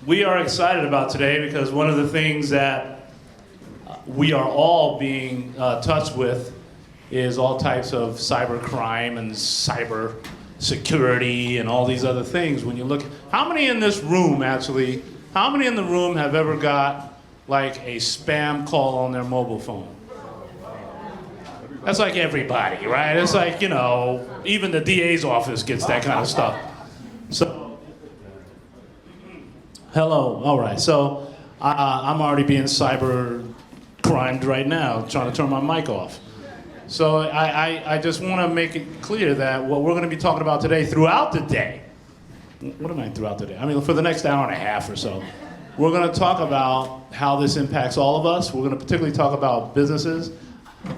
We are excited about today because one of the things that we are all being touched with is all types of cybercrime and cyber security and all these other things. When you look, how many in this room actually, how many in the room have ever got like a spam call on their mobile phone? That's like everybody, right? It's like, you know, even the DA's office gets that kind of stuff. So, hello, all right. So I'm already being cyber crimed right now, trying to turn my mic off. So I just want to make it clear that what we're going to be talking about today throughout the day, what am I throughout the day? I mean, for the next hour and a half or so, we're going to talk about how this impacts all of us. We're going to particularly talk about businesses.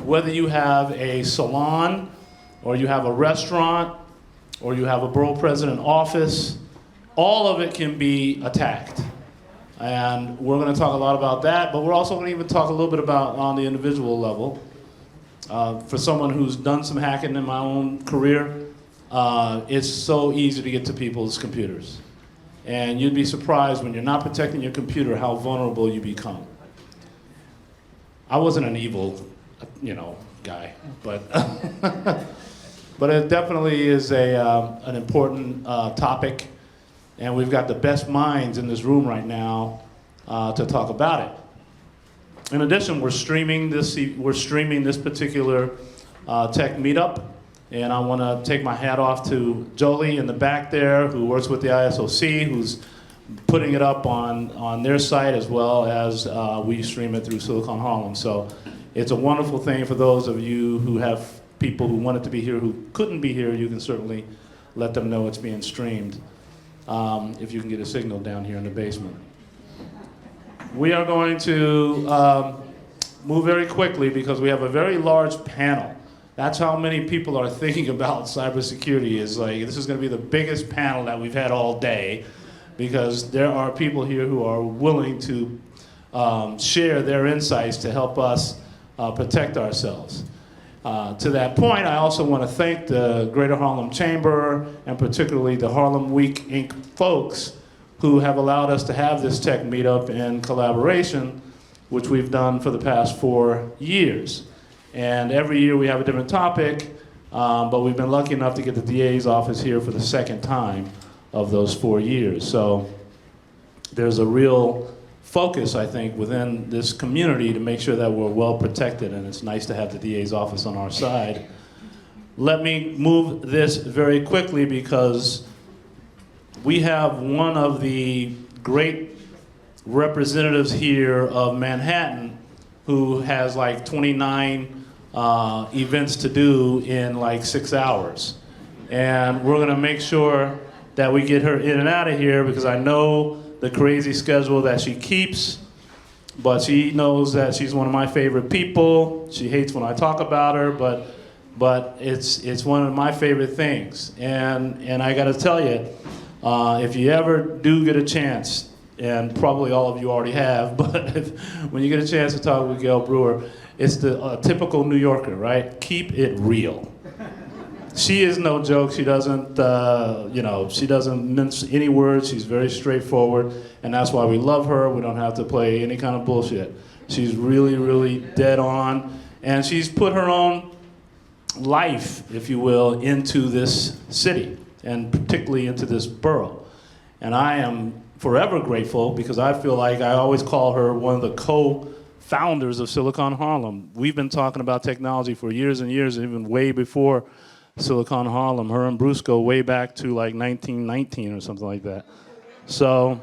Whether you have a salon, or you have a restaurant, or you have a borough president office, all of it can be attacked. And we're going to talk a lot about that, but we're also going to even talk a little bit about on the individual level. For someone who's done some hacking in my own career, it's so easy to get to people's computers. And you'd be surprised when you're not protecting your computer how vulnerable you become. I wasn't an evil guy, but but it definitely is an important topic, and we've got the best minds in this room right now to talk about it. In addition, we're streaming this particular tech meetup, and I want to take my hat off to Jolie in the back there, who works with the ISOC, who's putting it up on their site as well as we stream it through Silicon Harlem. So it's a wonderful thing for those of you who have people who wanted to be here who couldn't be here. You can certainly let them know it's being streamed if you can get a signal down here in the basement. We are going to move very quickly because we have a very large panel. That's how many people are thinking about cybersecurity. Is like, this is going to be the biggest panel that we've had all day, because there are people here who are willing to share their insights to help us protect ourselves. To that point, I also want to thank the Greater Harlem Chamber, and particularly the Harlem Week Inc. folks, who have allowed us to have this tech meetup in collaboration, which we've done for the past 4 years. And every year we have a different topic, but we've been lucky enough to get the DA's office here for the second time of those 4 years. So there's a real focus, I think, within this community to make sure that we're well protected, and it's nice to have the DA's office on our side. Let me move this very quickly because we have one of the great representatives here of Manhattan who has like 29 events to do in like 6 hours. And we're gonna make sure that we get her in and out of here because I know the crazy schedule that she keeps, but she knows that she's one of my favorite people. She hates when I talk about her, but it's one of my favorite things. And I gotta tell you, if you ever do get a chance, and probably all of you already have, but when you get a chance to talk with Gale Brewer, it's the typical New Yorker, right? Keep it real. She is no joke. She doesn't, she doesn't mince any words. She's very straightforward, and that's why we love her. We don't have to play any kind of bullshit. She's really, really dead on, and she's put her own life, if you will, into this city, and particularly into this borough. And I am forever grateful because I feel like I always call her one of the co-founders of Silicon Harlem. We've been talking about technology for years and years, even way before Silicon Harlem. Her and Bruce go way back to like 1919 or something like that. So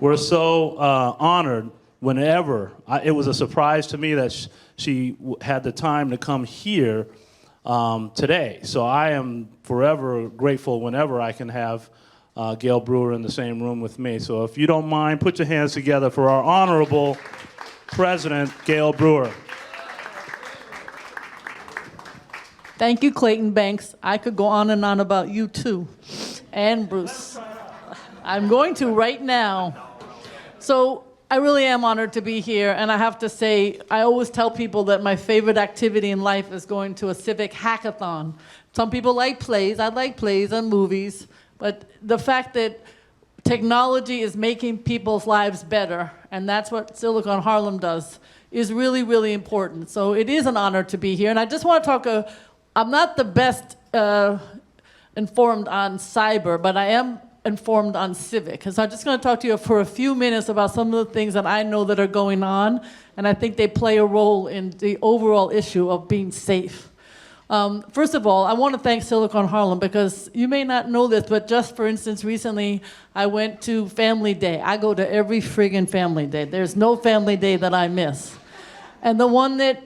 we're so honored whenever. It was a surprise to me that she had the time to come here today. So I am forever grateful whenever I can have Gale Brewer in the same room with me. So if you don't mind, put your hands together for our honorable president, Gale Brewer. Thank you, Clayton Banks. I could go on and on about you too, and Bruce. I'm going to right now. So I really am honored to be here, and I have to say, I always tell people that my favorite activity in life is going to a civic hackathon. Some people like plays. I like plays and movies, but the fact that technology is making people's lives better, and that's what Silicon Harlem does, is really, really important. So it is an honor to be here. And I just want to talk, I'm not the best informed on cyber, but I am informed on civic. And so I'm just going to talk to you for a few minutes about some of the things that I know that are going on, and I think they play a role in the overall issue of being safe. First of all, I want to thank Silicon Harlem because you may not know this, but just for instance, recently I went to Family Day. I go to every friggin' Family Day. There's no Family Day that I miss. And the one that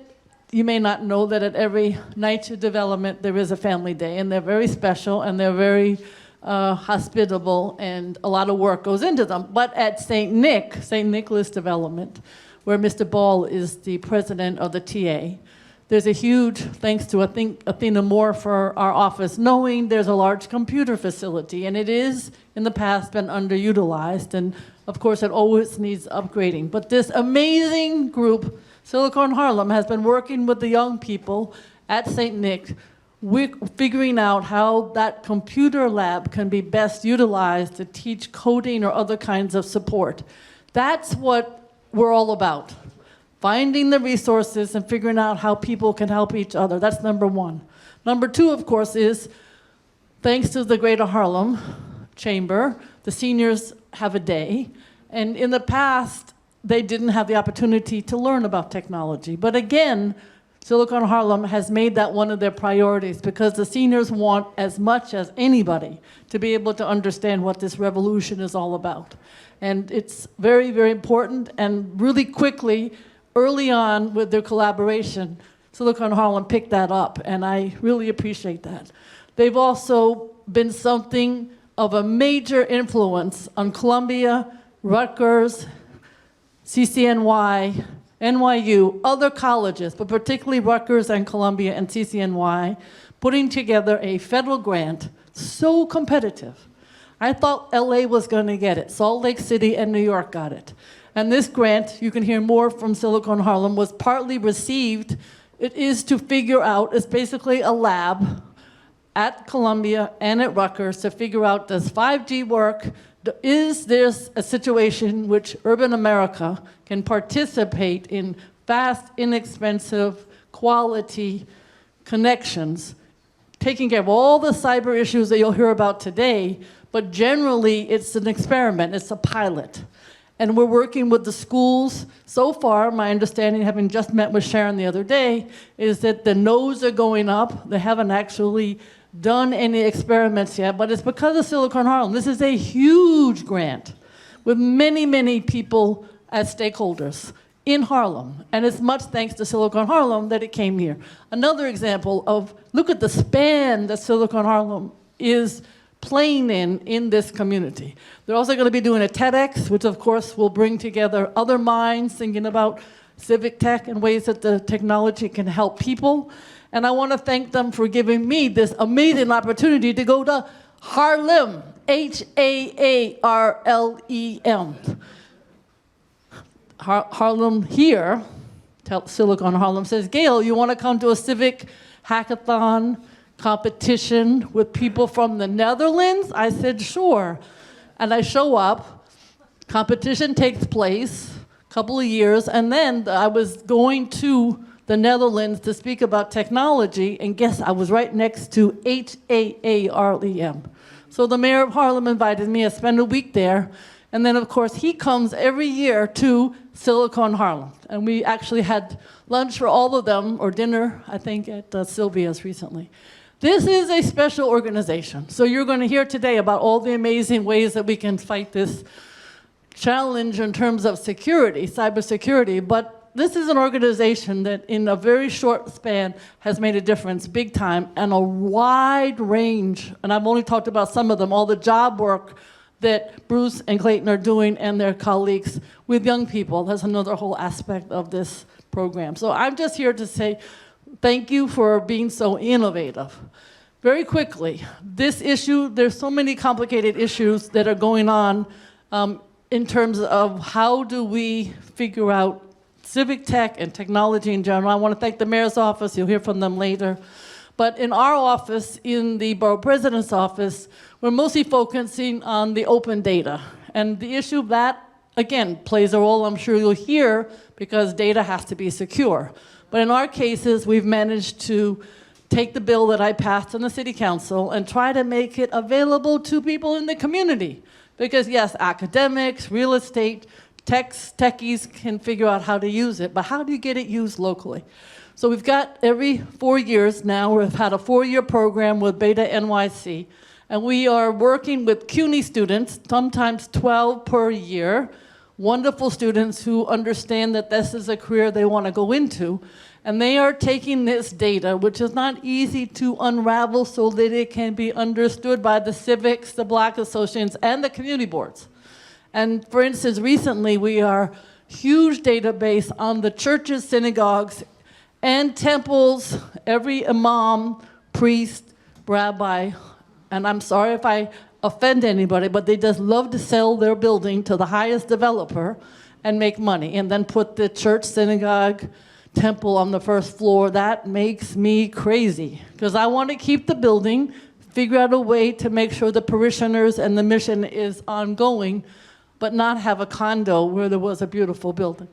you may not know that at every night of development there is a Family Day, and they're very special and they're very hospitable, and a lot of work goes into them. But at St. Nicholas Development, where Mr. Ball is the president of the TA, there's a huge thanks to, I think, Athena Moore for our office, knowing there's a large computer facility, and it is, in the past, been underutilized, and of course it always needs upgrading. But this amazing group, Silicon Harlem, has been working with the young people at St. Nick, we're figuring out how that computer lab can be best utilized to teach coding or other kinds of support. That's what we're all about. Finding the resources and figuring out how people can help each other. That's number one. Number two, of course, is thanks to the Greater Harlem Chamber, the seniors have a day. And in the past, they didn't have the opportunity to learn about technology. But again, Silicon Harlem has made that one of their priorities because the seniors want as much as anybody to be able to understand what this revolution is all about. And it's very, very important, and really quickly, early on with their collaboration, Silicon Harlem picked that up, and I really appreciate that. They've also been something of a major influence on Columbia, Rutgers, CCNY, NYU, other colleges, but particularly Rutgers and Columbia and CCNY, putting together a federal grant so competitive. I thought LA was going to get it. Salt Lake City and New York got it. And this grant, you can hear more from Silicon Harlem, was partly received. It is to figure out, it's basically a lab at Columbia and at Rutgers to figure out, does 5G work? Is there a situation in which urban America can participate in fast, inexpensive, quality connections, taking care of all the cyber issues that you'll hear about today, but generally it's an experiment, it's a pilot. And we're working with the schools. So far, my understanding, having just met with Sharon the other day, is that the no's are going up. They haven't actually done any experiments yet, but it's because of Silicon Harlem. This is a huge grant with many, many people as stakeholders in Harlem. And it's much thanks to Silicon Harlem that it came here. Another example of, look at the span that Silicon Harlem is playing in this community. They're also going to be doing a TEDx, which of course will bring together other minds thinking about civic tech and ways that the technology can help people. And I want to thank them for giving me this amazing opportunity to go to Harlem, H-A-A-R-L-E-M. Harlem here, Silicon Harlem says, Gale, you want to come to a civic hackathon competition with people from the Netherlands? I said, sure. And I show up, competition takes place, a couple of years, and then I was going to the Netherlands to speak about technology, and guess I was right next to H-A-A-R-L-E-M. So the mayor of Harlem invited me to spend a week there, and then of course he comes every year to Silicon Harlem. And we actually had lunch for all of them, or dinner, I think, at Sylvia's recently. This is a special organization. So you're going to hear today about all the amazing ways that we can fight this challenge in terms of security, cybersecurity, but this is an organization that in a very short span has made a difference big time, and a wide range, and I've only talked about some of them, all the job work that Bruce and Clayton are doing and their colleagues with young people. That's another whole aspect of this program. So I'm just here to say thank you for being so innovative. Very quickly, this issue, there's so many complicated issues that are going on in terms of how do we figure out civic tech and technology in general. I want to thank the mayor's office, you'll hear from them later. But in our office, in the borough president's office, we're mostly focusing on the open data. And the issue of that, again, plays a role, I'm sure you'll hear, because data has to be secure. But in our cases, we've managed to take the bill that I passed in the city council and try to make it available to people in the community. Because yes, academics, real estate, techies can figure out how to use it, but how do you get it used locally? So we've got every 4 years now, we've had a 4-year program with Beta NYC, and we are working with CUNY students, sometimes 12 per year, wonderful students who understand that this is a career they want to go into, and they are taking this data, which is not easy to unravel so that it can be understood by the civics, the Black associations, and the community boards. And for instance, recently we are huge database on the churches, synagogues, and temples, every imam, priest, rabbi, and I'm sorry if I offend anybody, but they just love to sell their building to the highest developer and make money, and then put the church, synagogue, temple on the first floor. That makes me crazy, because I want to keep the building, figure out a way to make sure the parishioners and the mission is ongoing, but not have a condo where there was a beautiful building.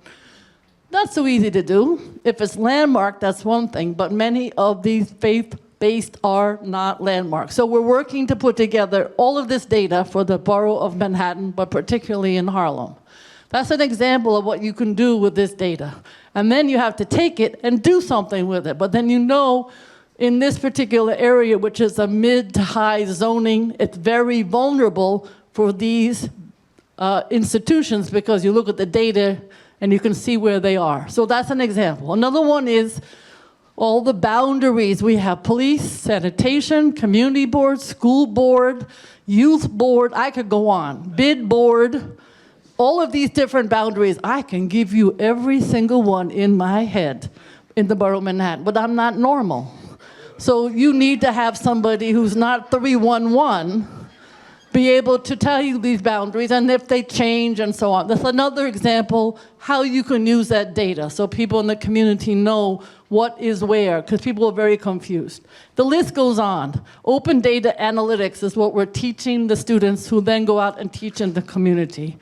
Not so easy to do. If it's landmark, that's one thing, but many of these faith-based are not landmarks. So we're working to put together all of this data for the borough of Manhattan, but particularly in Harlem. That's an example of what you can do with this data. And then you have to take it and do something with it. But then you know, in this particular area, which is a mid to high zoning, it's very vulnerable for these institutions, because you look at the data and you can see where they are. So that's an example. Another one is all the boundaries. We have police, sanitation, community board, school board, youth board, I could go on, bid board, all of these different boundaries. I can give you every single one in my head in the borough of Manhattan, but I'm not normal. So you need to have somebody who's not 311 be able to tell you these boundaries and if they change and so on. That's another example how you can use that data so people in the community know what is where, because people are very confused. The list goes on. Open data analytics is what we're teaching the students who then go out and teach in the community.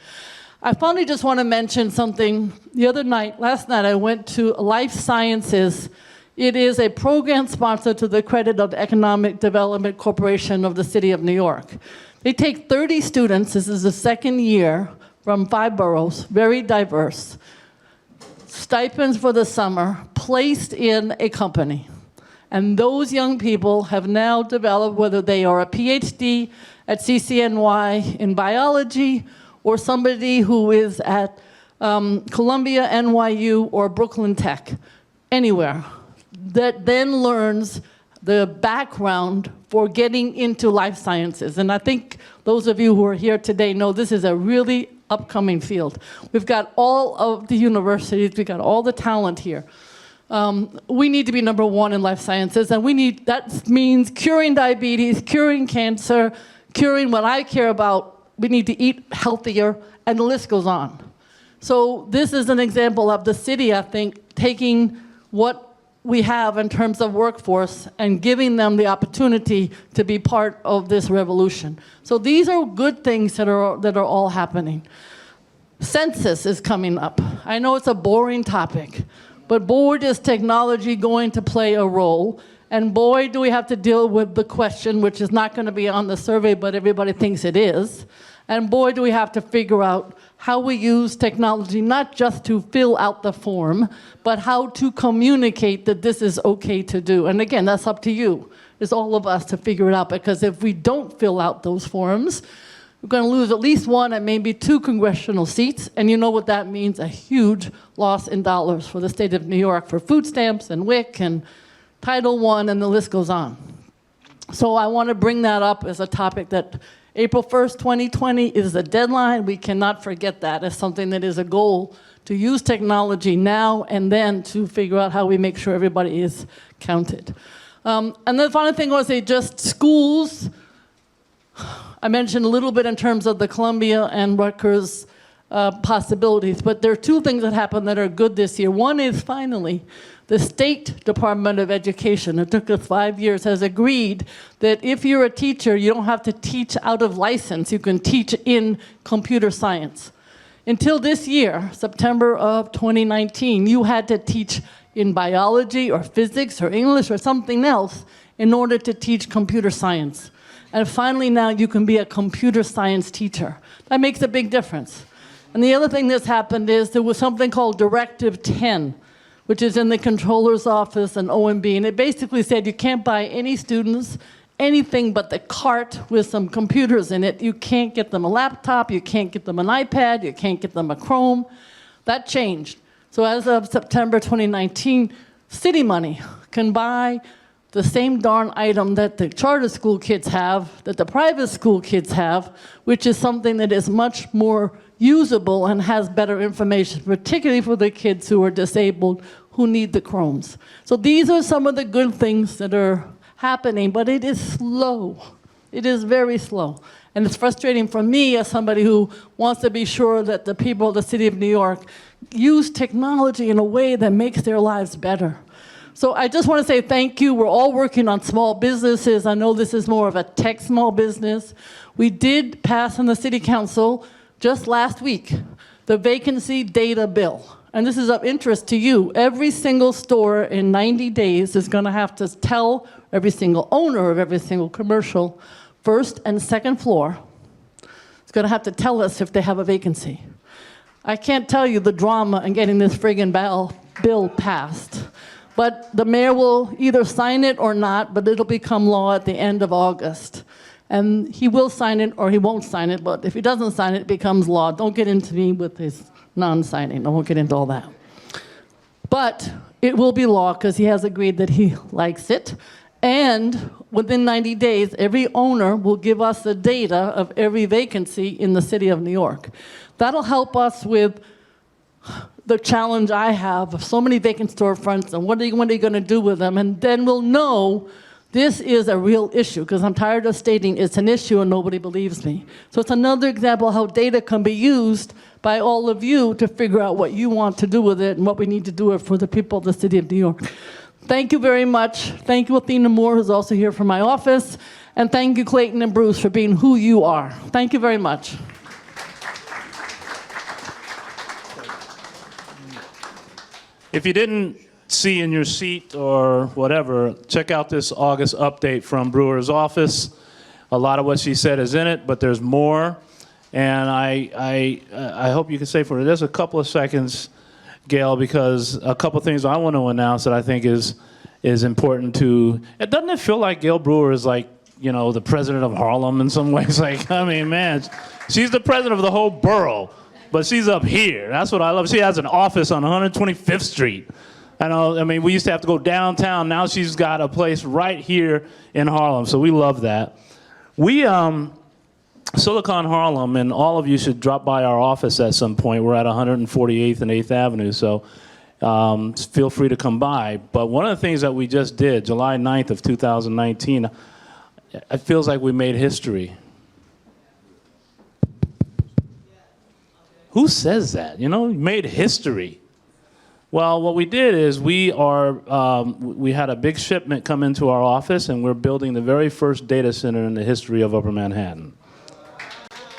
I finally just want to mention something. Last night I went to Life Sciences. It is a program sponsor to the credit of the Economic Development Corporation of the City of New York. They take 30 students, this is the second year, from 5 boroughs, very diverse, stipends for the summer, placed in a company. And those young people have now developed, whether they are a PhD at CCNY in biology, or somebody who is at Columbia, NYU, or Brooklyn Tech, anywhere, that then learns the background for getting into life sciences. And I think those of you who are here today know this is a really upcoming field. We've got all of the universities, we've got all the talent here. We need to be #1 in life sciences, and that means curing diabetes, curing cancer, curing what I care about. We need to eat healthier, and the list goes on. So this is an example of the city, I think, taking what we have in terms of workforce and giving them the opportunity to be part of this revolution. So these are good things that are all happening. Census is coming up. I know it's a boring topic, but boy, is technology going to play a role. And boy, do we have to deal with the question, which is not going to be on the survey, but everybody thinks it is. And boy, do we have to figure out how we use technology, not just to fill out the form, but how to communicate that this is okay to do. And again, that's up to you. It's all of us to figure it out, because if we don't fill out those forms, we're going to lose at least 1 and maybe 2 congressional seats. And you know what that means, a huge loss in dollars for the state of New York for food stamps and WIC and Title I, and the list goes on. So I want to bring that up as a topic that April 1st, 2020 is the deadline. We cannot forget that as something that is a goal to use technology now and then to figure out how we make sure everybody is counted. And the final thing was just schools. I mentioned a little bit in terms of the Columbia and Rutgers possibilities. But there are two things that happened that are good this year. One is finally, the State Department of Education, it took us 5 years, has agreed that if you're a teacher, you don't have to teach out of license. You can teach in computer science. Until this year, September of 2019, you had to teach in biology or physics or English or something else in order to teach computer science. And finally now you can be a computer science teacher. That makes a big difference. And the other thing that's happened is there was something called Directive 10, which is in the controller's office and OMB, and it basically said you can't buy any students anything but the cart with some computers in it. You can't get them a laptop, you can't get them an iPad, you can't get them a Chrome. That changed. So as of September 2019, city money can buy the same darn item that the charter school kids have, that the private school kids have, which is something that is much more usable and has better information, particularly for the kids who are disabled, who need the Chromes. So these are some of the good things that are happening, but it is slow. It is very slow. And it's frustrating for me as somebody who wants to be sure that the people of the city of New York use technology in a way that makes their lives better. So I just want to say thank you. We're all working on small businesses. I know this is more of a tech small business. We did pass in the city council just last week the vacancy data bill. And this is of interest to you. Every single store in 90 days is going to have to tell every single owner of every single commercial, first and second floor, is going to have to tell us if they have a vacancy. I can't tell you the drama in getting this friggin' bill passed. But the mayor will either sign it or not, but it'll become law at the end of August. And he will sign it or he won't sign it, but if he doesn't sign it, it becomes law. Don't get into me with his non-signing. I won't get into all that. But it will be law because he has agreed that he likes it. And within 90 days, every owner will give us the data of every vacancy in the city of New York. That'll help us with the challenge I have of so many vacant storefronts and what are you going to do with them? And then we'll know this is a real issue, because I'm tired of stating it's an issue and nobody believes me. So it's another example how data can be used by all of you to figure out what you want to do with it and what we need to do it for the people of the city of New York. Thank you very much. Thank you, Athena Moore, who's also here from my office. And thank you, Clayton and Bruce, for being who you are. Thank you very much. If you didn't see in your seat or whatever, check out this August update from Brewer's office. A lot of what she said is in it, but there's more. And I hope you can stay for just a couple of seconds, Gale, because a couple of things I want to announce that I think is important to. Doesn't it feel like Gale Brewer is like, you know, the president of Harlem in some ways? Like, I mean, man, she's the president of the whole borough. But she's up here. That's what I love. She has an office on 125th Street. I mean, we used to have to go downtown. Now she's got a place right here in Harlem. So we love that. We, Silicon Harlem, and all of you should drop by our office at some point. We're at 148th and 8th Avenue. So feel free to come by. But one of the things that we just did, July 9th of 2019, it feels like we made history. Who says that? You know, made history. Well, what we did is we had a big shipment come into our office, and we're building the very first data center in the history of Upper Manhattan.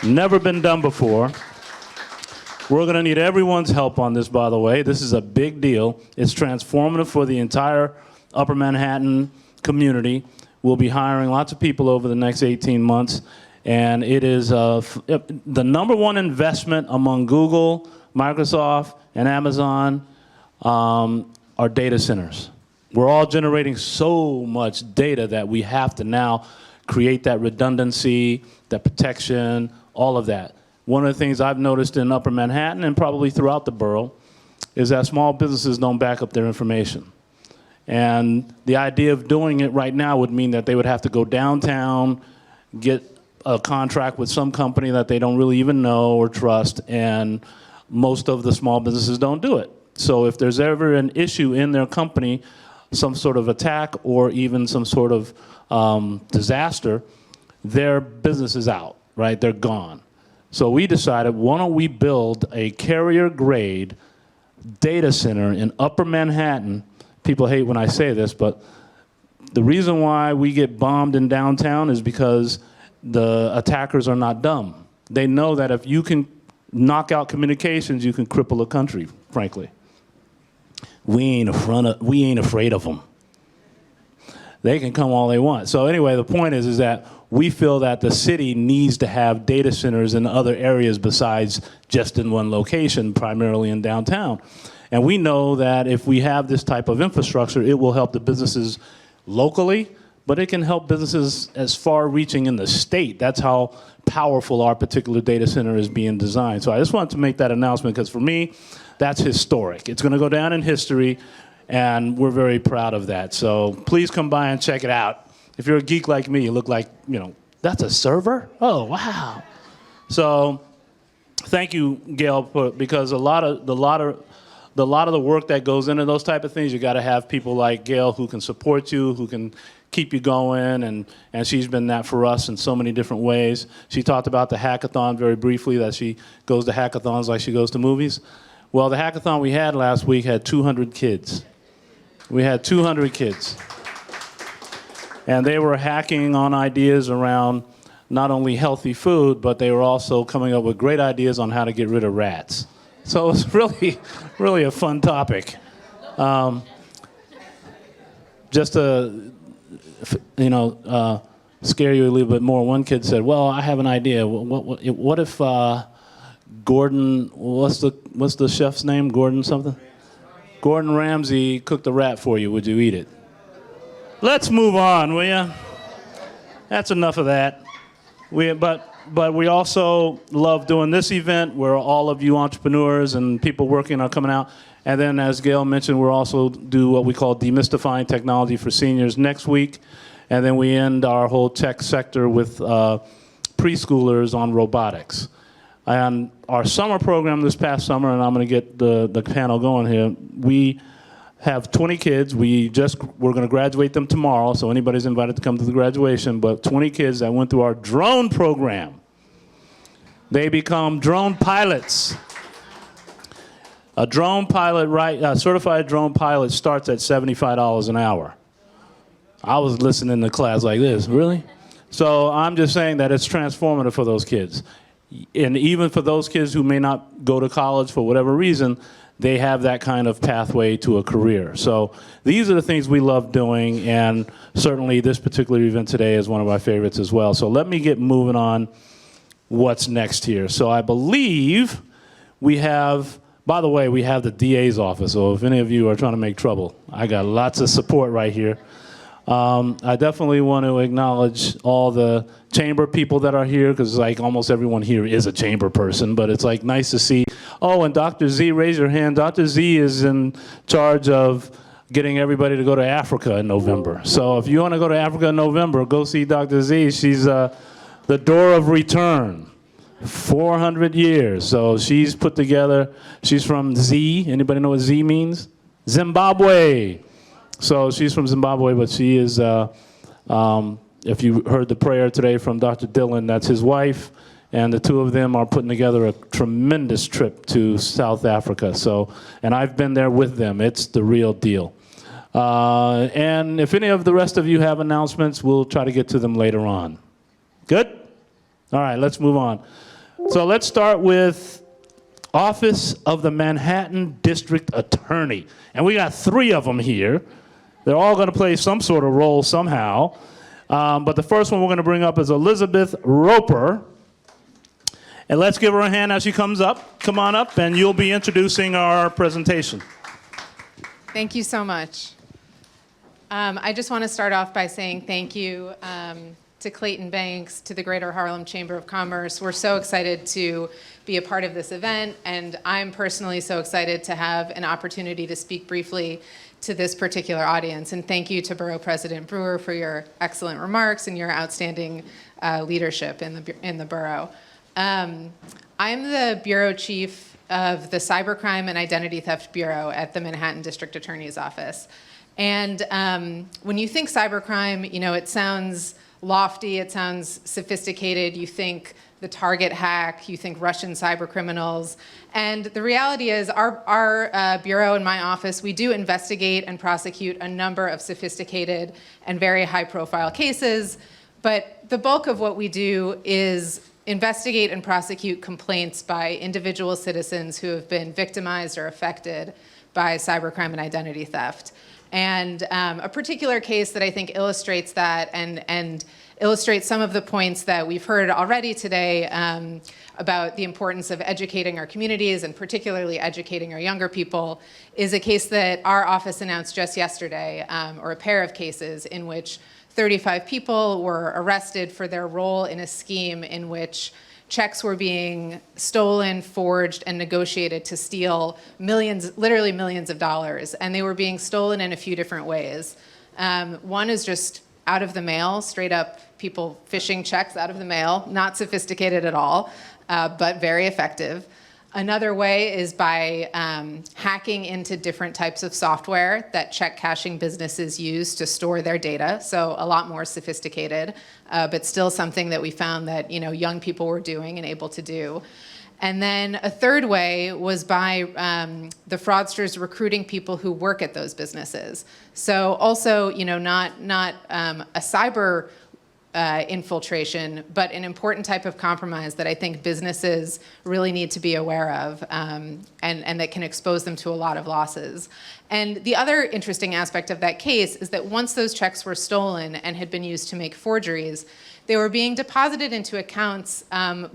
Never been done before. We're going to need everyone's help on this, by the way. This is a big deal. It's transformative for the entire Upper Manhattan community. We'll be hiring lots of people over the next 18 months. And it is the #1 investment among Google, Microsoft, and Amazon are data centers. We're all generating so much data that we have to now create that redundancy, that protection, all of that. One of the things I've noticed in Upper Manhattan and probably throughout the borough is that small businesses don't back up their information. And the idea of doing it right now would mean that they would have to go downtown, get a contract with some company that they don't really even know or trust, and most of the small businesses don't do it. So if there's ever an issue in their company, some sort of attack or even some sort of disaster, their business is out, right? They're gone. So we decided, why don't we build a carrier-grade data center in Upper Manhattan. People hate when I say this, but the reason why we get bombed in downtown is because the attackers are not dumb. They know that if you can knock out communications, you can cripple a country, frankly. We ain't afraid of them. They can come all they want. So anyway, the point is that we feel that the city needs to have data centers in other areas besides just in one location, primarily in downtown. And we know that if we have this type of infrastructure, it will help the businesses locally, but it can help businesses as far reaching in the state. That's how powerful our particular data center is being designed. So I just wanted to make that announcement because for me, that's historic. It's going to go down in history, and we're very proud of that. So please come by and check it out. If you're a geek like me, you look like, that's a server? Oh, wow. So thank you, Gale, because a lot of the work that goes into those type of things, you got to have people like Gale who can support you, who can keep you going, and she's been that for us in so many different ways. She talked about the hackathon very briefly, that she goes to hackathons like she goes to movies. Well, the hackathon we had last week had 200 kids. We had 200 kids. And they were hacking on ideas around not only healthy food, but they were also coming up with great ideas on how to get rid of rats. So it was really, really a fun topic. Just to, scare you a little bit more, one kid said, well, I have an idea. What if Gordon, what's the chef's name? Gordon something? Gordon Ramsay cooked a rat for you. Would you eat it? Let's move on, will ya? That's enough of that. But we also love doing this event where all of you entrepreneurs and people working are coming out. And then, as Gale mentioned, we'll also do what we call demystifying technology for seniors next week. And then we end our whole tech sector with preschoolers on robotics. And our summer program this past summer, and I'm going to get the panel going here, we have 20 kids. We're going to graduate them tomorrow, so anybody's invited to come to the graduation, but 20 kids that went through our drone program. They become drone pilots. A drone pilot, a certified drone pilot starts at $75 an hour. I was listening to class like this, really? So I'm just saying that it's transformative for those kids. And even for those kids who may not go to college for whatever reason, they have that kind of pathway to a career. So these are the things we love doing, and certainly this particular event today is one of my favorites as well. So let me get moving on what's next here. So I believe we have, by the way, we have the DA's office, so if any of you are trying to make trouble, I got lots of support right here. I definitely want to acknowledge all the chamber people that are here, because like almost everyone here is a chamber person, but it's like nice to see. Oh, and Dr. Z, raise your hand. Dr. Z is in charge of getting everybody to go to Africa in November. So if you want to go to Africa in November, go see Dr. Z. She's the door of return. 400 years. So she's put together, she's from Z. Anybody know what Z means? Zimbabwe. So she's from Zimbabwe, but she is, if you heard the prayer today from Dr. Dillon, that's his wife, and the two of them are putting together a tremendous trip to South Africa. So, and I've been there with them. It's the real deal. And if any of the rest of you have announcements, we'll try to get to them later on. Good? All right, let's move on. So let's start with Office of the Manhattan District Attorney. And we got 3 of them here. They're all going to play some sort of role somehow. But the first one we're going to bring up is Elizabeth Roper. And let's give her a hand as she comes up. Come on up, and you'll be introducing our presentation. Thank you so much. I just want to start off by saying thank you to Clayton Banks, to the Greater Harlem Chamber of Commerce. We're so excited to be a part of this event, and I'm personally so excited to have an opportunity to speak briefly to this particular audience. And thank you to Borough President Brewer for your excellent remarks and your outstanding leadership in the borough. I'm the bureau chief of the Cybercrime and Identity Theft Bureau at the Manhattan District Attorney's Office. And when you think cybercrime, it sounds lofty, it sounds sophisticated. You think the Target hack, you think Russian cyber criminals. And the reality is our bureau in my office, we do investigate and prosecute a number of sophisticated and very high profile cases, but the bulk of what we do is investigate and prosecute complaints by individual citizens who have been victimized or affected by cybercrime and identity theft. And a particular case that I think illustrates that and illustrates some of the points that we've heard already today about the importance of educating our communities and particularly educating our younger people is a case that our office announced just yesterday, or a pair of cases in which 35 people were arrested for their role in a scheme in which checks were being stolen, forged, and negotiated to steal millions, literally millions of dollars. And they were being stolen in a few different ways. One is just out of the mail, straight up people phishing checks out of the mail, not sophisticated at all, but very effective. Another way is by hacking into different types of software that check cashing businesses use to store their data. So a lot more sophisticated, but still something that we found that young people were doing and able to do. And then a third way was by the fraudsters recruiting people who work at those businesses. So also, not a cyber infiltration, but an important type of compromise that I think businesses really need to be aware of, and that can expose them to a lot of losses. And the other interesting aspect of that case is that once those checks were stolen and had been used to make forgeries, they were being deposited into accounts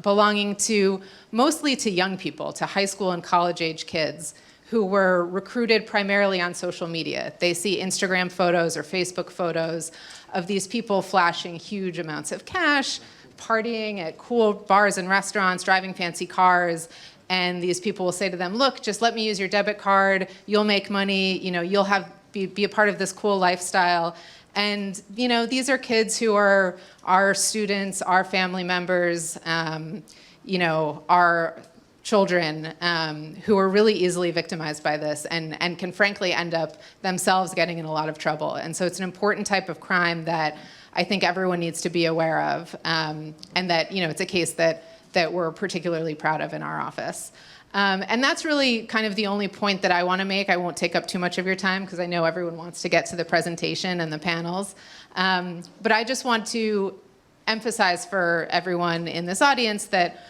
belonging to mostly to young people, to high school and college age kids who were recruited primarily on social media. They see Instagram photos or Facebook photos of these people flashing huge amounts of cash, partying at cool bars and restaurants, driving fancy cars, and these people will say to them, look, just let me use your debit card, you'll make money, you'll be a part of this cool lifestyle. And these are kids who are our students, our family members, our children who are really easily victimized by this and can frankly end up themselves getting in a lot of trouble. And so it's an important type of crime that I think everyone needs to be aware of, and that it's a case that we're particularly proud of in our office. And that's really kind of the only point that I want to make. I won't take up too much of your time because I know everyone wants to get to the presentation and the panels. But I just want to emphasize for everyone in this audience that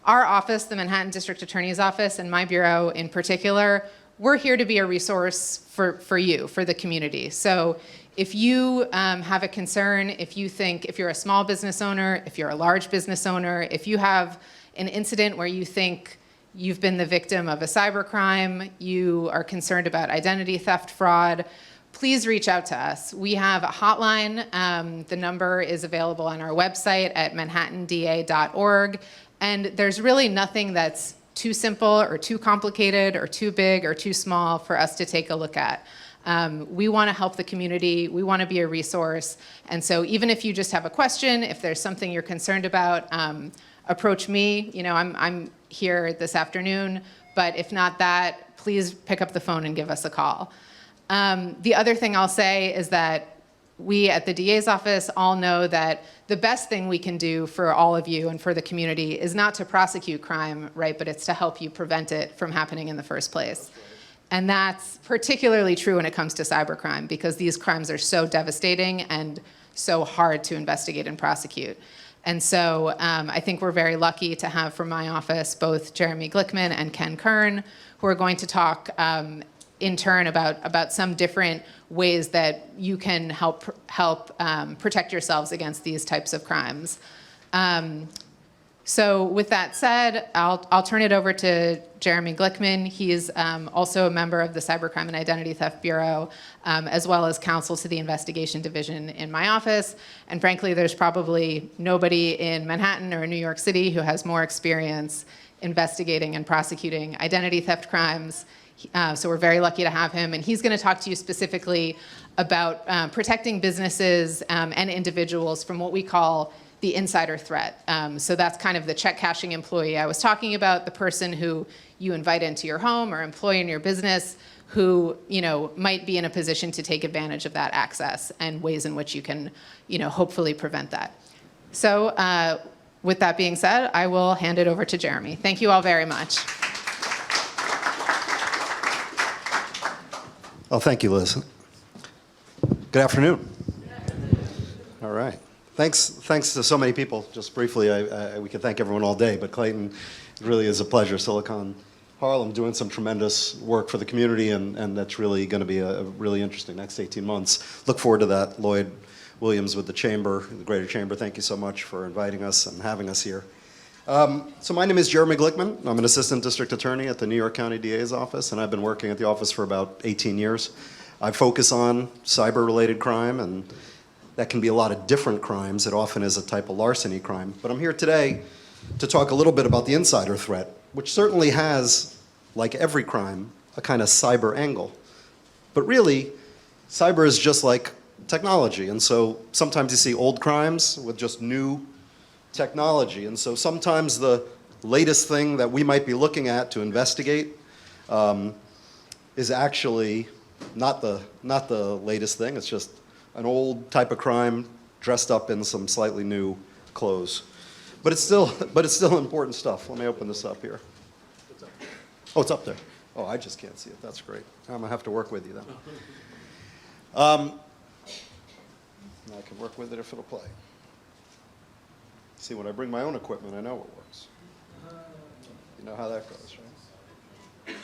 our office, the Manhattan District Attorney's Office, and my bureau in particular, we're here to be a resource for you, for the community. So if you have a concern, if you're a small business owner, if you're a large business owner, if you have an incident where you think you've been the victim of a cybercrime, you are concerned about identity theft, fraud, please reach out to us. We have a hotline. The number is available on our website at manhattanda.org. And there's really nothing that's too simple or too complicated or too big or too small for us to take a look at. We want to help the community. We want to be a resource. And so even if you just have a question, if there's something you're concerned about, approach me. I'm here this afternoon. But if not that, please pick up the phone and give us a call. The other thing I'll say is that we at the DA's office all know that the best thing we can do for all of you and for the community is not to prosecute crime, right, but it's to help you prevent it from happening in the first place. And that's particularly true when it comes to cybercrime because these crimes are so devastating and so hard to investigate and prosecute. And so I think we're very lucky to have from my office both Jeremy Glickman and Kern, who are going to talk in turn about some different ways that you can help protect yourselves against these types of crimes. So with that said, I'll turn it over to Jeremy Glickman. He's also a member of the Cybercrime and Identity Theft Bureau, as well as counsel to the investigation division in my office. And frankly, there's probably nobody in Manhattan or New York City who has more experience investigating and prosecuting identity theft crimes. So we're very lucky to have him. And he's going to talk to you specifically about protecting businesses and individuals from what we call the insider threat. So that's kind of the check cashing employee I was talking about, the person who you invite into your home or employ in your business who might be in a position to take advantage of that access and ways in which you can hopefully prevent that. So with that being said, I will hand it over to Jeremy. Thank you all very much. Oh, thank you, Liz. Good afternoon. All right. Thanks to so many people. Just briefly, we could thank everyone all day, but Clayton, it really is a pleasure. Silicon Harlem doing some tremendous work for the community, and that's really going to be a really interesting next 18 months. Look forward to that. Lloyd Williams with the Chamber, the Greater Chamber, thank you so much for inviting us and having us here. So my name is Jeremy Glickman. I'm an assistant district attorney at the New York County DA's office, and I've been working at the office for about 18 years. I focus on cyber-related crime, and that can be a lot of different crimes. It often is a type of larceny crime. But I'm here today to talk a little bit about the insider threat, which certainly has, like every crime, a kind of cyber angle. But really, cyber is just like technology. And so sometimes you see old crimes with just new technology. And so sometimes the latest thing that we might be looking at to investigate is actually not the latest thing. It's just an old type of crime dressed up in some slightly new clothes. But it's still important stuff. Let me open this up here. Oh, it's up there. Oh, I just can't see it. That's great. I'm gonna have to work with you then. I can work with it if it'll play. See, when I bring my own equipment, I know it works. You know how that goes, right?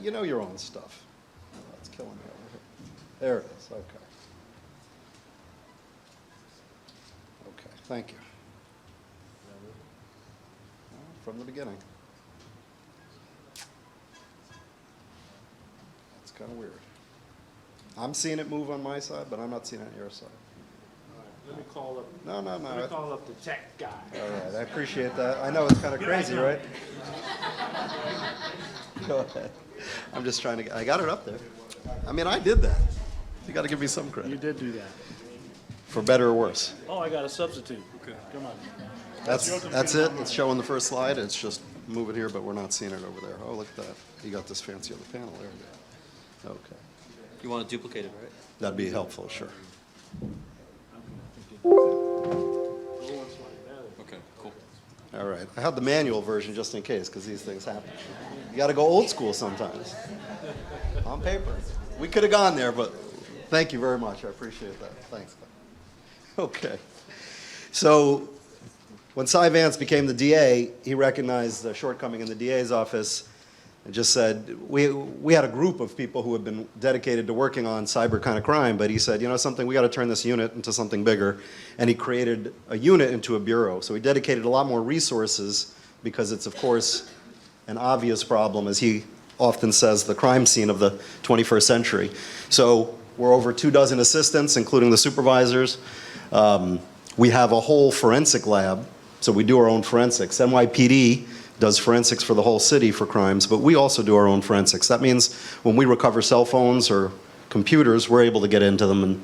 You know your own stuff. Oh, it's killing me over here. There it is. Okay. Okay. Thank you. From the beginning. It's kind of weird. I'm seeing it move on my side, but I'm not seeing it on your side. Let me call up. No. Let me call up the tech guy. All right, I appreciate that. I know it's kind of crazy, right? Go ahead. I'm just trying to. I got it up there. I mean, I did that. You got to give me some credit. You did do that. For better or worse. Oh, I got a substitute. Okay. Come on. That's it. It's showing the first slide. It's just moving here, but we're not seeing it over there. Oh, look at that. You got this fancy other panel there. Okay. You want to duplicate it, right? That'd be helpful, sure. Okay, cool. All right. I had the manual version just in case, because these things happen. You got to go old school sometimes. On paper. We could have gone there, but thank you very much. I appreciate that. Thanks. Okay. So when Cy Vance became the DA, he recognized the shortcoming in the DA's office and just said, we had a group of people who had been dedicated to working on cyber kind of crime, but he said, you know something, we got to turn this unit into something bigger. And he created a unit into a bureau. So he dedicated a lot more resources because it's, of course, an obvious problem, as he often says, the crime scene of the 21st century. So we're over 24 assistants, including the supervisors. We have a whole forensic lab, so we do our own forensics. NYPD does forensics for the whole city for crimes, but we also do our own forensics. That means when we recover cell phones or computers, we're able to get into them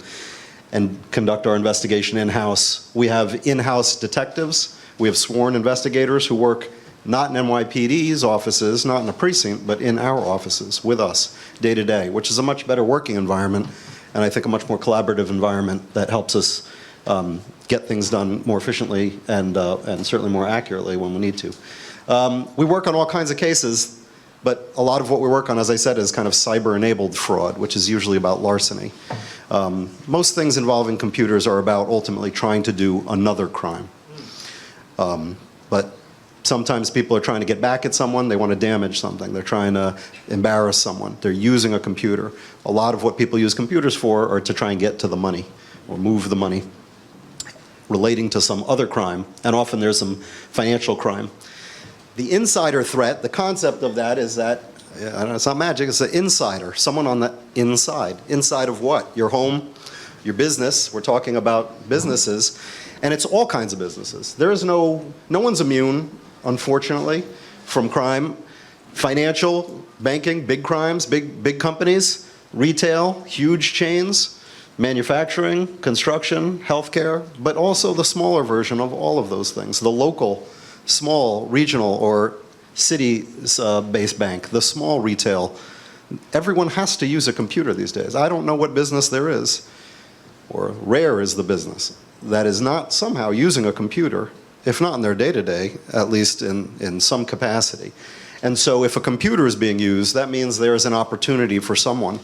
and conduct our investigation in-house. We have in-house detectives. We have sworn investigators who work not in NYPD's offices, not in a precinct, but in our offices with us day to day, which is a much better working environment, and I think a much more collaborative environment that helps us get things done more efficiently and certainly more accurately when we need to. We work on all kinds of cases, but a lot of what we work on, as I said, is kind of cyber-enabled fraud, which is usually about larceny. Most things involving computers are about ultimately trying to do another crime. But sometimes people are trying to get back at someone, they want to damage something, they're trying to embarrass someone, they're using a computer. A lot of what people use computers for are to try and get to the money, or move the money, relating to some other crime, and often there's some financial crime. The insider threat, the concept of that is that, it's not magic, it's an insider, someone on the inside. Inside of what? Your home, your business, we're talking about businesses, and it's all kinds of businesses. There is no one's immune, unfortunately, from crime. Financial, banking, big crimes, big companies, retail, huge chains, manufacturing, construction, healthcare, but also the smaller version of all of those things, the local, small, regional, or city-based bank, the small retail. Everyone has to use a computer these days. I don't know what business there is, or rare is the business, that is not somehow using a computer, if not in their day-to-day, at least in some capacity. And so if a computer is being used, that means there is an opportunity for someone.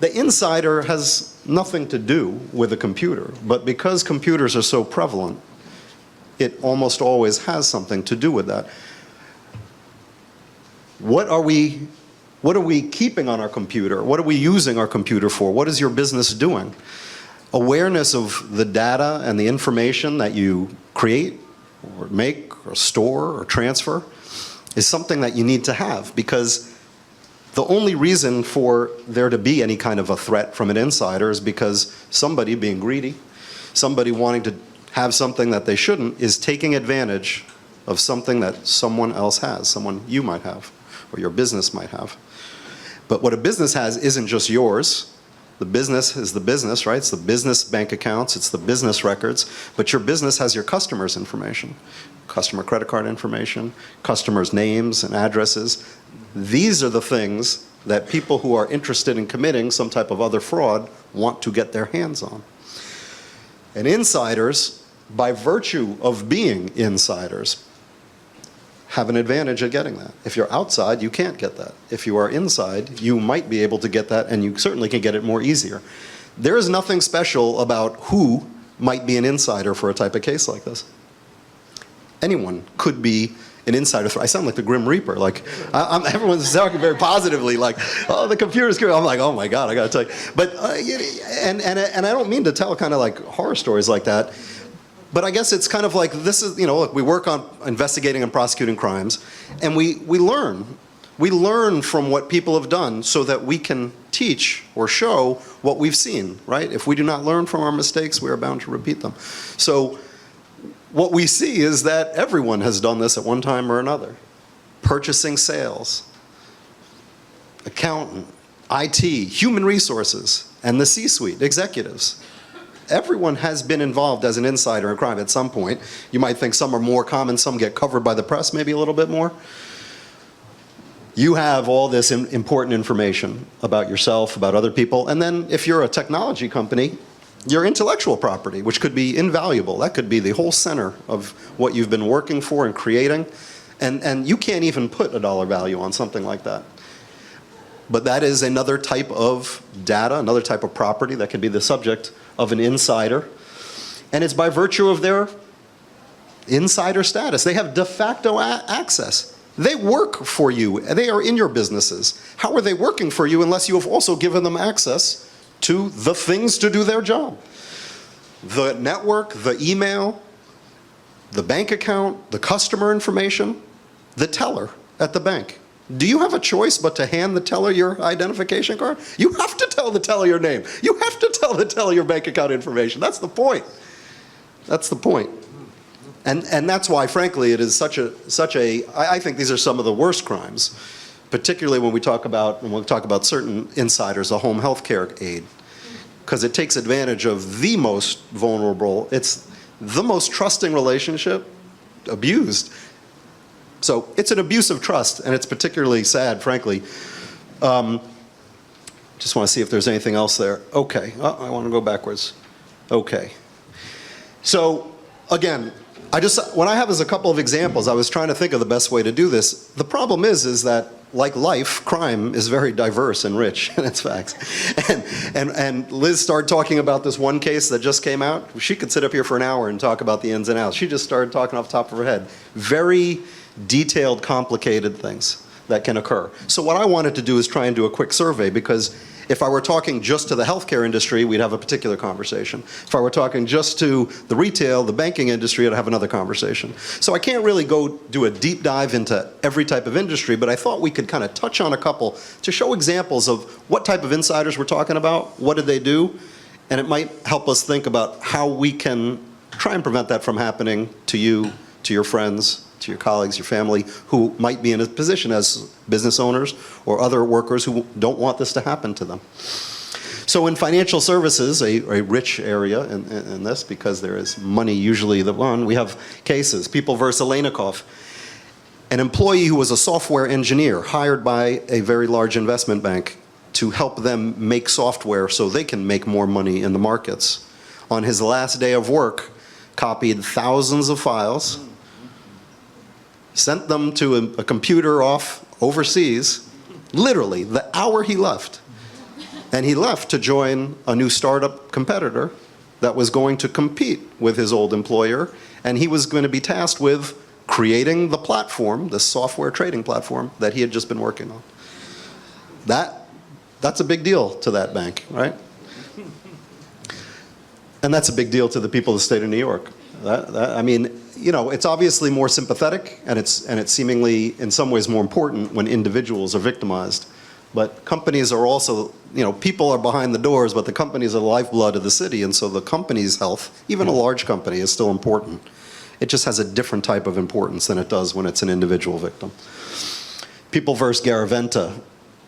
The insider has nothing to do with a computer, but because computers are so prevalent, it almost always has something to do with that. What are we keeping on our computer? What are we using our computer for? What is your business doing? Awareness of the data and the information that you create or make or store or transfer is something that you need to have, because the only reason for there to be any kind of a threat from an insider is because somebody being greedy, somebody wanting to have something that they shouldn't, is taking advantage of something that someone else has, someone you might have or your business might have. But what a business has isn't just yours. The business is the business, right? It's the business bank accounts, it's the business records, but your business has your customers' information, customer credit card information, customers' names and addresses. These are the things that people who are interested in committing some type of other fraud want to get their hands on. And insiders, by virtue of being insiders, have an advantage at getting that. If you're outside, you can't get that. If you are inside, you might be able to get that, and you certainly can get it more easier. There is nothing special about who might be an insider for a type of case like this. Anyone could be an insider. I sound like the Grim Reaper. Like, everyone's talking very positively, like, oh, the computer's good. I'm like, oh my God, I gotta tell you. But, and I don't mean to tell kind of like horror stories like that, but I guess it's kind of like, this is, you know, look, we work on investigating and prosecuting crimes, and we learn. We learn from what people have done so that we can teach or show what we've seen, right? If we do not learn from our mistakes, we are bound to repeat them. So what we see is that everyone has done this at one time or another. Purchasing, sales, accountant, IT, human resources, and the C-suite, executives. Everyone has been involved as an insider in crime at some point. You might think some are more common, some get covered by the press maybe a little bit more. You have all this important information about yourself, about other people, and then if you're a technology company, your intellectual property, which could be invaluable. That could be the whole center of what you've been working for and creating, and you can't even put a dollar value on something like that. But that is another type of data, another type of property that can be the subject of an insider. And it's by virtue of their insider status. They have de facto access. They work for you. They are in your businesses. How are they working for you unless you have also given them access to the things to do their job? The network, the email, the bank account, the customer information, the teller at the bank. Do you have a choice but to hand the teller your identification card? You have to tell the teller your name. You have to tell the teller your bank account information. That's the point. That's the point. And that's why, frankly, it is such a, I think these are some of the worst crimes, particularly when we talk about certain insiders, a home health care aide, because it takes advantage of the most vulnerable, it's the most trusting relationship abused. So it's an abuse of trust, and it's particularly sad, frankly. Just want to see if there's anything else there. Okay, I want to go backwards. Okay. So again, what I have is a couple of examples. I was trying to think of the best way to do this. The problem is that, like life, crime is very diverse and rich in its facts. And Liz started talking about this one case that just came out. She could sit up here for an hour and talk about the ins and outs. She just started talking off the top of her head. Very detailed, complicated things that can occur. So what I wanted to do is try and do a quick survey, because if I were talking just to the healthcare industry, we'd have a particular conversation. If I were talking just to the retail, the banking industry, I'd have another conversation. So I can't really go do a deep dive into every type of industry, but I thought we could kind of touch on a couple to show examples of what type of insiders we're talking about, what did they do, and it might help us think about how we can try and prevent that from happening to you, to your friends, to your colleagues, your family, who might be in a position as business owners or other workers who don't want this to happen to them. So in financial services, a rich area in this, because there is money usually the one, we have cases. People versus Alenikov, an employee who was a software engineer hired by a very large investment bank to help them make software so they can make more money in the markets. on his last day of work, copied thousands of files, sent them to a computer off overseas, literally the hour he left. And he left to join a new startup competitor that was going to compete with his old employer, and he was going to be tasked with creating the platform, the software trading platform that he had just been working on. That's a big deal to that bank, right? And that's a big deal to the people of the state of New York. I mean, you know, it's obviously more sympathetic, and it's seemingly in some ways more important when individuals are victimized. But companies are also, you know, people are behind the doors, but the companies are the lifeblood of the city, and so the company's health, even a large company, is still important. It just has a different type of importance than it does when it's an individual victim. People versus Garaventa.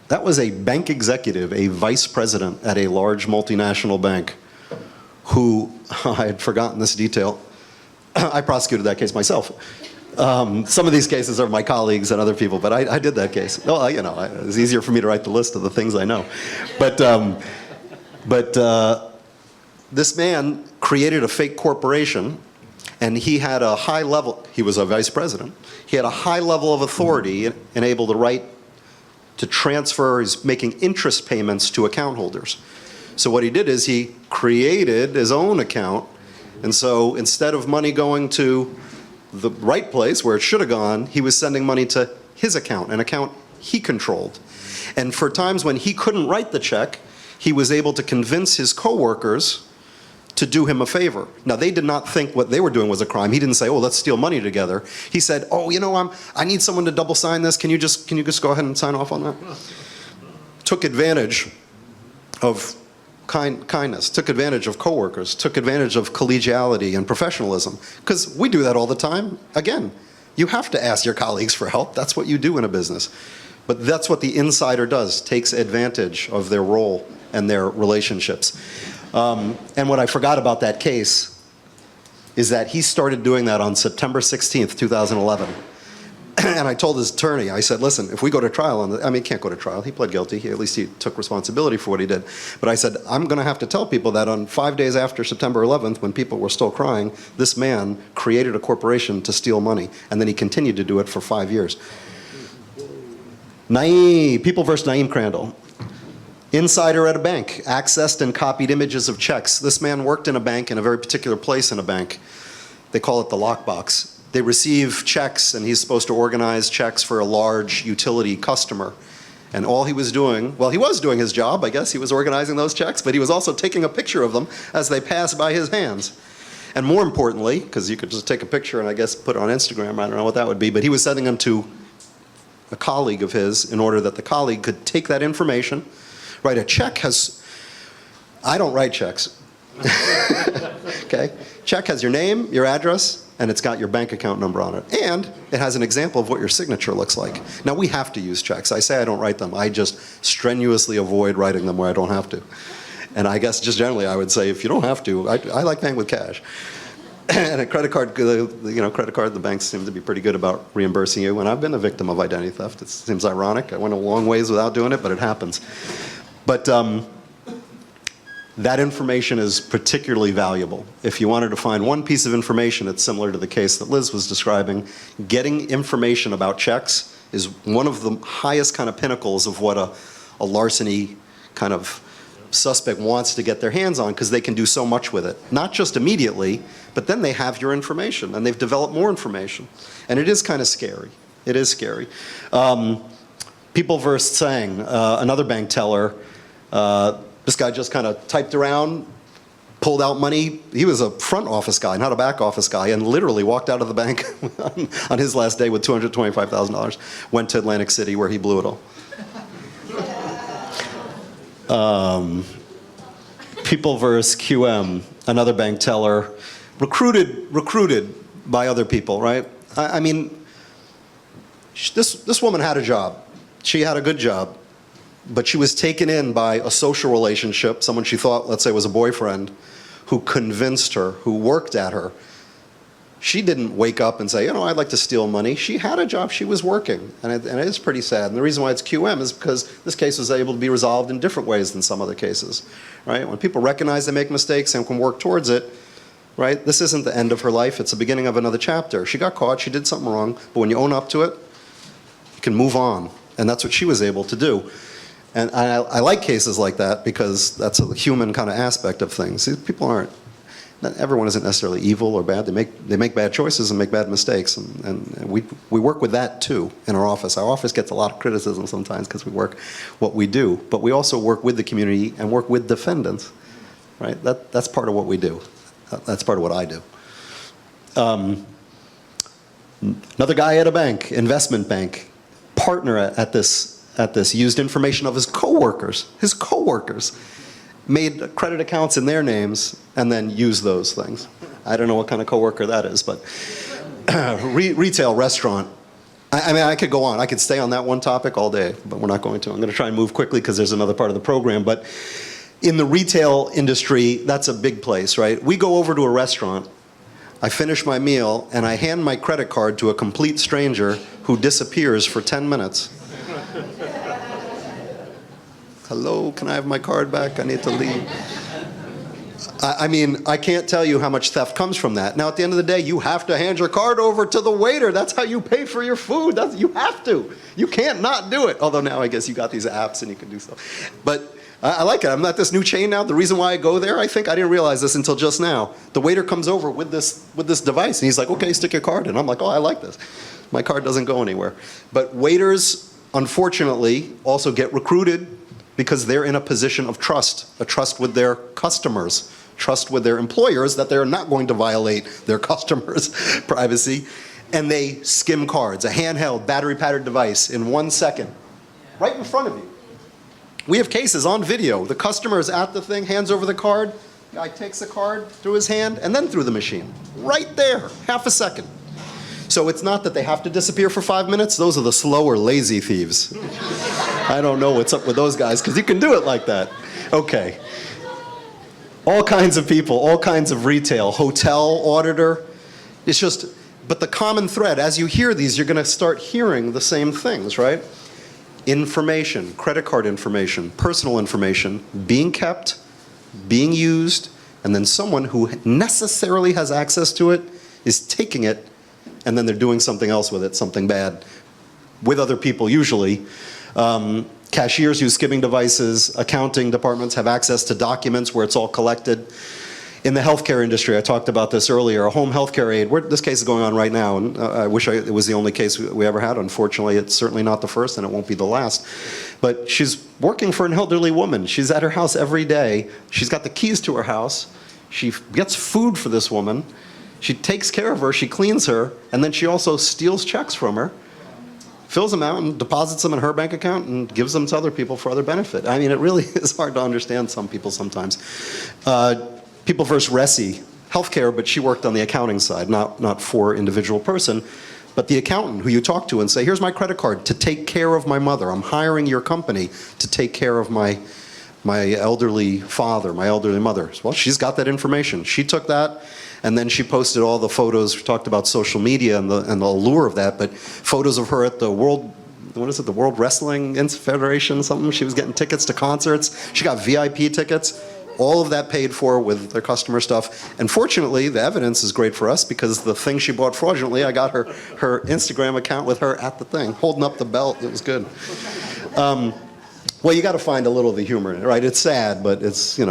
That was a bank executive, a vice president at a large multinational bank who, I had forgotten this detail, I prosecuted that case myself. Some of these cases are my colleagues and other people, but I did that case. Well, you know, it was easier for me to write the list of the things I know. But this man created a fake corporation, and he had a high level, he was a vice president, he had a high level of authority and able to write, to transfer, he's making interest payments to account holders. So what he did is he created his own account, and so instead of money going to the right place where it should have gone, he was sending money to his account, an account he controlled. And for times when he couldn't write the check, he was able to convince his coworkers to do him a favor. Now, they did not think what they were doing was a crime. He didn't say, oh, let's steal money together. He said, oh, you know, I need someone to double sign this. Can you just go ahead and sign off on that? Took advantage of kindness, took advantage of coworkers, took advantage of collegiality and professionalism. Because we do that all the time. Again, you have to ask your colleagues for help. That's what you do in a business. But that's what the insider does, takes advantage of their role and their relationships. And what I forgot about that case is that he started doing that on September 16th, 2011. And I told his attorney, I said, listen, if we go to trial on I mean, he can't go to trial. He pled guilty. At least he took responsibility for what he did. But I said, I'm going to have to tell people that on 5 days after September 11th, when people were still crying, this man created a corporation to steal money. And then he continued to do it for 5 years. People versus Naeem Crandall. Insider at a bank, accessed and copied images of checks. This man worked in a bank in a very particular place in a bank. They call it the lockbox. They receive checks, and he's supposed to organize checks for a large utility customer. And all he was doing, well, he was doing his job, I guess. He was organizing those checks, but he was also taking a picture of them as they passed by his hands. And more importantly, because you could just take a picture and I guess put it on Instagram, I don't know what that would be, but he was sending them to a colleague of his in order that the colleague could take that information, write a check. I don't write checks. Okay? Check has your name, your address, and it's got your bank account number on it. And it has an example of what your signature looks like. Now, we have to use checks. I say I don't write them. I just strenuously avoid writing them where I don't have to. And I guess just generally I would say, if you don't have to, I like paying with cash. And a credit card, the banks seem to be pretty good about reimbursing you. And I've been a victim of identity theft. It seems ironic. I went a long ways without doing it, but it happens. But that information is particularly valuable. If you wanted to find one piece of information that's similar to the case that Liz was describing, getting information about checks is one of the highest kind of pinnacles of what a larceny kind of suspect wants to get their hands on, because they can do so much with it. Not just immediately, but then they have your information and they've developed more information. And it is kind of scary. It is scary. People versus Tsang, another bank teller, this guy just kind of typed around, pulled out money. He was a front office guy, not a back office guy, and literally walked out of the bank on his last day with $225,000. Went to Atlantic City where he blew it all. People versus QM, another bank teller, recruited by other people, right? I mean, this woman had a job. She had a good job. But she was taken in by a social relationship, someone she thought, let's say, was a boyfriend, who convinced her, who worked at her, She didn't wake up and say, you know, I'd like to steal money. She had a job, she was working, and it is pretty sad. And the reason why it's QM is because this case was able to be resolved in different ways than some other cases, right? When people recognize they make mistakes and can work towards it, right? This isn't the end of her life, it's the beginning of another chapter. She got caught, she did something wrong, but when you own up to it, you can move on. And that's what she was able to do. And I like cases like that because that's a human kind of aspect of things. These people aren't, not everyone isn't necessarily evil or bad. They make bad choices and make bad mistakes, and we work with that too in our office. Our office gets a lot of criticism sometimes because we work what we do, but we also work with the community and work with defendants, right? That's part of what we do. That's part of what I do. Another guy at a bank, investment bank, partner at this used information of his coworkers. His coworkers made credit accounts in their names and then used those things. I don't know what kind of coworker that is, but retail, restaurant. I mean, I could go on. I could stay on that one topic all day, but we're not going to. I'm going to try and move quickly because there's another part of the program. But in the retail industry, that's a big place, right? We go over to a restaurant, I finish my meal, and I hand my credit card to a complete stranger who disappears for 10 minutes. Hello, can I have my card back? I need to leave. I mean, I can't tell you how much theft comes from that. Now, at the end of the day, you have to hand your card over to the waiter. That's how you pay for your food. You have to. You can't not do it. Although now I guess you got these apps and you can do stuff. But I like it. I'm at this new chain now. The reason why I go there, I think, I didn't realize this until just now. The waiter comes over with this device, and he's like, okay, stick your card in. I'm like, oh, I like this. My card doesn't go anywhere. But waiters, unfortunately, also get recruited because they're in a position of trust, a trust with their customers, trust with their employers that they're not going to violate their customers' privacy. And they skim cards, a handheld, battery-powered device in 1 second, right in front of you. We have cases on video. The customer is at the thing, hands over the card, guy takes the card through his hand and then through the machine. Right there, half a second. So it's not that they have to disappear for 5 minutes. Those are the slower, lazy thieves. I don't know what's up with those guys because you can do it like that. Okay. All kinds of people, all kinds of retail, hotel, auditor. It's just, but the common thread, as you hear these, you're going to start hearing the same things, right? Information, credit card information, personal information, being kept, being used, and then someone who necessarily has access to it is taking it, and then they're doing something else with it, something bad, with other people usually. Cashiers use skimming devices. Accounting departments have access to documents where it's all collected. In the healthcare industry, I talked about this earlier, a home healthcare aide. This case is going on right now, and I wish it was the only case we ever had. Unfortunately, it's certainly not the first, and it won't be the last. But she's working for an elderly woman. She's at her house every day. She's got the keys to her house. She gets food for this woman. She takes care of her, she cleans her, and then she also steals checks from her, fills them out and deposits them in her bank account and gives them to other people for other benefit. I mean, it really is hard to understand some people sometimes. People versus Reyes, healthcare, but she worked on the accounting side, not for individual person, but the accountant who you talk to and say, here's my credit card to take care of my mother. I'm hiring your company to take care of my elderly father, my elderly mother. Well, she's got that information. She took that, and then she posted all the photos. We talked about social media and the allure of that, but photos of her at the World Wrestling Federation, something. She was getting tickets to concerts. She got VIP tickets. All of that paid for with their customer stuff. And fortunately, the evidence is great for us because the thing she bought fraudulently, I got her Instagram account with her at the thing, holding up the belt. It was good. Well, you got to find a little of the humor in it, right? It's sad, but it's, you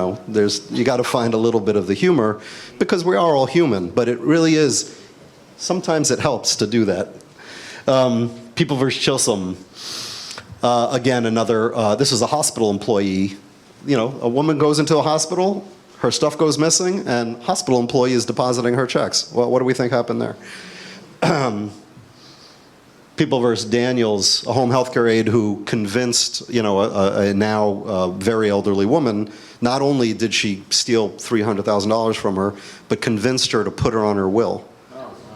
got to find a little bit of the humor because we are all human, but it really is, sometimes it helps to do that. People versus Chisholm. Again, this is a hospital employee. A woman goes into a hospital, her stuff goes missing, and hospital employee is depositing her checks. Well, what do we think happened there? People versus Daniels, a home healthcare aide who convinced, a now very elderly woman, not only did she steal $300,000 from her, but convinced her to put her on her will,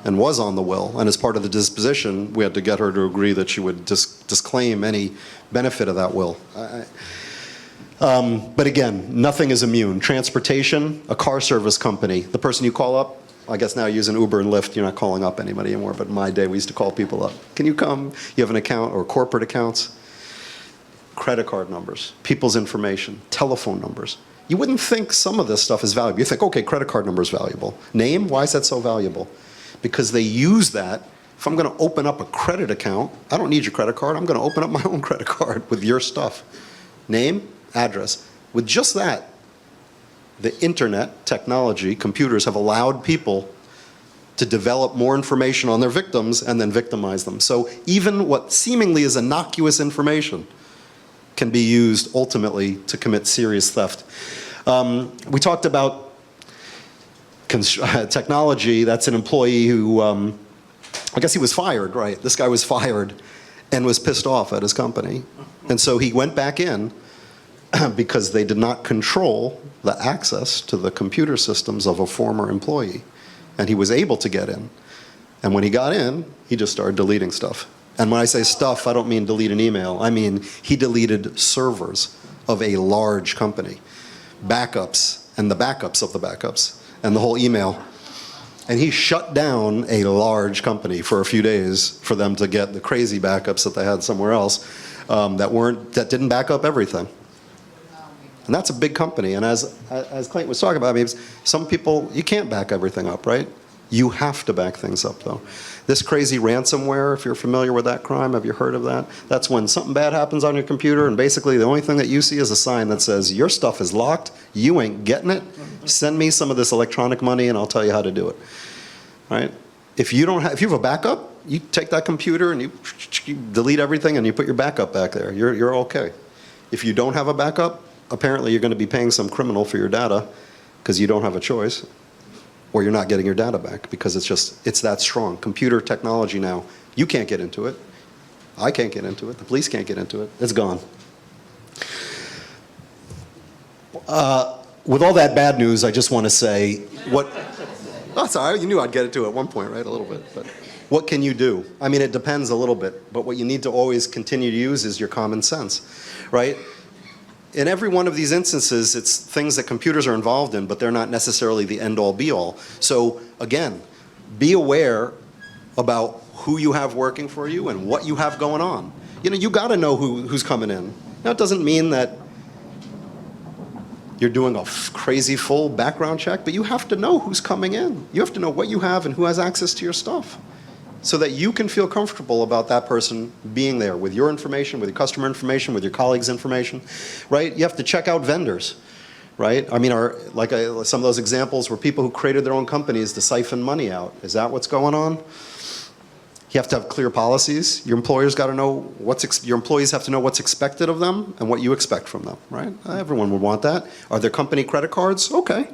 and was on the will. And as part of the disposition, we had to get her to agree that she would disclaim any benefit of that will. But again, nothing is immune. Transportation, a car service company, the person you call up, I guess now using Uber and Lyft, you're not calling up anybody anymore, but in my day, we used to call people up. Can you come? You have an account, or corporate accounts. Credit card numbers, people's information, telephone numbers. You wouldn't think some of this stuff is valuable. You think, okay, credit card number is valuable. Name, why is that so valuable? Because they use that. If I'm going to open up a credit account, I don't need your credit card. I'm going to open up my own credit card with your stuff. Name, address. With just that, the internet, technology, computers have allowed people to develop more information on their victims and then victimize them. So even what seemingly is innocuous information can be used ultimately to commit serious theft. We talked about technology. That's an employee who, I guess he was fired, right? This guy was fired and was pissed off at his company. And so he went back in because they did not control the access to the computer systems of a former employee. And he was able to get in. And when he got in, he just started deleting stuff. And when I say stuff, I don't mean delete an email. I mean he deleted servers of a large company, backups, and the backups of the backups, and the whole email. And he shut down a large company for a few days for them to get the crazy backups that they had somewhere else that didn't back up everything. And that's a big company. And as Clayton was talking about, I mean, some people, you can't back everything up, right? You have to back things up, though. This crazy ransomware, if you're familiar with that crime, have you heard of that? That's when something bad happens on your computer, and basically the only thing that you see is a sign that says, your stuff is locked, you ain't getting it, send me some of this electronic money and I'll tell you how to do it, right? If you have a backup, you take that computer and you delete everything and you put your backup back there. You're okay. If you don't have a backup, apparently you're going to be paying some criminal for your data because you don't have a choice, or you're not getting your data back because it's that strong. Computer technology now, you can't get into it. I can't get into it. The police can't get into it. It's gone. With all that bad news, I just want to say what... Oh, sorry, you knew I'd get into it at one point, right? A little bit. But what can you do? I mean, it depends a little bit, but what you need to always continue to use is your common sense, right? In every one of these instances, it's things that computers are involved in, but they're not necessarily the end-all, be-all. So again, be aware about who you have working for you and what you have going on. You know, you got to know who's coming in. Now, it doesn't mean that you're doing a crazy full background check, but you have to know who's coming in. You have to know what you have and who has access to your stuff, so that you can feel comfortable about that person being there with your information, with your customer information, with your colleagues' information, right? You have to check out vendors, right? I mean, some of those examples were people who created their own companies to siphon money out. Is that what's going on? You have to have clear policies. Your employers got to know your employees have to know what's expected of them and what you expect from them, right? Everyone would want that. Are there company credit cards? Okay.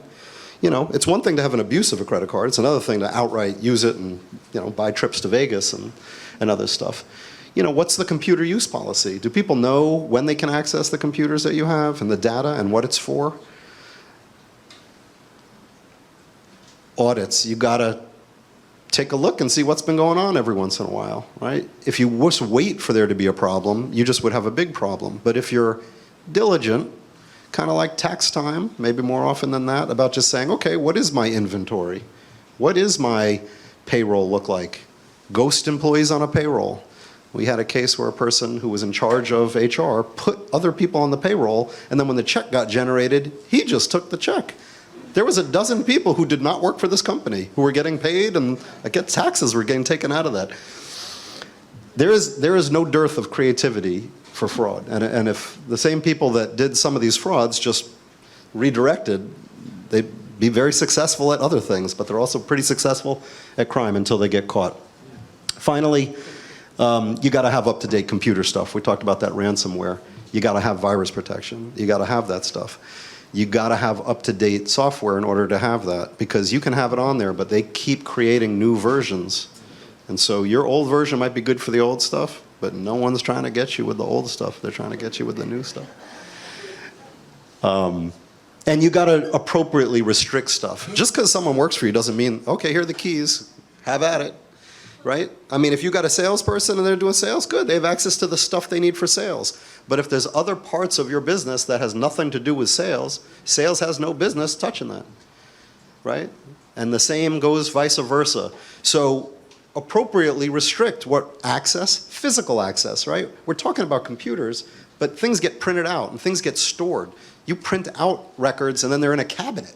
You know, it's one thing to have an abuse of a credit card. It's another thing to outright use it and, you know, buy trips to Vegas and other stuff. You know, what's the computer use policy? Do people know when they can access the computers that you have and the data and what it's for? Audits, you gotta take a look and see what's been going on every once in a while, right? If you just wait for there to be a problem, you just would have a big problem. But if you're diligent, kind of like tax time, maybe more often than that, about just saying, okay, what is my inventory? What is my payroll look like? Ghost employees on a payroll. We had a case where a person who was in charge of HR put other people on the payroll, and then when the check got generated, he just took the check. There was a dozen people who did not work for this company who were getting paid, and I guess taxes were getting taken out of that. There is no dearth of creativity for fraud. And if the same people that did some of these frauds just redirected, they'd be very successful at other things, but they're also pretty successful at crime until they get caught. Finally, you got to have up-to-date computer stuff. We talked about that ransomware. You got to have virus protection. You got to have that stuff. You got to have up-to-date software in order to have that, because you can have it on there, but they keep creating new versions. And so your old version might be good for the old stuff, but no one's trying to get you with the old stuff. They're trying to get you with the new stuff. And you got to appropriately restrict stuff. Just because someone works for you doesn't mean, okay, here are the keys, have at it, right? I mean, if you got a salesperson and they're doing sales, good, they have access to the stuff they need for sales. But if there's other parts of your business that has nothing to do with sales, sales has no business touching that, right? And the same goes vice versa. So appropriately restrict what access, physical access, right? We're talking about computers, but things get printed out and things get stored. You print out records and then they're in a cabinet.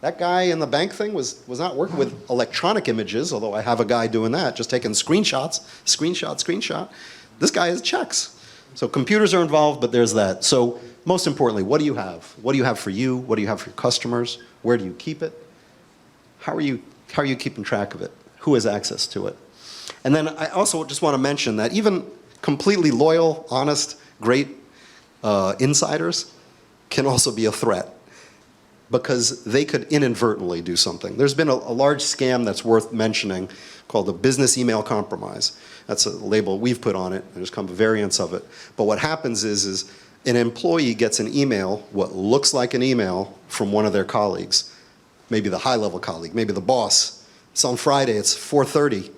That guy in the bank thing was not working with electronic images, although I have a guy doing that, just taking screenshots, screenshot. This guy has checks. So computers are involved, but there's that. So most importantly, what do you have? What do you have for you? What do you have for your customers? Where do you keep it? How are you keeping track of it? Who has access to it? And then I also just want to mention that even completely loyal, honest, great insiders can also be a threat, because they could inadvertently do something. There's been a large scam that's worth mentioning called the business email compromise. That's a label we've put on it. There's come variants of it. But what happens is an employee gets an email, what looks like an email, from one of their colleagues. Maybe the high-level colleague, maybe the boss. It's on Friday, it's 4:30.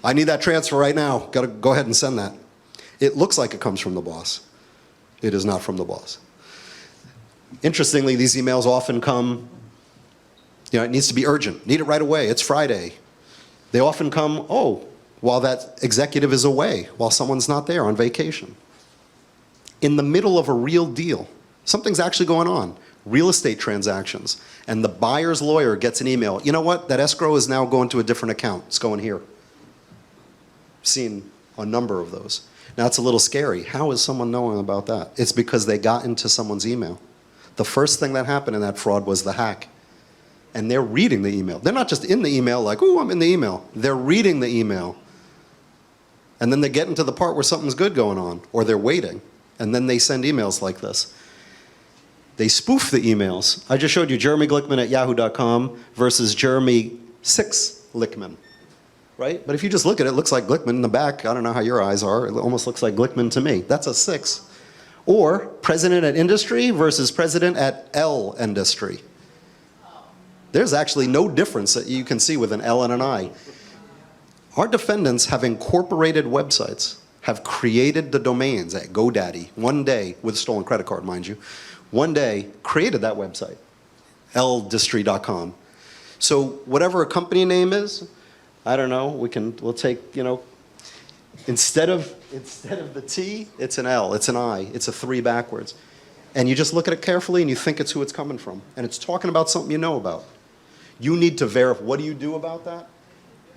I need that transfer right now. Got to go ahead and send that. It looks like it comes from the boss. It is not from the boss. Interestingly, these emails often come, it needs to be urgent. Need it right away. It's Friday. They often come, while that executive is away, while someone's not there on vacation. In the middle of a real deal. Something's actually going on. Real estate transactions. And the buyer's lawyer gets an email. You know what? That escrow is now going to a different account. It's going here. I've seen a number of those. Now, it's a little scary. How is someone knowing about that? It's because they got into someone's email. The first thing that happened in that fraud was the hack. And they're reading the email. They're not just in the email like, ooh, I'm in the email. They're reading the email. And then they get into the part where something's good going on, or they're waiting. And then they send emails like this. They spoof the emails. I just showed you Jeremy Glickman at yahoo.com versus Jeremy 6 Glickman, right? But if you just look at it, it looks like Glickman in the back. I don't know how your eyes are. It almost looks like Glickman to me. That's a 6. Or president at industry versus president at L industry. There's actually no difference that you can see with an L and an I. Our defendants have incorporated websites, have created the domains at GoDaddy one day, with a stolen credit card, mind you, one day created that website, ldistry.com. So whatever a company name is, I don't know, we'll take, instead of the T, it's an L, it's an I, it's a 3 backwards. And you just look at it carefully and you think it's who it's coming from. And it's talking about something you know about. You need to verify. What do you do about that?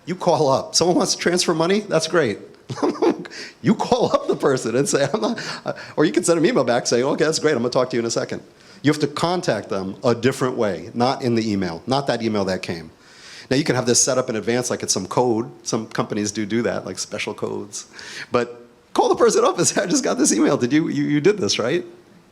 You call up. Someone wants to transfer money? That's great. You call up the person and say, or you can send an email back saying, okay, that's great, I'm gonna talk to you in a second. You have to contact them a different way, not in the email, not that email that came. Now you can have this set up in advance like it's some code. Some companies do that, like special codes. But call the person up and say, I just got this email. Did you did this, right?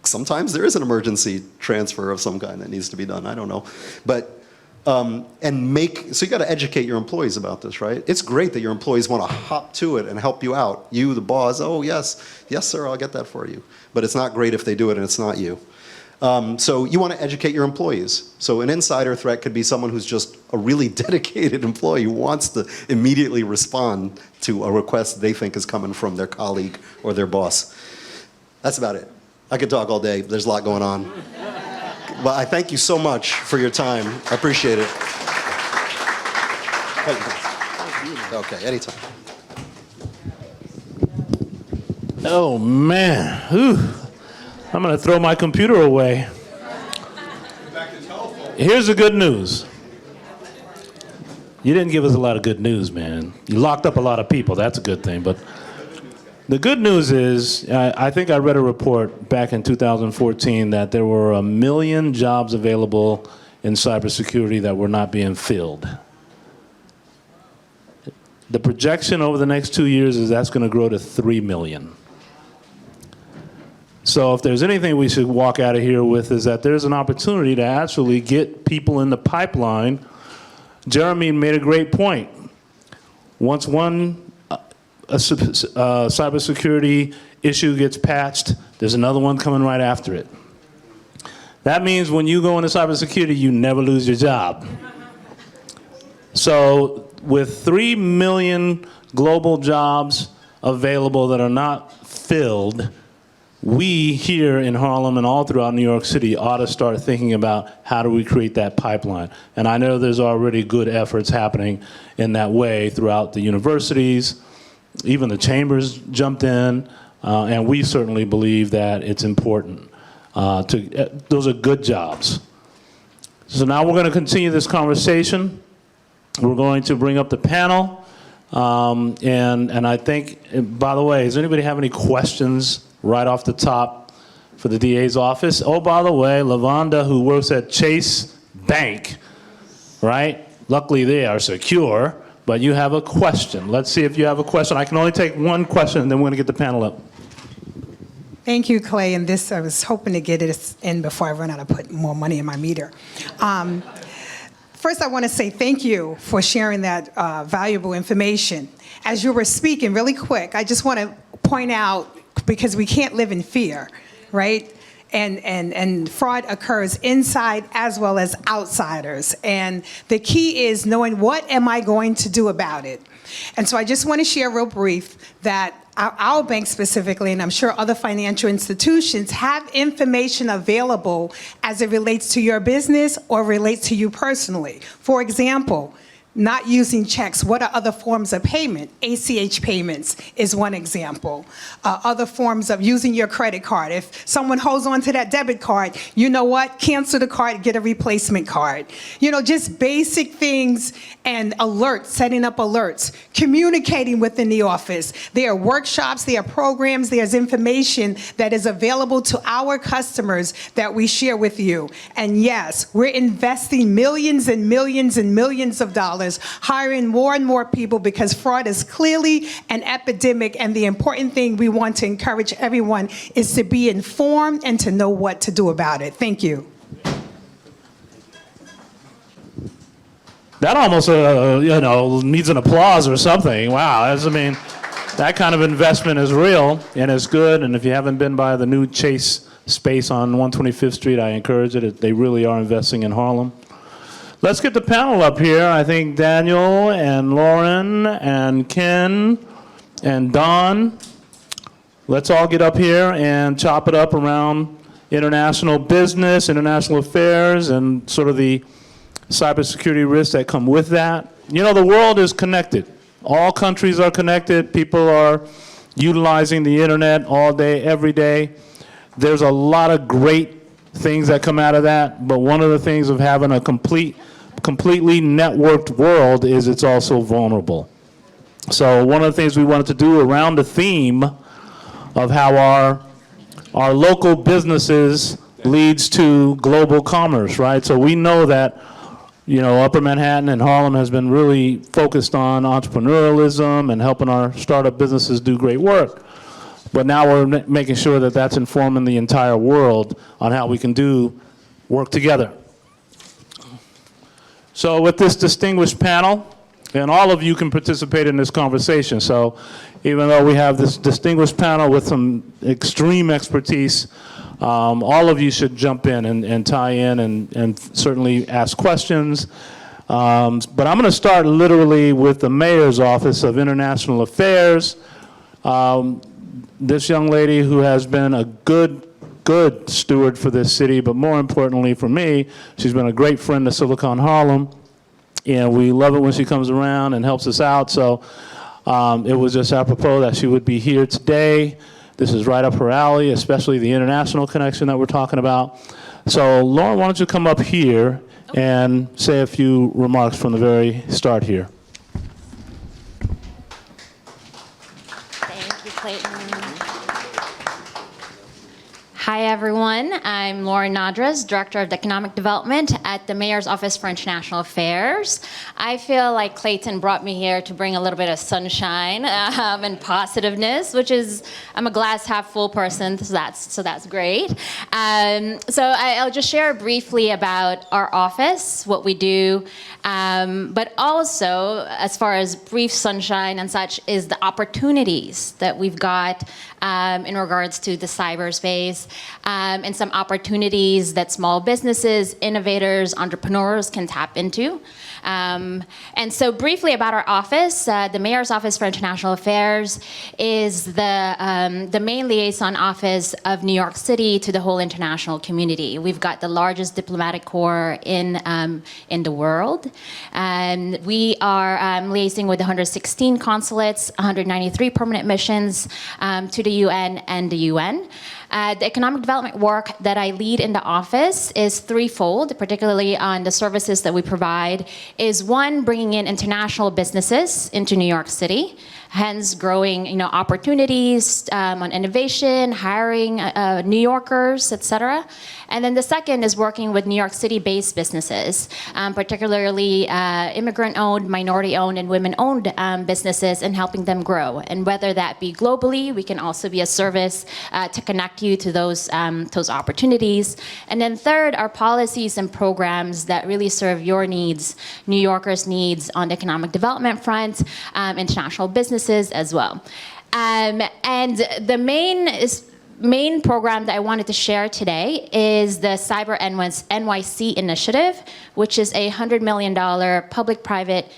Sometimes there is an emergency transfer of some kind that needs to be done. I don't know. But, so you got to educate your employees about this, right? It's great that your employees want to hop to it and help you out. You, the boss, oh yes, yes sir, I'll get that for you. But it's not great if they do it and it's not you. So you want to educate your employees. So an insider threat could be someone who's just a really dedicated employee who wants to immediately respond to a request they think is coming from their colleague or their boss. That's about it. I could talk all day. There's a lot going on. But I thank you so much for your time. I appreciate it. Okay, anytime. Oh, man. Whew. I'm going to throw my computer away. Here's the good news. You didn't give us a lot of good news, man. You locked up a lot of people. That's a good thing. But the good news is, I think I read a report back in 2014 that there were 1 million jobs available in cybersecurity that were not being filled. The projection over the next 2 years is that's going to grow to 3 million. So if there's anything we should walk out of here with is that there's an opportunity to actually get people in the pipeline. Jeremy made a great point. Once one cybersecurity issue gets patched, there's another one coming right after it. That means when you go into cybersecurity, you never lose your job. So with 3 million global jobs available that are not filled, we here in Harlem and all throughout New York City ought to start thinking about how do we create that pipeline. And I know there's already good efforts happening in that way throughout the universities. Even the chambers jumped in, and we certainly believe that it's important. Those are good jobs. So now we're going to continue this conversation. We're going to bring up the panel. And I think, by the way, does anybody have any questions right off the top for the DA's office? Oh, by the way, Lavonda, who works at Chase Bank, right? Luckily they are secure, but you have a question. Let's see if you have a question. I can only take one question, and then we're going to get the panel up. Thank you, Clay. And this, I was hoping to get it in before I run out of put more money in my meter. First, I want to say thank you for sharing that valuable information. As you were speaking really quick, I just want to point out, because we can't live in fear, right? And fraud occurs inside as well as outsiders. And the key is knowing, what am I going to do about it? And so I just want to share real brief that our bank specifically, and I'm sure other financial institutions, have information available as it relates to your business or relates to you personally. For example, not using checks. What are other forms of payment? ACH payments is one example. Other forms of using your credit card. If someone holds on to that debit card, you know what? Cancel the card, get a replacement card. You know, just basic things, and alerts, setting up alerts, communicating within the office. There are workshops, there are programs, there's information that is available to our customers that we share with you. And yes, we're investing millions and millions and millions of dollars, hiring more and more people, because fraud is clearly an epidemic, and the important thing we want to encourage everyone is to be informed and to know what to do about it. Thank you. That almost, needs an applause or something. Wow, that kind of investment is real and it's good. And if you haven't been by the new Chase space on 125th Street, I encourage it. They really are investing in Harlem. Let's get the panel up here. I think Daniel and Loren and Kenn and Don, let's all get up here and chop it up around international business, international affairs, and sort of the cybersecurity risks that come with that. You know, the world is connected. All countries are connected. People are utilizing the internet all day, every day. There's a lot of great things that come out of that, but one of the things of having a completely networked world is it's also vulnerable. So one of the things we wanted to do around the theme of how our local businesses leads to global commerce, right? So we know that, Upper Manhattan and Harlem has been really focused on entrepreneurialism and helping our startup businesses do great work. But now we're making sure that that's informing the entire world on how we can work together. So with this distinguished panel, and all of you can participate in this conversation. So even though we have this distinguished panel with some extreme expertise, all of you should jump in and tie in and certainly ask questions. But I'm going to start literally with the Mayor's Office of International Affairs. This young lady who has been a good steward for this city, but more importantly for me, she's been a great friend to Silicon Harlem, and we love it when she comes around and helps us out. So it was just apropos that she would be here today. This is right up her alley, especially the international connection that we're talking about. So Loren, why don't you come up here and say a few remarks from the very start here. Thank you, Clayton. Hi, everyone. I'm Loren Nadres, Director of Economic Development at the Mayor's Office for International Affairs. I feel like Clayton brought me here to bring a little bit of sunshine and positiveness, which is, I'm a glass half full person, so that's great. So I'll just share briefly about our office, what we do, but also, as far as brief sunshine and such, is the opportunities that we've got in regards to the cyberspace. and some opportunities that small businesses, innovators, entrepreneurs can tap into. And so briefly about our office, the Mayor's Office for International Affairs is the main liaison office of New York City to the whole international community. We've got the largest diplomatic corps in the world. And we are liaising with 116 consulates, 193 permanent missions to the UN and the UN. The economic development work that I lead in the office is threefold, particularly on the services that we provide, is one, bringing in international businesses into New York City, hence growing opportunities on innovation, hiring New Yorkers, et cetera. And then the second is working with New York City-based businesses, particularly immigrant-owned, minority-owned, and women-owned businesses, and helping them grow. And whether that be globally, we can also be a service to connect you to those opportunities. And then third are policies and programs that really serve your needs, New Yorkers' needs on the economic development front, international businesses as well. And the main program that I wanted to share today is the Cyber NYC initiative, which is a $100 million public-private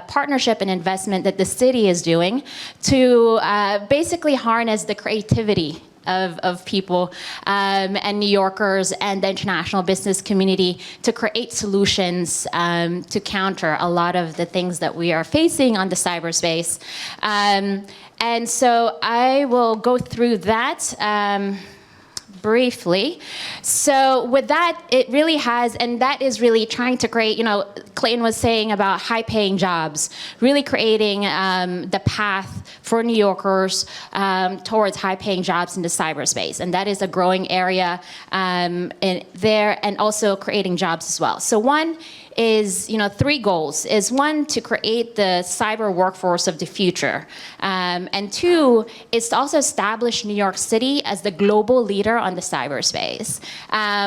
partnership and investment that the city is doing to basically harness the creativity of people and New Yorkers and the international business community to create solutions to counter a lot of the things that we are facing on the cyberspace. And so I will go through that briefly. So with that, it really has, and that is really trying to create, Clayton was saying about high-paying jobs, really creating the path for New Yorkers towards high-paying jobs in the cyberspace. And that is a growing area there, and also creating jobs as well. So one is, three goals, is one, to create the cyber workforce of the future. And two, is to also establish New York City as the global leader on the cyberspace,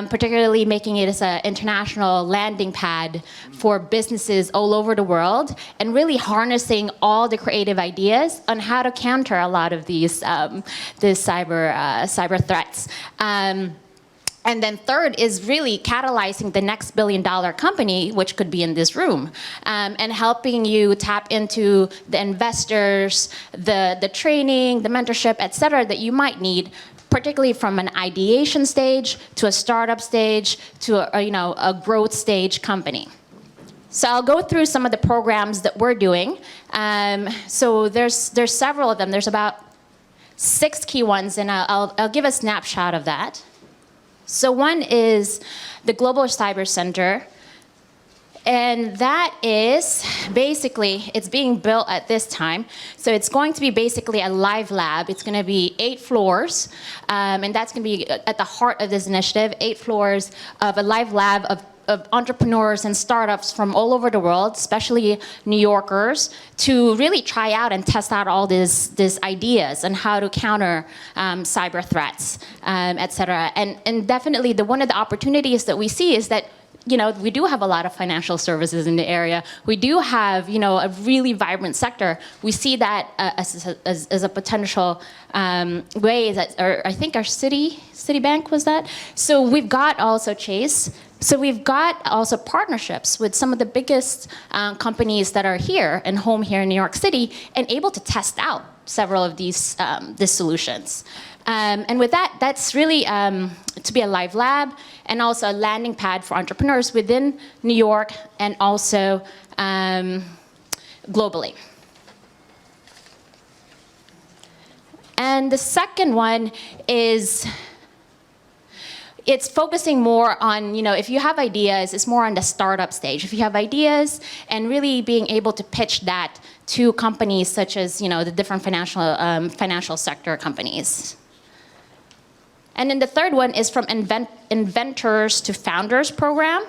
particularly making it as an international landing pad for businesses all over the world, and really harnessing all the creative ideas on how to counter a lot of these cyber threats. And then third is really catalyzing the next billion-dollar company, which could be in this room, and helping you tap into the investors, the training, the mentorship, et cetera, that you might need, particularly from an ideation stage to a startup stage to a growth stage company. So I'll go through some of the programs that we're doing. So there's several of them. There's about 6 key ones, and I'll give a snapshot of that. So one is the Global Cyber Center, and that is basically, it's being built at this time. So it's going to be basically a live lab. It's going to be 8 floors, and that's going to be at the heart of this initiative, 8 floors of a live lab of entrepreneurs and startups from all over the world, especially New Yorkers, to really try out and test out all these ideas on how to counter cyber threats, et cetera. And definitely one of the opportunities that we see is that we do have a lot of financial services in the area. We do have, a really vibrant sector. We see that as a potential way that, or I think our Citibank was that. So we've got also Chase. So we've got also partnerships with some of the biggest companies that are here and home here in New York City, and able to test out several of these solutions. And with that, that's really to be a live lab and also a landing pad for entrepreneurs within New York and also globally. And the second one is, it's focusing more on, if you have ideas, it's more on the startup stage. If you have ideas and really being able to pitch that to companies such as, the different financial sector companies. And then the third one is from Inventors to Founders program,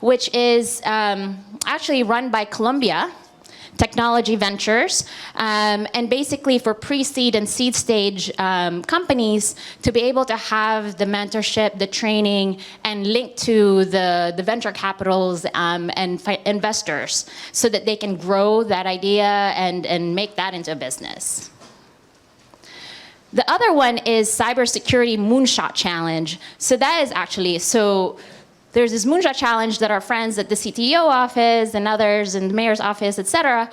which is actually run by Columbia Technology Ventures, and basically for pre-seed and seed stage companies to be able to have the mentorship, the training, and link to the venture capitals and investors so that they can grow that idea and make that into a business. The other one is Cybersecurity Moonshot Challenge. So that is actually, there's this moonshot challenge that our friends at the CTO office and others in the mayor's office, et cetera,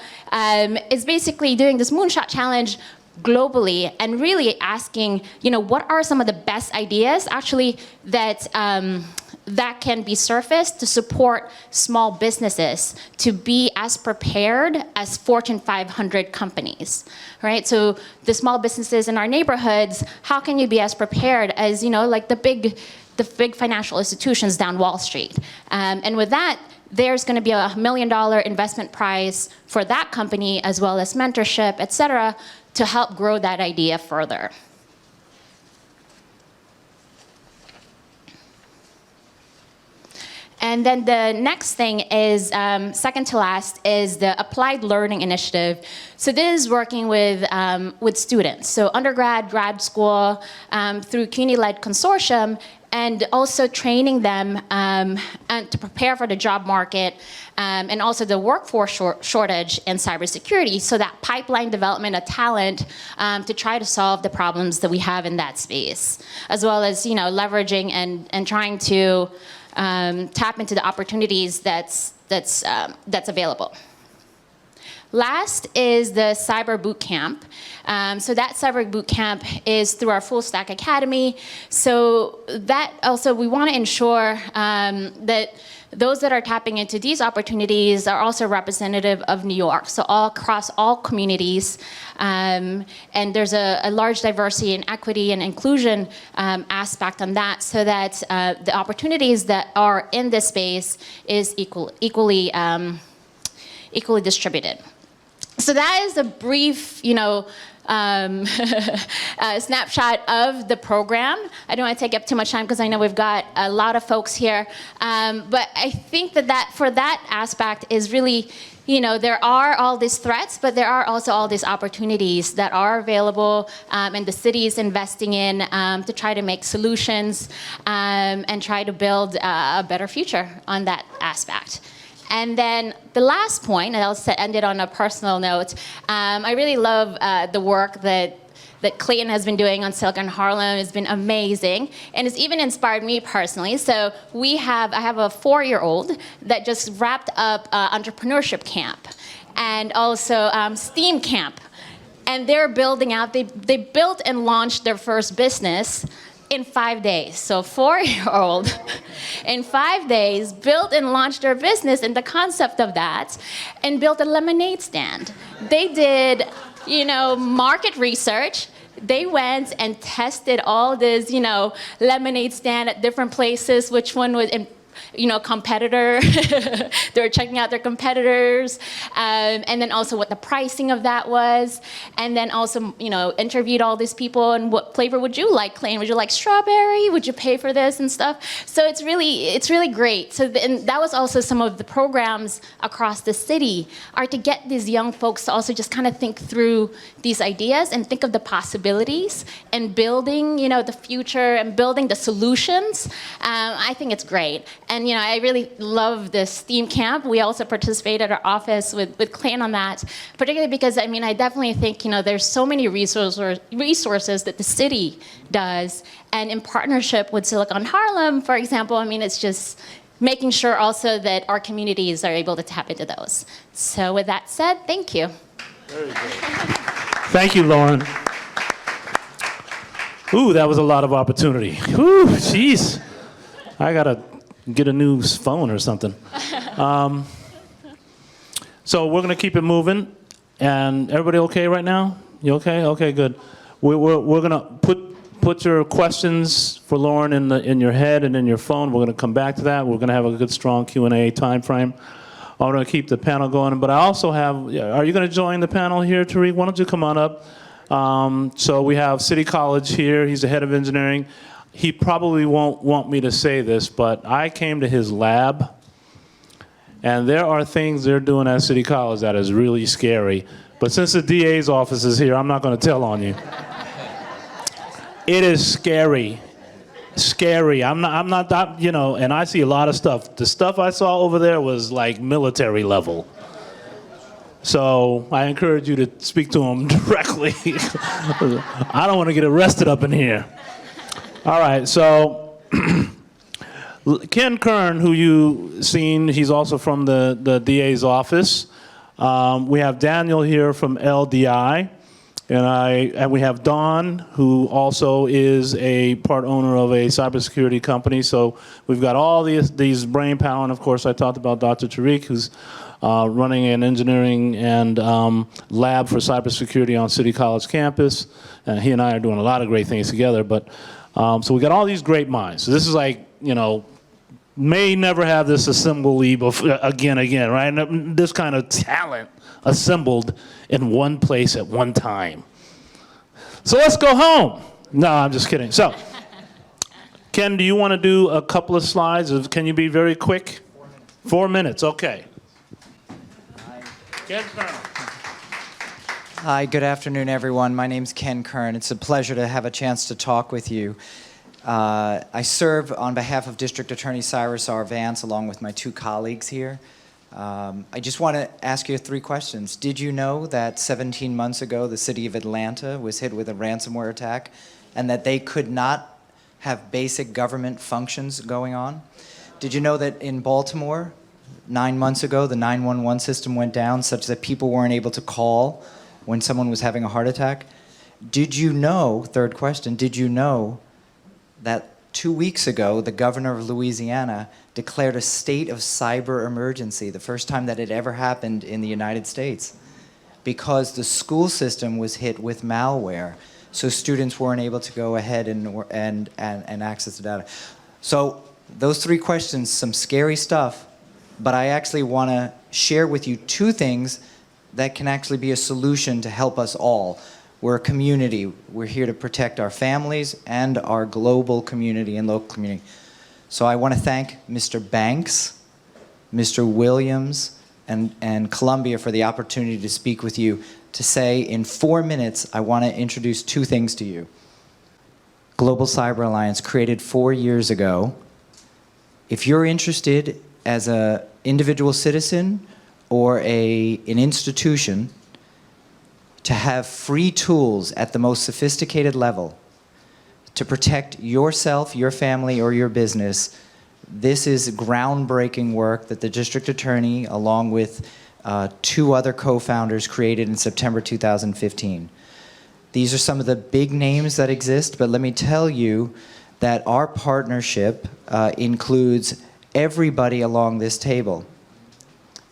is basically doing this moonshot challenge globally and really asking, what are some of the best ideas actually that that can be surfaced to support small businesses to be as prepared as Fortune 500 companies, right? So the small businesses in our neighborhoods, how can you be as prepared as, like the big financial institutions down Wall Street? And with that, there's going to be a $1 million investment prize for that company, as well as mentorship, et cetera, to help grow that idea further. And then the next thing is, second to last, is the Applied Learning Initiative. So this is working with students, so undergrad, grad school, through community-led consortium, and also training them and to prepare for the job market, and also the workforce shortage in cybersecurity, so that pipeline development of talent to try to solve the problems that we have in that space, as well as leveraging and trying to tap into the opportunities that's available. Last is the Cyber Bootcamp. So that Cyber Bootcamp is through our Full Stack Academy. So that also, we want to ensure that those that are tapping into these opportunities are also representative of New York, so all across all communities. And there's a large diversity and equity and inclusion aspect on that, so that the opportunities that are in this space is equally distributed. So that is a brief, snapshot of the program. I don't want to take up too much time because I know we've got a lot of folks here. But I think that for that aspect is really, there are all these threats, but there are also all these opportunities that are available, and the city is investing in to try to make solutions and try to build a better future on that aspect. And then the last point, and I'll end it on a personal note, I really love the work that Clayton has been doing on Silicon Harlem. It's been amazing, and it's even inspired me personally. So I have a 4-year-old that just wrapped up entrepreneurship camp, and also STEAM camp. And they're building out, they built and launched their first business in 5 days. So 4-year-old in 5 days built and launched their business, and the concept of that, and built a lemonade stand. They did, market research. They went and tested all this, lemonade stand at different places, which one was competitor. They were checking out their competitors, and then also what the pricing of that was, and then also interviewed all these people, and what flavor would you like, Clayton? Would you like strawberry? Would you pay for this and stuff? So it's really great. So and that was also some of the programs across the city, are to get these young folks to also just kind of think through these ideas and think of the possibilities and building the future and building the solutions. I think it's great. And I really love this STEAM camp. We also participate at our office with Clayton on that, particularly because I definitely think there's so many resources that the city does, and in partnership with Silicon Harlem, for example, it's just making sure also that our communities are able to tap into those. So with that said, thank you. Very good. Thank you, Loren. Ooh, that was a lot of opportunity. Ooh, jeez. I gotta get a new phone or something. So we're gonna keep it moving. And everybody okay right now? You okay? Okay, good. We're gonna put your questions for Loren in your head and in your phone. We're gonna come back to that. We're gonna have a good, strong Q&A time frame. I'm gonna keep the panel going, but I also have, are you gonna join the panel here, Tariq? Why don't you come on up? So we have City College here. He's the head of engineering. He probably won't want me to say this, but I came to his lab, and there are things they're doing at City College that is really scary. But since the DA's office is here, I'm not going to tell on you. It is scary. Scary. I'm not that, and I see a lot of stuff. The stuff I saw over there was like military level. So I encourage you to speak to him directly. I don't want to get arrested up in here. All right, so Kern, who you seen, he's also from the DA's office. We have Daniel here from LDI. And we have Dawn, who also is a part owner of a cybersecurity company. So we've got all these brain power, and of course I talked about Dr. Tariq, who's running an engineering and lab for cybersecurity on City College campus. And he and I are doing a lot of great things together. But so we got all these great minds. So this is like, you know, may never have this assembly again, right? This kind of talent assembled in one place at one time. So let's go home. No, I'm just kidding. So, Ken, do you want to do a couple of slides? Can you be very quick? 4 minutes, okay. Ken Kern. Hi, good afternoon, everyone. My name's Kenn Kern. It's a pleasure to have a chance to talk with you. I serve on behalf of District Attorney Cyrus R. Vance, along with my two colleagues here. I just want to ask you 3 questions. Did you know that 17 months ago the city of Atlanta was hit with a ransomware attack and that they could not have basic government functions going on? Did you know that in Baltimore, 9 months ago, the 911 system went down such that people weren't able to call when someone was having a heart attack? Did you know, 3rd question, did you know that 2 weeks ago, the governor of Louisiana declared a state of cyber emergency, the first time that it ever happened in the United States, because the school system was hit with malware, so students weren't able to go ahead and access the data. So those 3 questions, some scary stuff, but I actually want to share with you 2 things that can actually be a solution to help us all. We're a community. We're here to protect our families and our global community and local community. So I want to thank Mr. Banks, Mr. Williams, and Columbia for the opportunity to speak with you, to say in 4 minutes, I want to introduce 2 things to you. Global Cyber Alliance, created 4 years ago. If you're interested as an individual citizen or an institution to have free tools at the most sophisticated level to protect yourself, your family, or your business, this is groundbreaking work that the district attorney, along with 2 other co-founders, created in September 2015. These are some of the big names that exist, but let me tell you that our partnership includes everybody along this table.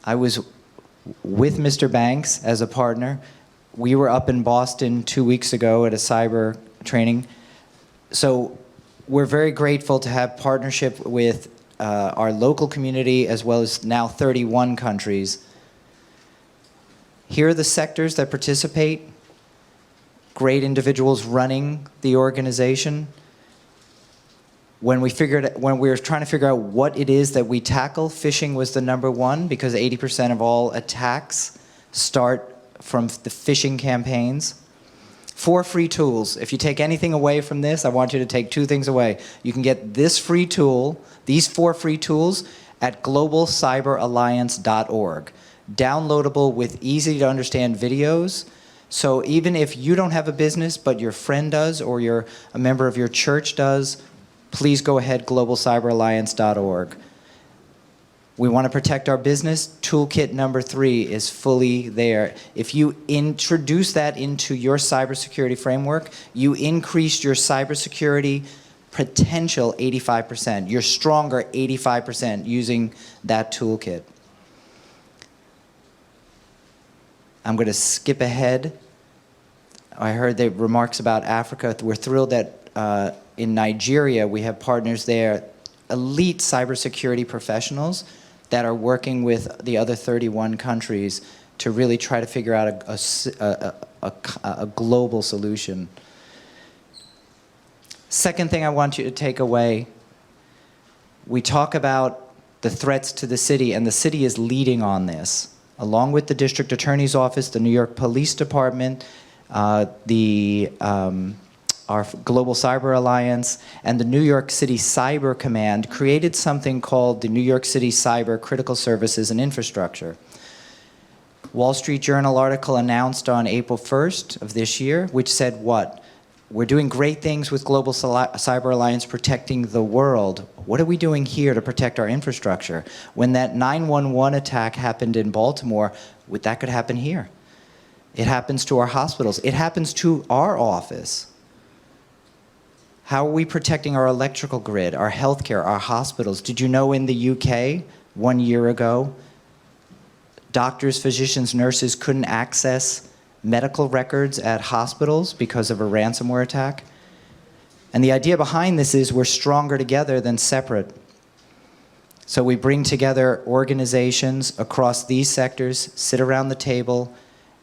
I was with Mr. Banks as a partner. We were up in Boston 2 weeks ago at a cyber training. So we're very grateful to have partnership with our local community as well as now 31 countries. Here are the sectors that participate. Great individuals running the organization. When we were trying to figure out what it is that we tackle, phishing was the #1 because 80% of all attacks start from the phishing campaigns. 4 free tools. If you take anything away from this, I want you to take 2 things away. You can get this free tool, these 4 free tools, at globalcyberalliance.org. Downloadable with easy to understand videos. So even if you don't have a business, but your friend does, or a member of your church does, please go ahead, globalcyberalliance.org. We want to protect our business. Toolkit #3 is fully there. If you introduce that into your cybersecurity framework, you increase your cybersecurity potential 85%. You're stronger 85% using that toolkit. I'm going to skip ahead. I heard the remarks about Africa. We're thrilled that in Nigeria we have partners there, elite cybersecurity professionals that are working with the other 31 countries to really try to figure out a global solution. Second thing I want you to take away, we talk about the threats to the city, and the city is leading on this. Along with the district attorney's office, the New York Police Department, our Global Cyber Alliance, and the New York City Cyber Command created something called the New York City Cyber Critical Services and Infrastructure. Wall Street Journal article announced on April 1st of this year, which said what? We're doing great things with Global Cyber Alliance protecting the world. What are we doing here to protect our infrastructure? When that 911 attack happened in Baltimore, that could happen here. It happens to our hospitals. It happens to our office. How are we protecting our electrical grid, our healthcare, our hospitals? Did you know in the UK 1 year ago, doctors, physicians, nurses couldn't access medical records at hospitals because of a ransomware attack? And the idea behind this is we're stronger together than separate. So we bring together organizations across these sectors, sit around the table,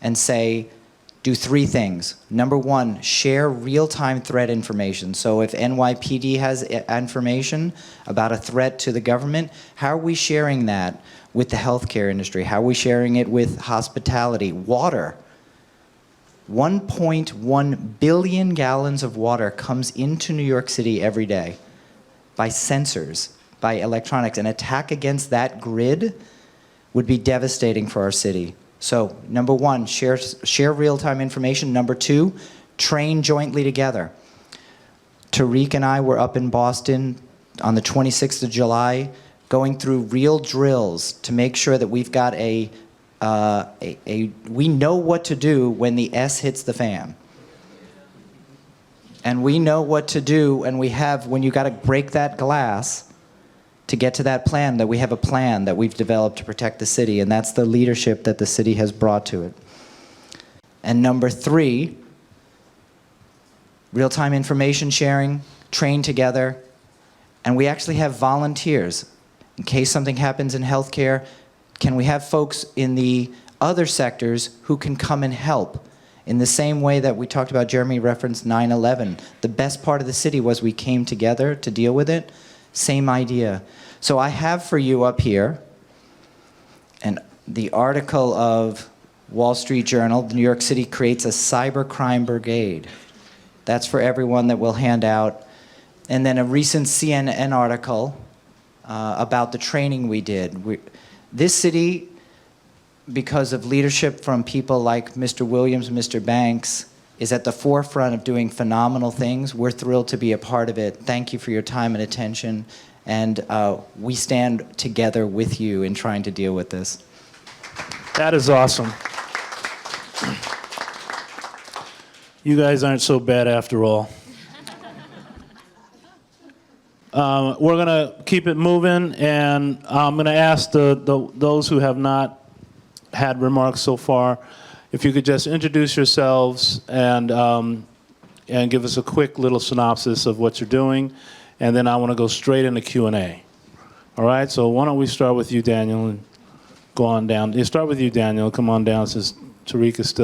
and say, do three things. Number one, share real-time threat information. So if NYPD has information about a threat to the government, how are we sharing that with the healthcare industry? How are we sharing it with hospitality? Water. 1.1 billion gallons of water comes into New York City every day by sensors, by electronics. An attack against that grid would be devastating for our city. So, number one, share real-time information. Number two, train jointly together. Tariq and I were up in Boston on the 26th of July going through real drills to make sure that we've got we know what to do when the S hits the fan. And we know what to do, and when you got to break that glass to get to that plan, that we have a plan that we've developed to protect the city, and that's the leadership that the city has brought to it. And number three, real-time information sharing, train together, and we actually have volunteers. In case something happens in healthcare, can we have folks in the other sectors who can come and help? In the same way that we talked about, Jeremy referenced 9/11. The best part of the city was we came together to deal with it. Same idea. So I have for you up here the article of Wall Street Journal, New York City creates a cybercrime brigade. That's for everyone that we'll hand out. And then a recent CNN article about the training we did. This city, because of leadership from people like Mr. Williams, Mr. Banks, is at the forefront of doing phenomenal things. We're thrilled to be a part of it. Thank you for your time and attention. And we stand together with you in trying to deal with this. That is awesome. You guys aren't so bad after all. We're going to keep it moving, and I'm going to ask those who have not had remarks so far, if you could just introduce yourselves and give us a quick little synopsis of what you're doing, and then I want to go straight into Q&A. All right, so why don't we start with you, Daniel, and go on down. You start with you, Daniel. Come on down, since Tariq is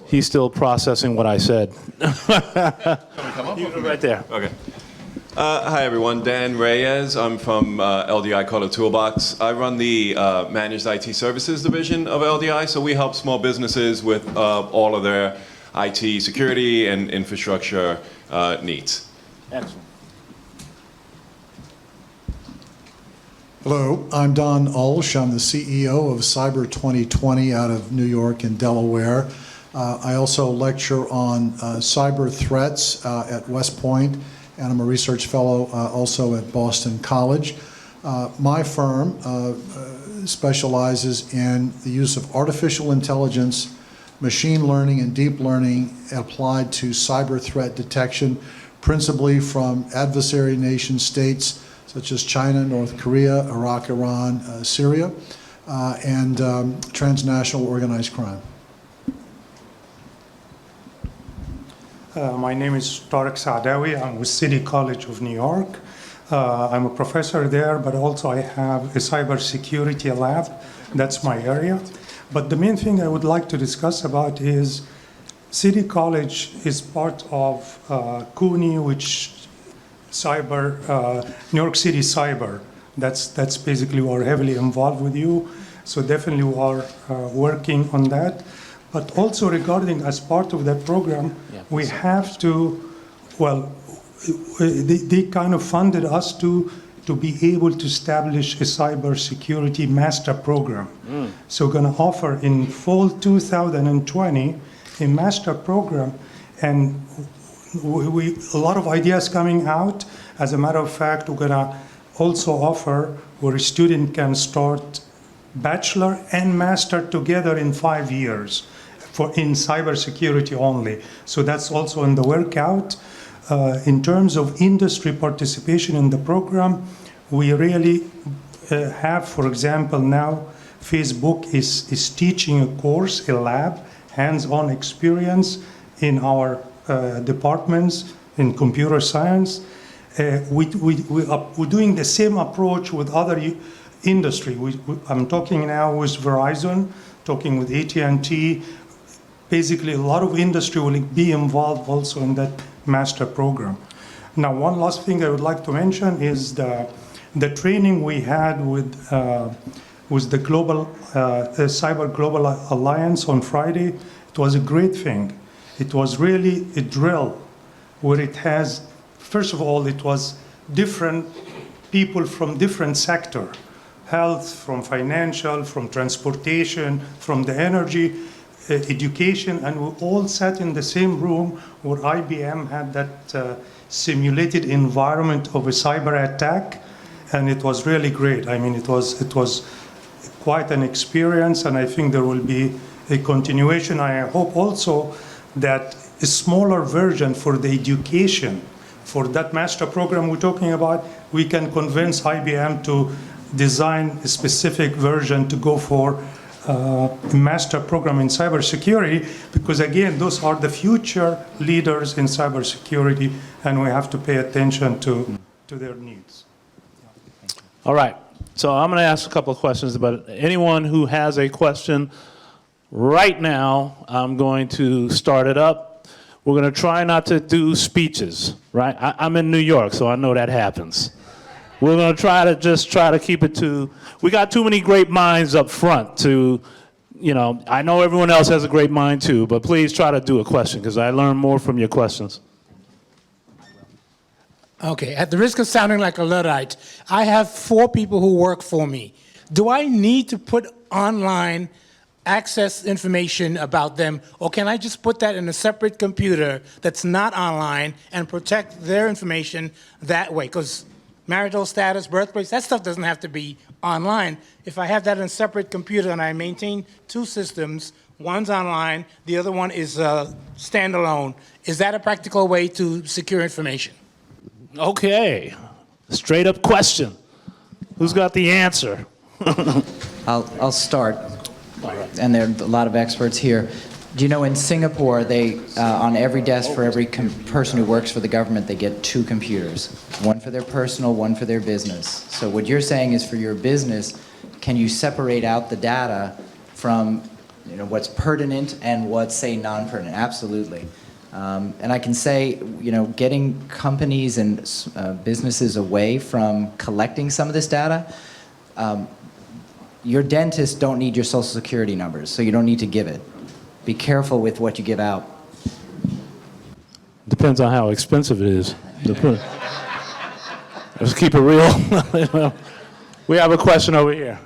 he's still processing what I said. You go right there. Okay. Hi, everyone. Dan Reyes. I'm from LDI called ToolBox. I run the Managed IT Services division of LDI, so we help small businesses with all of their IT security and infrastructure needs. Excellent. Hello, I'm Don Ulsch. I'm the CEO of Cyber 2020 out of New York and Delaware. I also lecture on cyber threats at West Point, and I'm a research fellow also at Boston College. My firm specializes in the use of artificial intelligence, machine learning, and deep learning applied to cyber threat detection, principally from adversary nation states such as China, North Korea, Iraq, Iran, Syria, and transnational organized crime. My name is Tariq Saadawi. I'm with City College of New York. I'm a professor there, but also I have a cybersecurity lab. That's my area. But the main thing I would like to discuss about is City College is part of CUNY, which New York City Cyber. That's basically we're heavily involved with you. So definitely we are working on that. But also regarding as part of that program, we have to, well, they kind of funded us to to be able to establish a cybersecurity master program. So we're going to offer in fall 2020 a master program, and a lot of ideas coming out. As a matter of fact, we're going to also offer where a student can start bachelor and master together in 5 years in cybersecurity only. So that's also in the workout. In terms of industry participation in the program, we really have, for example, now Facebook is teaching a course, a lab, hands-on experience in our departments in computer science. We're doing the same approach with other industry. I'm talking now with Verizon, talking with AT&T. Basically, a lot of industry will be involved also in that master program. Now, one last thing I would like to mention is the training we had with the Cyber Global Alliance on Friday. It was a great thing. It was really a drill where it has, first of all, it was different people from different sector, health, from financial, from transportation, from the energy, education, and we all sat in the same room where IBM had that simulated environment of a cyber attack, and it was really great. I mean, it was quite an experience, and I think there will be a continuation. I hope also that a smaller version for the education, for that master program we're talking about, we can convince IBM to design a specific version to go for a master program in cybersecurity, because again, those are the future leaders in cybersecurity, and we have to pay attention to their needs. All right. So I'm going to ask a couple of questions, but anyone who has a question right now, I'm going to start it up. We're going to try not to do speeches, right? I'm in New York, so I know that happens. We're going to try to keep it to, we got too many great minds up front to, I know everyone else has a great mind too, but please try to do a question because I learn more from your questions. Okay, at the risk of sounding like a Luddite, I have 4 people who work for me. Do I need to put online access information about them, or can I just put that in a separate computer that's not online and protect their information that way? Because marital status, birthplace, that stuff doesn't have to be online. If I have that in a separate computer and I maintain 2 systems, one's online, the other one is standalone, is that a practical way to secure information? Okay, straight up question. Who's got the answer? I'll start, and there are a lot of experts here. Do you know in Singapore, they on every desk for every person who works for the government, they get 2 computers, one for their personal, one for their business. So what you're saying is for your business, can you separate out the data from what's pertinent and what's, say, non-pertinent? Absolutely. And I can say, getting companies and businesses away from collecting some of this data, your dentists don't need your social security numbers, so you don't need to give it. Be careful with what you give out. Depends on how expensive it is. Let's keep it real. We have a question over here.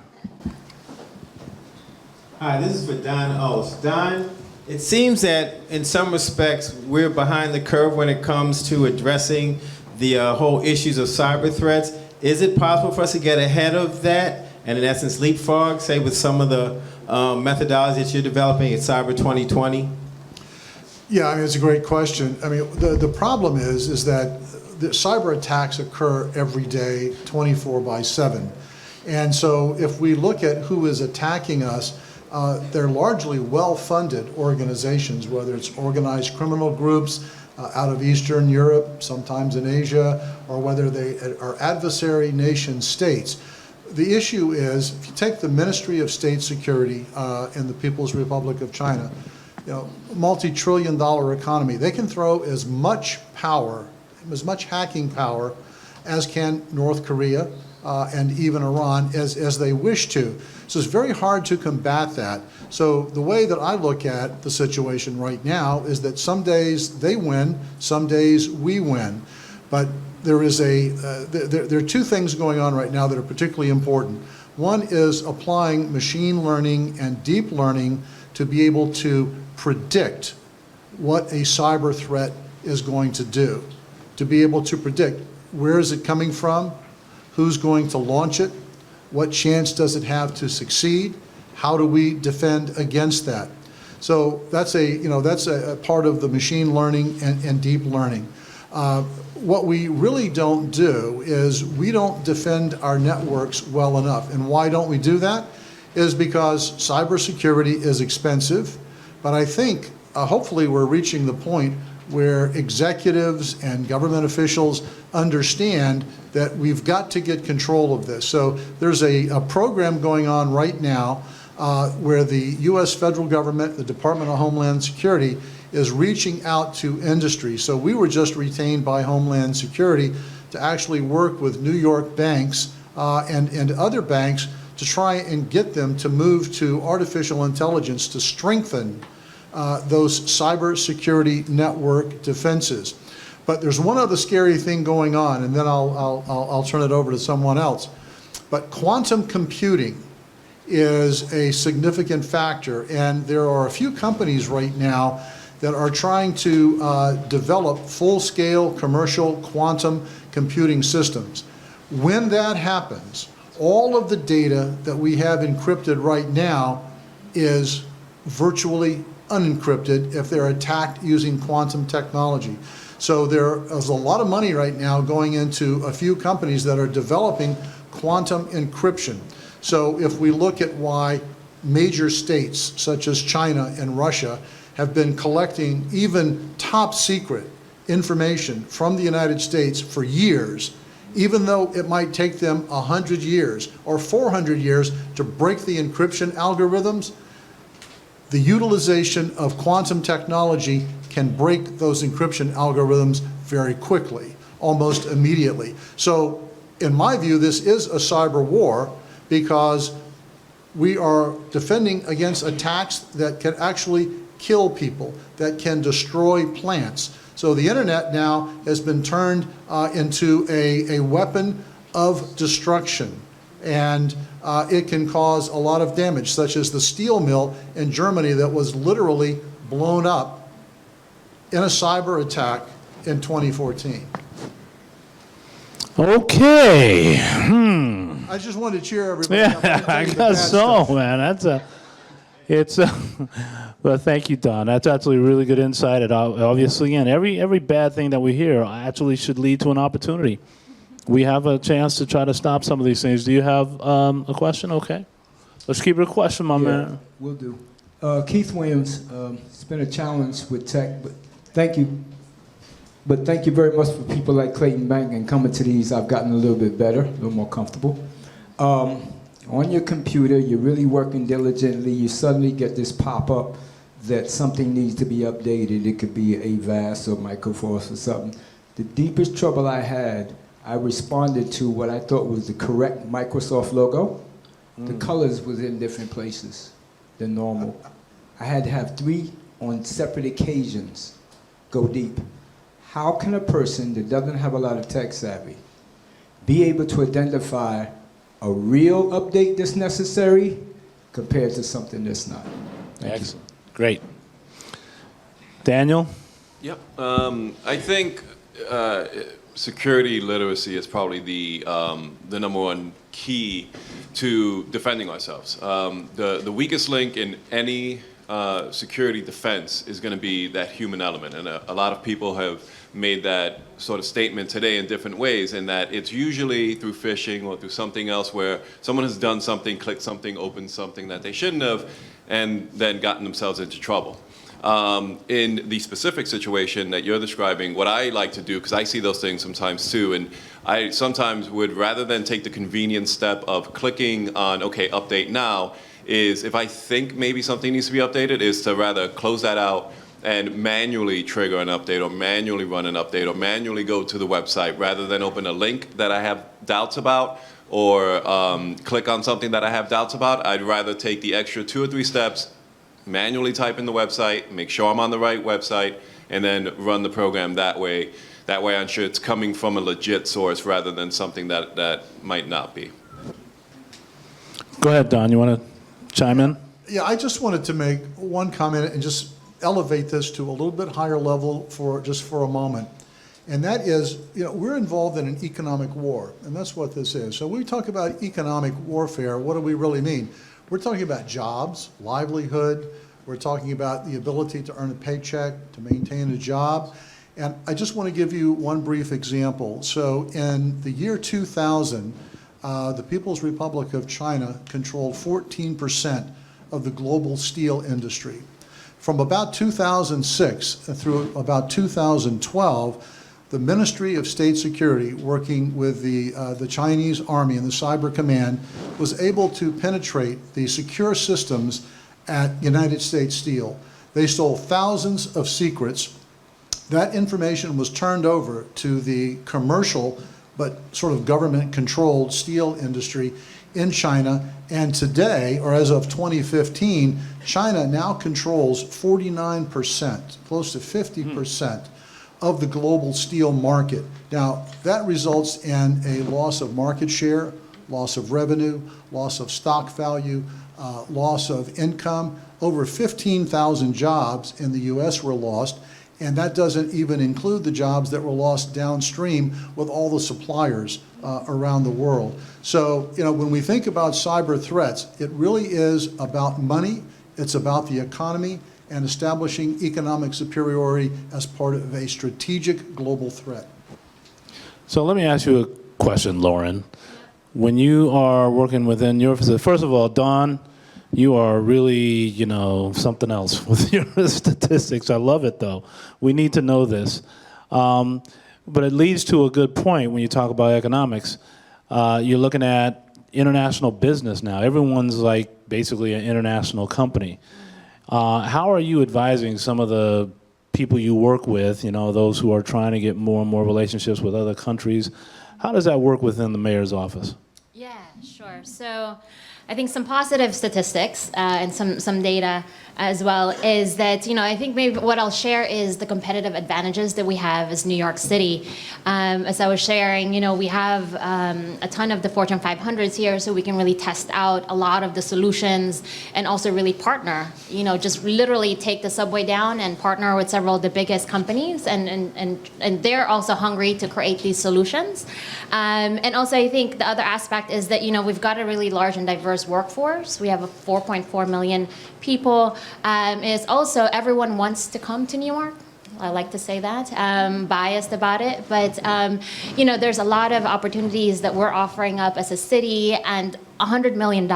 Hi, this is for Don Ulsch. Don, it seems that in some respects we're behind the curve when it comes to addressing the whole issues of cyber threats. Is it possible for us to get ahead of that and in essence leapfrog, say with some of the methodologies that you're developing at Cyber 2020? Yeah, I mean, it's a great question. I mean, the problem is that the cyber attacks occur every day, 24/7. And so if we look at who is attacking us, they're largely well-funded organizations, whether it's organized criminal groups out of Eastern Europe, sometimes in Asia, or whether they are adversary nation states. The issue is, if you take the Ministry of State Security in the People's Republic of China, multi-trillion-dollar economy, they can throw as much power, as much hacking power as can North Korea and even Iran as they wish to. So it's very hard to combat that. So the way that I look at the situation right now is that some days they win, some days we win. But there are two things going on right now that are particularly important. One is applying machine learning and deep learning to be able to predict what a cyber threat is going to do, to be able to predict where is it coming from, who's going to launch it, what chance does it have to succeed, how do we defend against that. So that's a part of the machine learning and deep learning. What we really don't do is we don't defend our networks well enough. And why don't we do that? Is because cybersecurity is expensive, but I think hopefully we're reaching the point where executives and government officials understand that we've got to get control of this. So there's a program going on right now where the U.S. federal government, the Department of Homeland Security, is reaching out to industry. So we were just retained by Homeland Security to actually work with New York banks and other banks to try and get them to move to artificial intelligence to strengthen those cybersecurity network defenses. But there's one other scary thing going on, and then I'll turn it over to someone else. But quantum computing is a significant factor, and there are a few companies right now that are trying to develop full-scale commercial quantum computing systems. When that happens, all of the data that we have encrypted right now is virtually unencrypted if they're attacked using quantum technology. So there's a lot of money right now going into a few companies that are developing quantum encryption. So if we look at why major states such as China and Russia have been collecting even top secret information from the United States for years, even though it might take them 100 years or 400 years to break the encryption algorithms, the utilization of quantum technology can break those encryption algorithms very quickly, almost immediately. So in my view, this is a cyber war because we are defending against attacks that can actually kill people, that can destroy plants. So the internet now has been turned into a weapon of destruction, and it can cause a lot of damage, such as the steel mill in Germany that was literally blown up in a cyber attack in 2014. Okay. I just wanted to cheer everybody up. Yeah, I guess so, man. Well, thank you, Don. That's actually really good insight. And obviously, again, every bad thing that we hear actually should lead to an opportunity. We have a chance to try to stop some of these things. Do you have a question? Okay. Let's keep it a question, my man. Will do. Keith Williams, it's been a challenge with tech, but thank you. But thank you very much for people like Clayton Bank and coming to these. I've gotten a little bit better, a little more comfortable. On your computer, you're really working diligently. You suddenly get this pop-up that something needs to be updated. It could be AVAS or Microforce or something. The deepest trouble I had, I responded to what I thought was the correct Microsoft logo. The colors was in different places than normal. I had to have 3 on separate occasions go deep. How can a person that doesn't have a lot of tech savvy be able to identify a real update that's necessary compared to something that's not? Excellent. Great. Daniel? Yep. I think security literacy is probably the number one key to defending ourselves. The weakest link in any security defense is going to be that human element, and a lot of people have made that sort of statement today in different ways, in that it's usually through phishing or through something else where someone has done something, clicked something, opened something that they shouldn't have, and then gotten themselves into trouble. In the specific situation that you're describing, what I like to do, because I see those things sometimes too, and I sometimes would, rather than take the convenient step of clicking on, okay, update now, is if I think maybe something needs to be updated, is to rather close that out and manually trigger an update or manually run an update or manually go to the website rather than open a link that I have doubts about or click on something that I have doubts about. I'd rather take the extra 2 or 3 steps, manually type in the website, make sure I'm on the right website, and then run the program that way. That way I'm sure it's coming from a legit source rather than something that might not be. Go ahead, Don. You want to chime in? Yeah, I just wanted to make one comment and just elevate this to a little bit higher level for a moment. And that is, we're involved in an economic war, and that's what this is. So when we talk about economic warfare, what do we really mean? We're talking about jobs, livelihood. We're talking about the ability to earn a paycheck, to maintain a job. And I just want to give you one brief example. So in the year 2000, the People's Republic of China controlled 14% of the global steel industry. From about 2006 through about 2012, the Ministry of State Security, working with the Chinese Army and the Cyber Command, was able to penetrate the secure systems at United States Steel. They stole thousands of secrets. That information was turned over to the commercial but sort of government-controlled steel industry in China. And today, or as of 2015, China now controls 49%, close to 50% of the global steel market. Now, that results in a loss of market share, loss of revenue, loss of stock value, loss of income. Over 15,000 jobs in the US were lost, and that doesn't even include the jobs that were lost downstream with all the suppliers around the world. So, when we think about cyber threats, it really is about money, it's about the economy, and establishing economic superiority as part of a strategic global threat. So let me ask you a question, Loren. When you are working within your facility, first of all, Don, you are really, something else with your statistics. I love it, though. We need to know this. But it leads to a good point when you talk about economics. You're looking at international business now. Everyone's like basically an international company. How are you advising some of the people you work with, those who are trying to get more and more relationships with other countries? How does that work within the mayor's office? Yeah, sure. So I think some positive statistics and some data as well is that, I think maybe what I'll share is the competitive advantages that we have as New York City. As I was sharing, we have a ton of the Fortune 500s here, so we can really test out a lot of the solutions and also really partner, just literally take the subway down and partner with several of the biggest companies, and they're also hungry to create these solutions. And also I think the other aspect is that, we've got a really large and diverse workforce. We have a 4.4 million people. Is also everyone wants to come to New York. I like to say that, biased about it, but there's a lot of opportunities that we're offering up as a city, and $100 million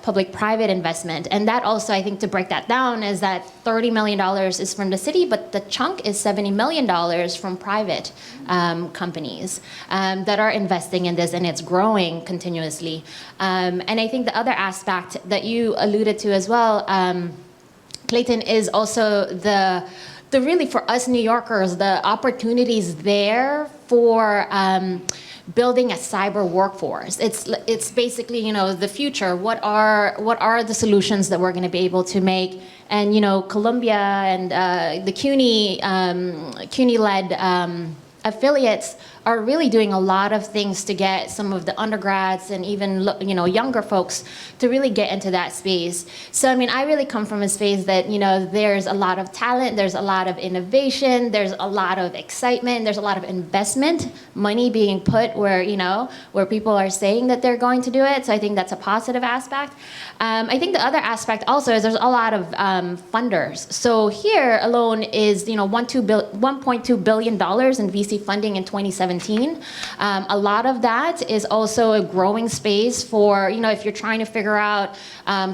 public-private investment. And that also, I think, to break that down, is that $30 million is from the city, but the chunk is $70 million from private companies that are investing in this, and it's growing continuously. And I think the other aspect that you alluded to as well, Clayton, is also the really, for us New Yorkers, the opportunities there for building a cyber workforce. It's basically, the future. What are the solutions that we're going to be able to make? And Columbia and the CUNY-led affiliates are really doing a lot of things to get some of the undergrads and even younger folks to really get into that space. So I really come from a space that there's a lot of talent, there's a lot of innovation, there's a lot of excitement, there's a lot of investment, money being put where where people are saying that they're going to do it. So I think that's a positive aspect. I think the other aspect also is there's a lot of funders. So here alone is $1.2 billion in VC funding in 2017. A lot of that is also a growing space for, if you're trying to figure out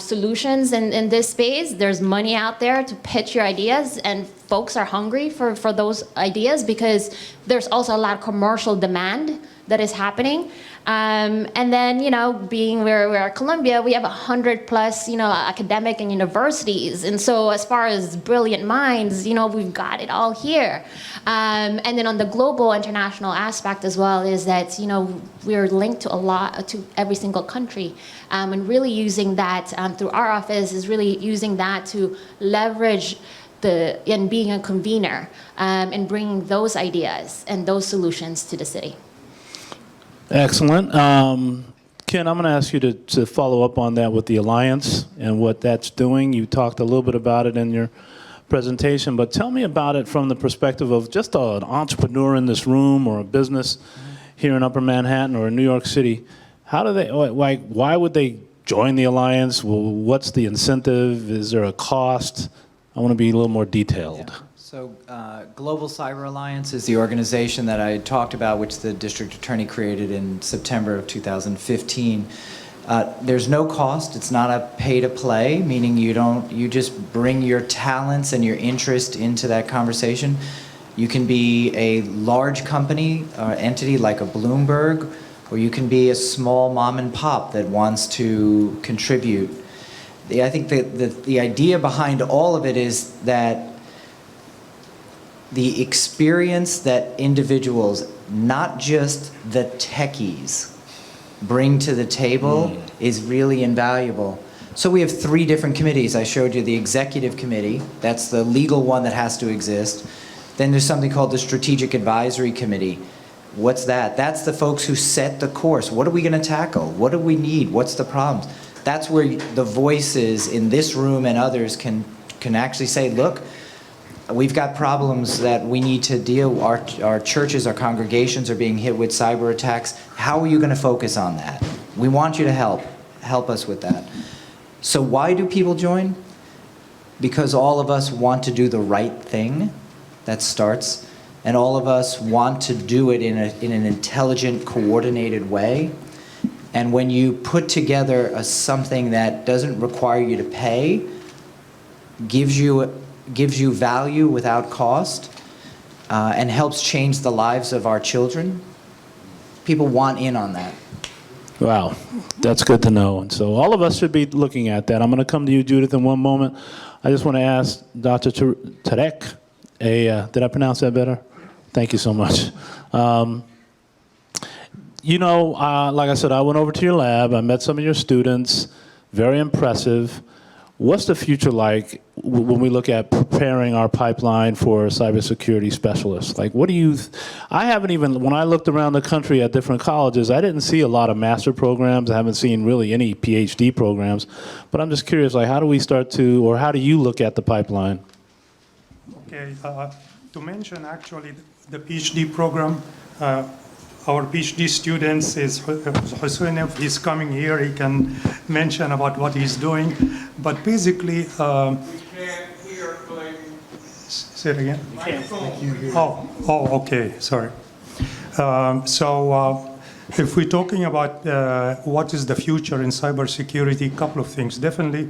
solutions in this space, there's money out there to pitch your ideas, and folks are hungry for those ideas because there's also a lot of commercial demand that is happening. And then, being we're at Columbia, we have 100+ academic and universities. And so as far as brilliant minds, we've got it all here. And then on the global international aspect as well is that, we're linked to every single country. And really using that through our office is really using that to leverage and being a convener and bringing those ideas and those solutions to the city. Excellent. Ken, I'm going to ask you to follow up on that with the Alliance and what that's doing. You talked a little bit about it in your presentation, but tell me about it from the perspective of just an entrepreneur in this room or a business here in Upper Manhattan or in New York City. How do they, like, why would they join the Alliance? Well, what's the incentive? Is there a cost? I want to be a little more detailed. Yeah. So Global Cyber Alliance is the organization that I talked about, which the district attorney created in September of 2015. There's no cost. It's not a pay-to-play, meaning you just bring your talents and your interest into that conversation. You can be a large company or entity like a Bloomberg, or you can be a small mom and pop that wants to contribute. I think the idea behind all of it is that the experience that individuals, not just the techies, bring to the table is really invaluable. So we have 3 different committees. I showed you the executive committee. That's the legal one that has to exist. Then there's something called the strategic advisory committee. What's that? That's the folks who set the course. What are we going to tackle? What do we need? What's the problems? That's where the voices in this room and others can actually say, look, we've got problems that we need to deal. Our churches, our congregations are being hit with cyber attacks. How are you going to focus on that? We want you to help us with that. So why do people join? Because all of us want to do the right thing. That starts. And all of us want to do it in an intelligent, coordinated way. And when you put together something that doesn't require you to pay, gives you value without cost, and helps change the lives of our children, people want in on that. Wow, that's good to know. And so all of us should be looking at that. I'm going to come to you, Judith, in one moment. I just want to ask Dr. Tarek, did I pronounce that better? Thank you so much. Like I said, I went over to your lab. I met some of your students. Very impressive. What's the future like when we look at preparing our pipeline for cybersecurity specialists? Like, what do you? I haven't even, when I looked around the country at different colleges, I didn't see a lot of master programs. I haven't seen really any PhD programs. But I'm just curious, like, how do we start to, or how do you look at the pipeline? Okay, to mention actually the PhD program, our PhD students is Hussein. If he's coming here, he can mention about what he's doing. But basically, we can't hear Clayton. Say it again. Oh, okay. Sorry. If we're talking about what is the future in cybersecurity, a couple of things. Definitely,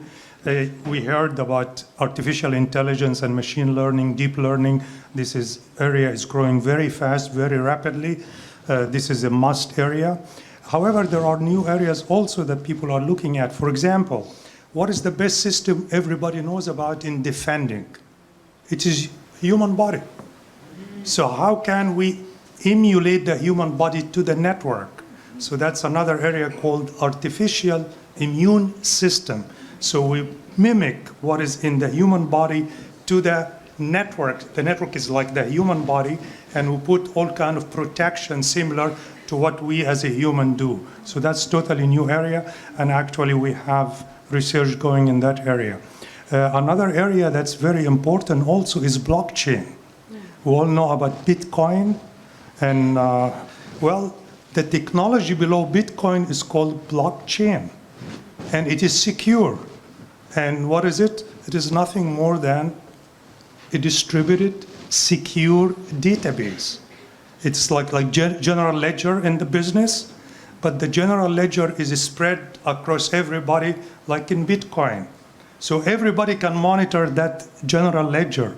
we heard about artificial intelligence and machine learning, deep learning. This area is growing very fast, very rapidly. This is a must area. However, there are new areas also that people are looking at. For example, what is the best system everybody knows about in defending? It is human body. So how can we emulate the human body to the network? So that's another area called artificial immune system. So we mimic what is in the human body to the network. The network is like the human body, and we put all kind of protection similar to what we as a human do. So that's totally new area, and actually we have research going in that area. Another area that's very important also is blockchain. We all know about Bitcoin, and the technology below Bitcoin is called blockchain, and it is secure. And what is it? It is nothing more than a distributed, secure database. It's like general ledger in the business, but the general ledger is spread across everybody like in Bitcoin. So everybody can monitor that general ledger.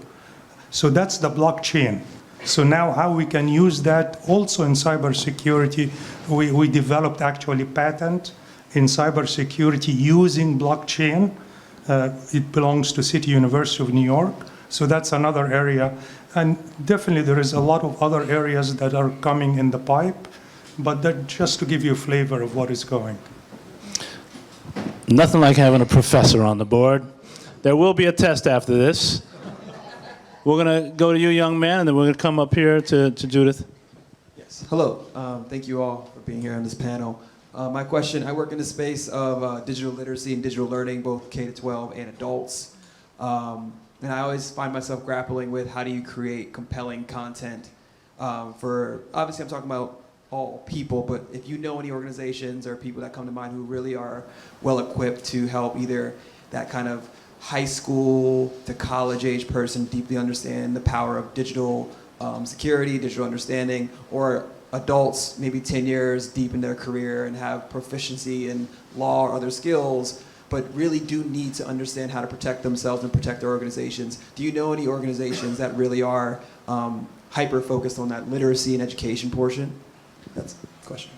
So that's the blockchain. So now how we can use that also in cybersecurity, we developed actually patent in cybersecurity using blockchain. It belongs to City University of New York. So that's another area. And definitely there is a lot of other areas that are coming in the pipe, but that just to give you a flavor of what is going. Nothing like having a professor on the board. There will be a test after this. We're going to go to you, young man, and then we're going to come up here to Judith. Yes. Hello. Thank you all for being here on this panel. My question, I work in the space of digital literacy and digital learning, both K-12 and adults. And I always find myself grappling with how do you create compelling content for, obviously I'm talking about all people, but if you know any organizations or people that come to mind who really are well equipped to help either that kind of high school to college age person deeply understand the power of digital security, digital understanding, or adults maybe 10 years deep in their career and have proficiency in law or other skills, but really do need to understand how to protect themselves and protect their organizations. Do you know any organizations that really are hyper-focused on that literacy and education portion? That's the question.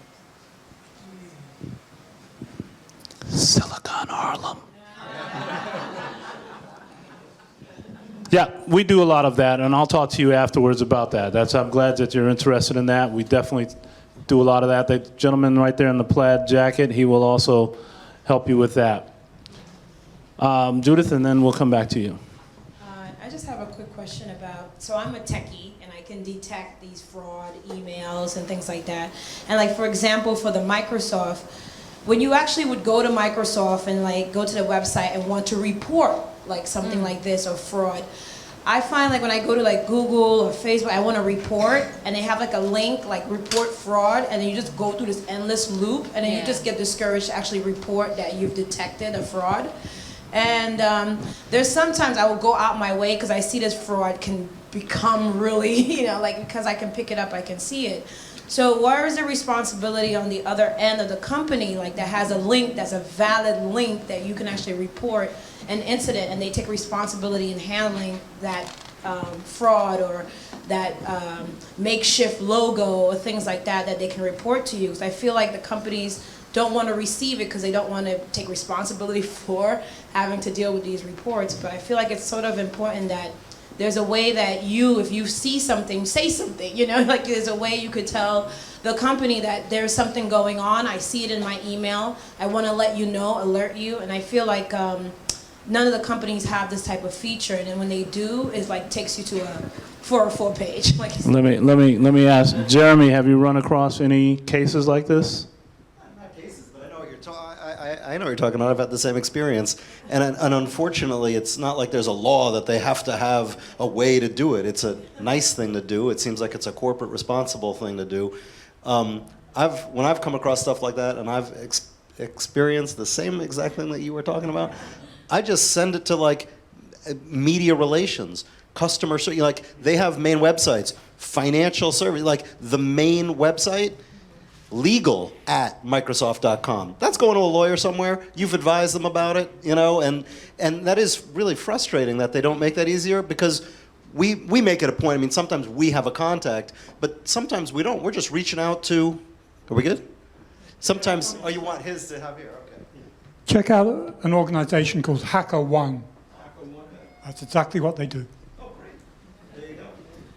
Silicon Harlem. Yeah, we do a lot of that, and I'll talk to you afterwards about that. I'm glad that you're interested in that. We definitely do a lot of that. The gentleman right there in the plaid jacket, he will also help you with that. Judith, and then we'll come back to you. I just have a quick question about, so I'm a techie, and I can detect these fraud emails and things like that. And like, for example, for the Microsoft, when you actually would go to Microsoft and like go to the website and want to report like something like this or fraud, I find like when I go to like Google or Facebook, I want to report, and they have like a link like report fraud, and then you just go through this endless loop, and then you just get discouraged to actually report that you've detected a fraud. And there's sometimes I will go out my way because I see this fraud can become really, you know, like because I can pick it up, I can see it. So where is the responsibility on the other end of the company, like that has a link, that's a valid link that you can actually report an incident, and they take responsibility in handling that fraud or that makeshift logo or things like that that they can report to you. So I feel like the companies don't want to receive it because they don't want to take responsibility for having to deal with these reports. But I feel like it's sort of important that there's a way that you, if you see something, say something, you know, like there's a way you could tell the company that there's something going on. I see it in my email. I want to let you know, alert you. And I feel like none of the companies have this type of feature. And then when they do, it like takes you to a 404 page. Like, Let me ask, Jeremy, have you run across any cases like this? I know what you're talking about. I've had the same experience. And unfortunately, it's not like there's a law that they have to have a way to do it. It's a nice thing to do. It seems like it's a corporate responsible thing to do. When I've come across stuff like that, and I've experienced the same exact thing that you were talking about, I just send it to like media relations, customer service. Like they have main websites, financial service, like the main website, legal@microsoft.com. That's going to a lawyer somewhere. You've advised them about it, you know, and that is really frustrating that they don't make that easier, because we make it a point. I mean, sometimes we have a contact, but sometimes we don't. We're just reaching out to, are we good? Sometimes, oh, you want his to have here, okay. Check out an organization called HackerOne. That's exactly what they do. Oh, great. There you go.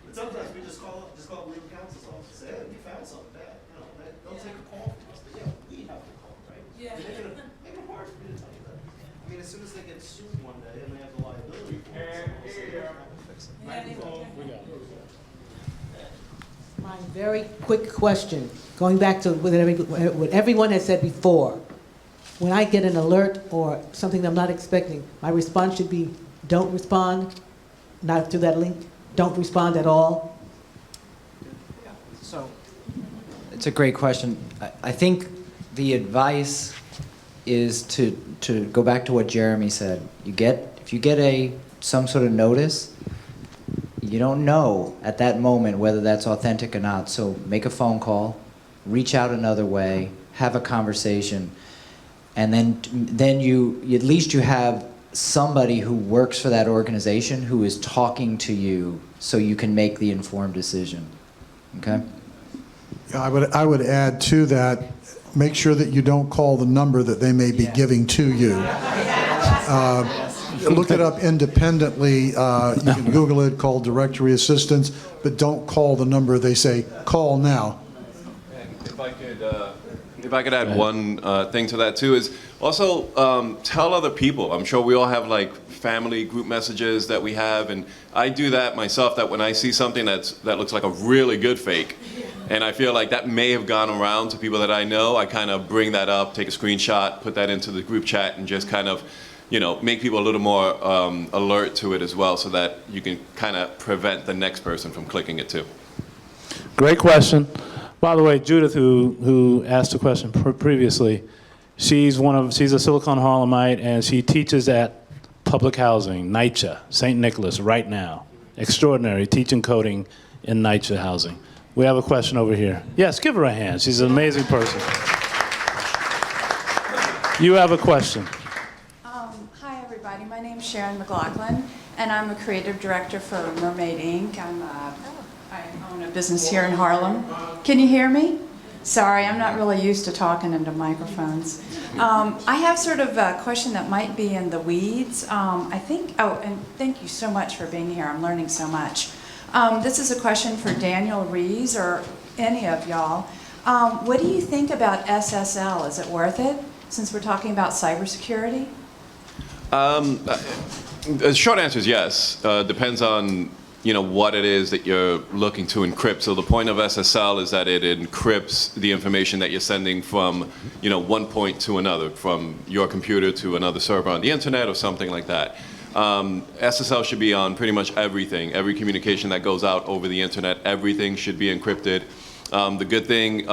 But sometimes we just call legal counsel's office and say, hey, we found something bad. You know, they'll take a call from us, but yeah, we have to call, right? Yeah. Make it hard for me to tell you that. I mean, as soon as they get sued one day and they have the liability for it, they'll say, yeah, fix it. My very quick question, going back to what everyone has said before. When I get an alert or something that I'm not expecting, my response should be, don't respond, not through that link, don't respond at all. So, it's a great question. I think the advice is to go back to what Jeremy said. If you get some sort of notice, you don't know at that moment whether that's authentic or not. So make a phone call, reach out another way, have a conversation, and then you at least you have somebody who works for that organization who is talking to you, so you can make the informed decision. Okay. Yeah, I would add to that, make sure that you don't call the number that they may be giving to you. Look it up independently. You can Google it, call directory assistance, but don't call the number they say, call now. If I could If I could add one thing to that too, is also tell other people. I'm sure we all have like family group messages that we have, and I do that myself, that when I see something that looks like a really good fake, and I feel like that may have gone around to people that I know, I kind of bring that up, take a screenshot, put that into the group chat, and just kind of, you know, make people a little more alert to it as well, so that you can kind of prevent the next person from clicking it too. Great question. By the way, Judith, who asked the question previously, she's a Silicon Harlemite, and she teaches at public housing, NYCHA, St. Nicholas, right now. Extraordinary, teaching coding in NYCHA housing. We have a question over here. Yes, give her a hand. She's an amazing person. You have a question. Hi, everybody. My name's Sharon McLaughlin, and I'm a creative director for Mermaid Inc. I own a business here in Harlem. Can you hear me? Sorry, I'm not really used to talking into microphones. I have sort of a question that might be in the weeds. I think, oh, and thank you so much for being here. I'm learning so much. This is a question for Daniel Reyes or any of y'all. What do you think about SSL? Is it worth it, since we're talking about cybersecurity? The short answer is yes. Depends on, you know, what it is that you're looking to encrypt. So the point of SSL is that it encrypts the information that you're sending from, you know, one point to another, from your computer to another server on the internet or something like that. SSL should be on pretty much everything. Every communication that goes out over the internet, everything should be encrypted. The good thing,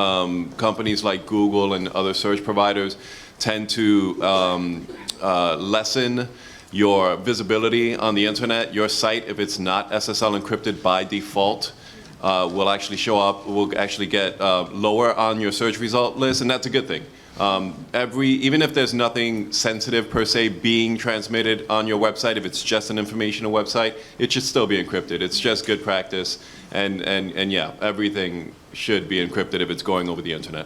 companies like Google and other search providers tend to lessen your visibility on the internet. Your site, if it's not SSL encrypted by default, will actually show up, will actually get lower on your search result list, and that's a good thing. Even if there's nothing sensitive per se being transmitted on your website, if it's just an informational website, it should still be encrypted. It's just good practice, and yeah, everything should be encrypted if it's going over the internet.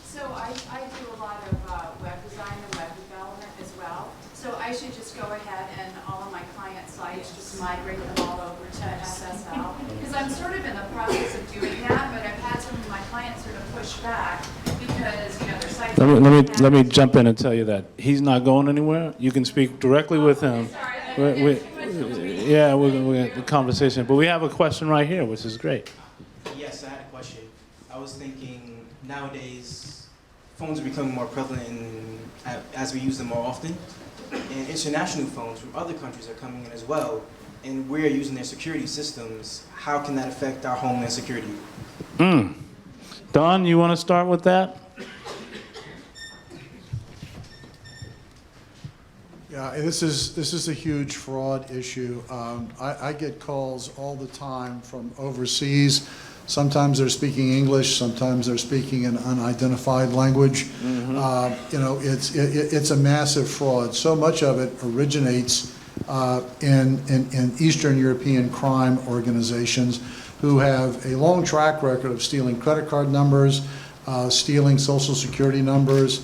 So I do a lot of web design and web development as well. So I should just go ahead and all of my client sites, just migrate them all over to SSL? Because I'm sort of in the process of doing that, but I've had some of my clients sort of push back because, you know, their sites... Let me jump in and tell you that he's not going anywhere. You can speak directly with him. Yeah, we're the conversation. But we have a question right here, which is great. Yes, I had a question. I was thinking nowadays phones are becoming more prevalent as we use them more often. And international phones from other countries are coming in as well. And we're using their security systems. How can that affect our homeland security? Don, you want to start with that? Yeah, this is a huge fraud issue. I get calls all the time from overseas. Sometimes they're speaking English, sometimes they're speaking an unidentified language. You know, it's a massive fraud. So much of it originates in Eastern European crime organizations who have a long track record of stealing credit card numbers, stealing social security numbers.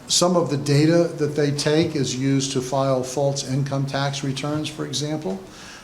Some of the data that they take is used to file false income tax returns, for example.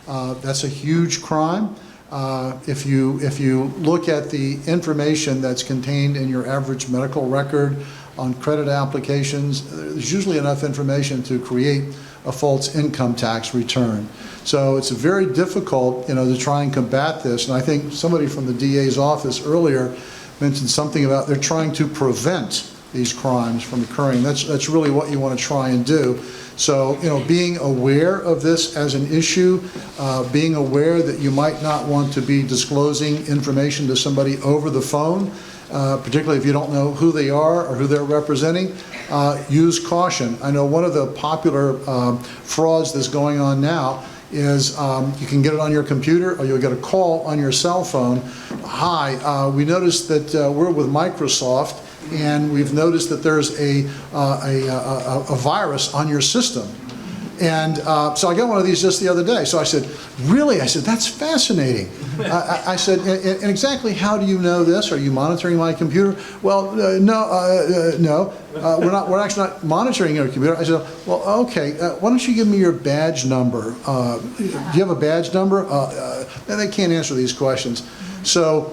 That's a huge crime. If you look at the information that's contained in your average medical record on credit applications, there's usually enough information to create a false income tax return. So it's very difficult, you know, to try and combat this. And I think somebody from the DA's office earlier mentioned something about they're trying to prevent these crimes from occurring. That's really what you want to try and do. So, you know, being aware of this as an issue, being aware that you might not want to be disclosing information to somebody over the phone, particularly if you don't know who they are or who they're representing, use caution. I know one of the popular frauds that's going on now is you can get it on your computer or you'll get a call on your cell phone. Hi, we noticed that we're with Microsoft and we've noticed that there's a virus on your system. And so I got one of these just the other day. So I said, really? I said, that's fascinating. I said, and exactly how do you know this? Are you monitoring my computer? Well, no, we're actually not monitoring your computer. I said, well, okay, why don't you give me your badge number? Do you have a badge number? And they can't answer these questions. So,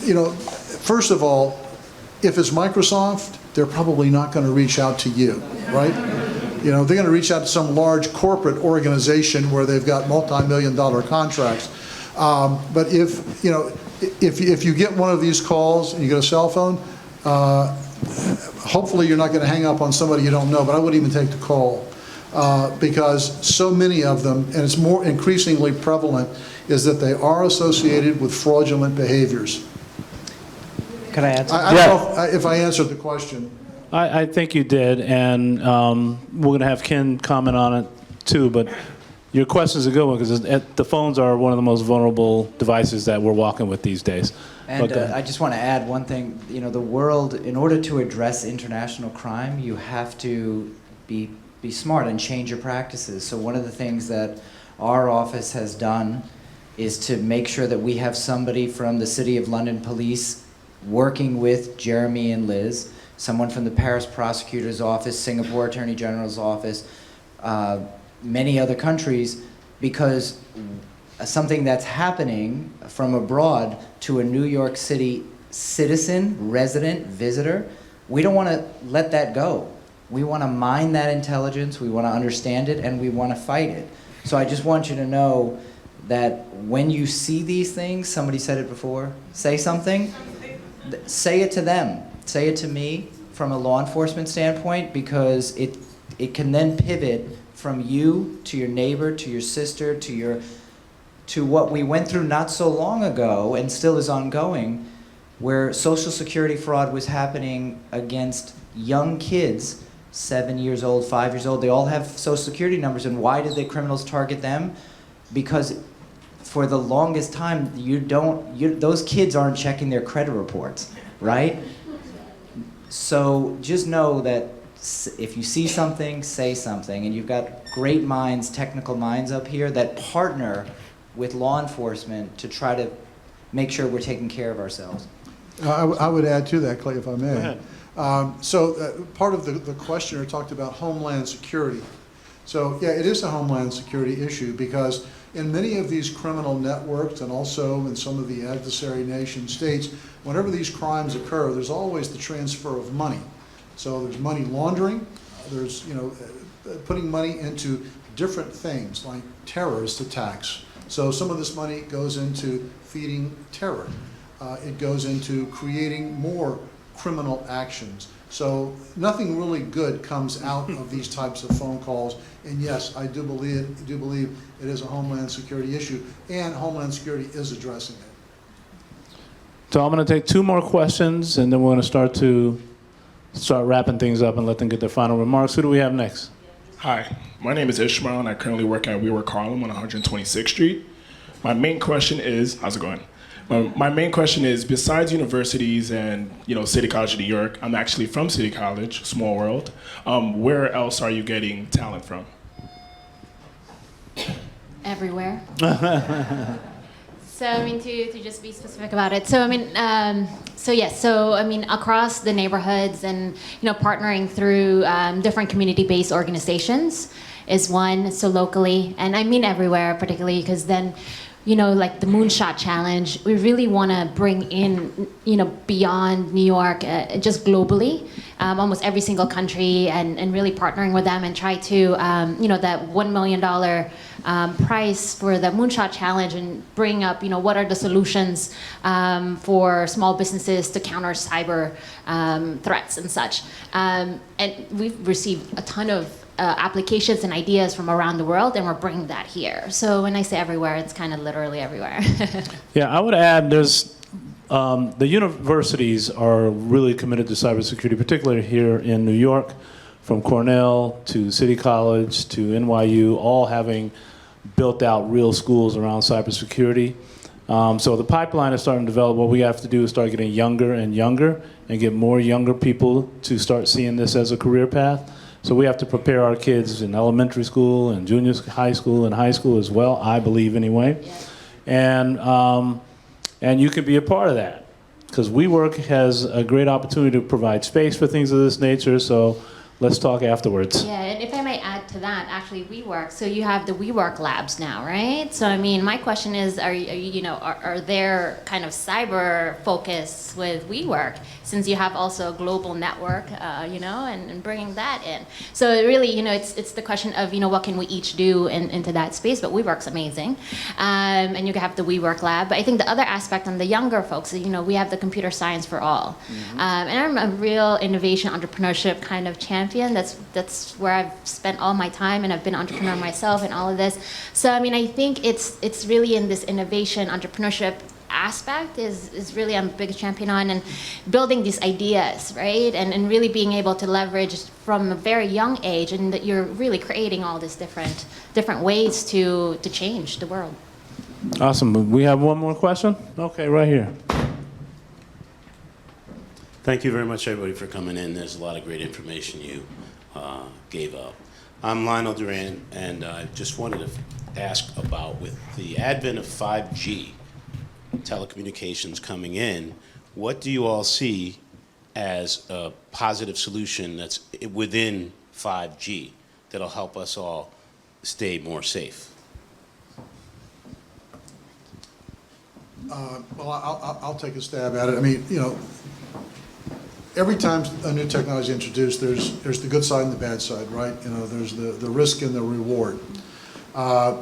you know, first of all, if it's Microsoft, they're probably not going to reach out to you, right? You know, they're going to reach out to some large corporate organization where they've got multi-million-dollar contracts. But if, you know, if you get one of these calls and you get a cell phone, hopefully you're not going to hang up on somebody you don't know, but I wouldn't even take the call because so many of them, and it's more increasingly prevalent, is that they are associated with fraudulent behaviors. Could I add something? I don't know if I answered the question. I think you did, and we're going to have Ken comment on it too, but your question is a good one because the phones are one of the most vulnerable devices that we're walking with these days. And I just want to add one thing. You know, the world, in order to address international crime, you have to be smart and change your practices. So one of the things that our office has done is to make sure that we have somebody from the City of London Police working with Jeremy and Liz, someone from the Paris Prosecutor's Office, Singapore Attorney General's Office, many other countries, because something that's happening from abroad to a New York City citizen, resident, visitor, we don't want to let that go. We want to mine that intelligence, we want to understand it, and we want to fight it. So I just want you to know that when you see these things, somebody said it before, say something, say it to them, say it to me from a law enforcement standpoint, because it can then pivot from you to your neighbor, to your sister, to what we went through not so long ago and still is ongoing, where Social Security fraud was happening against young kids, 7 years old, 5 years old. They all have Social Security numbers, and why did the criminals target them? Because for the longest time, those kids aren't checking their credit reports, right? So just know that if you see something, say something. And you've got great minds, technical minds up here that partner with law enforcement to try to make sure we're taking care of ourselves. I would add to that, Clay, if I may. Go ahead. Part of the questioner talked about Homeland Security. So yeah, it is a Homeland Security issue because in many of these criminal networks and also in some of the adversary nation states, whenever these crimes occur, there's always the transfer of money. So there's money laundering, there's putting money into different things like terrorist attacks. So some of this money goes into feeding terror. It goes into creating more criminal actions. So nothing really good comes out of these types of phone calls. And yes, I do believe it is a Homeland Security issue, and Homeland Security is addressing it. So I'm going to take two more questions, and then we're going to start wrapping things up and let them get their final remarks. Who do we have next? Hi, my name is Ishmael, and I currently work at Harlem on 126th Street. My main question is, how's it going? My main question is, besides universities and City College of New York, I'm actually from City College, small world. Where else are you getting talent from? Everywhere. So I mean, to just be specific about it. So I mean, across the neighborhoods and partnering through different community-based organizations is one. So locally, and I mean everywhere, particularly because then, like the Moonshot Challenge, we really want to bring in, beyond New York, just globally, almost every single country, and really partnering with them and try to, that $1 million price for the Moonshot Challenge and bring up, what are the solutions for small businesses to counter cyber threats and such. And we've received a ton of applications and ideas from around the world, and we're bringing that here. So when I say everywhere, it's kind of literally everywhere. Yeah, I would add there's the universities are really committed to cybersecurity, particularly here in New York, from Cornell to City College to NYU, all having built out real schools around cybersecurity. So the pipeline is starting to develop. What we have to do is start getting younger and younger and get more younger people to start seeing this as a career path. So we have to prepare our kids in elementary school and junior high school and high school as well, I believe anyway. Yeah. And you can be a part of that because WeWork has a great opportunity to provide space for things of this nature. So let's talk afterwards. Yeah, and if I may add to that, actually, WeWork. So you have the WeWork labs now, right? So I mean, my question is, are there kind of cyber focus with WeWork, since you have also a global network, and bringing that in. So it really, it's the question of, what can we each do into that space? But WeWork's amazing, and you have the WeWork lab. But I think the other aspect on the younger folks, we have the computer science for all, and I'm a real innovation entrepreneurship kind of champion. That's where I've spent all my time, and I've been an entrepreneur myself and all of this. So I mean, I think it's really in this innovation entrepreneurship aspect is really I'm a big champion on, and building these ideas, right? And really being able to leverage from a very young age, and that you're really creating all these different ways to change the world. Awesome. We have one more question? Okay, right here. Thank you very much, everybody, for coming in. There's a lot of great information you gave up. I'm Lionel Duran, and I just wanted to ask about, with the advent of 5G telecommunications coming in, what do you all see as a positive solution that's within 5G that'll help us all stay more safe? Well, I'll take a stab at it. I mean, every time a new technology is introduced, there's the good side and the bad side, right? There's the risk and the reward.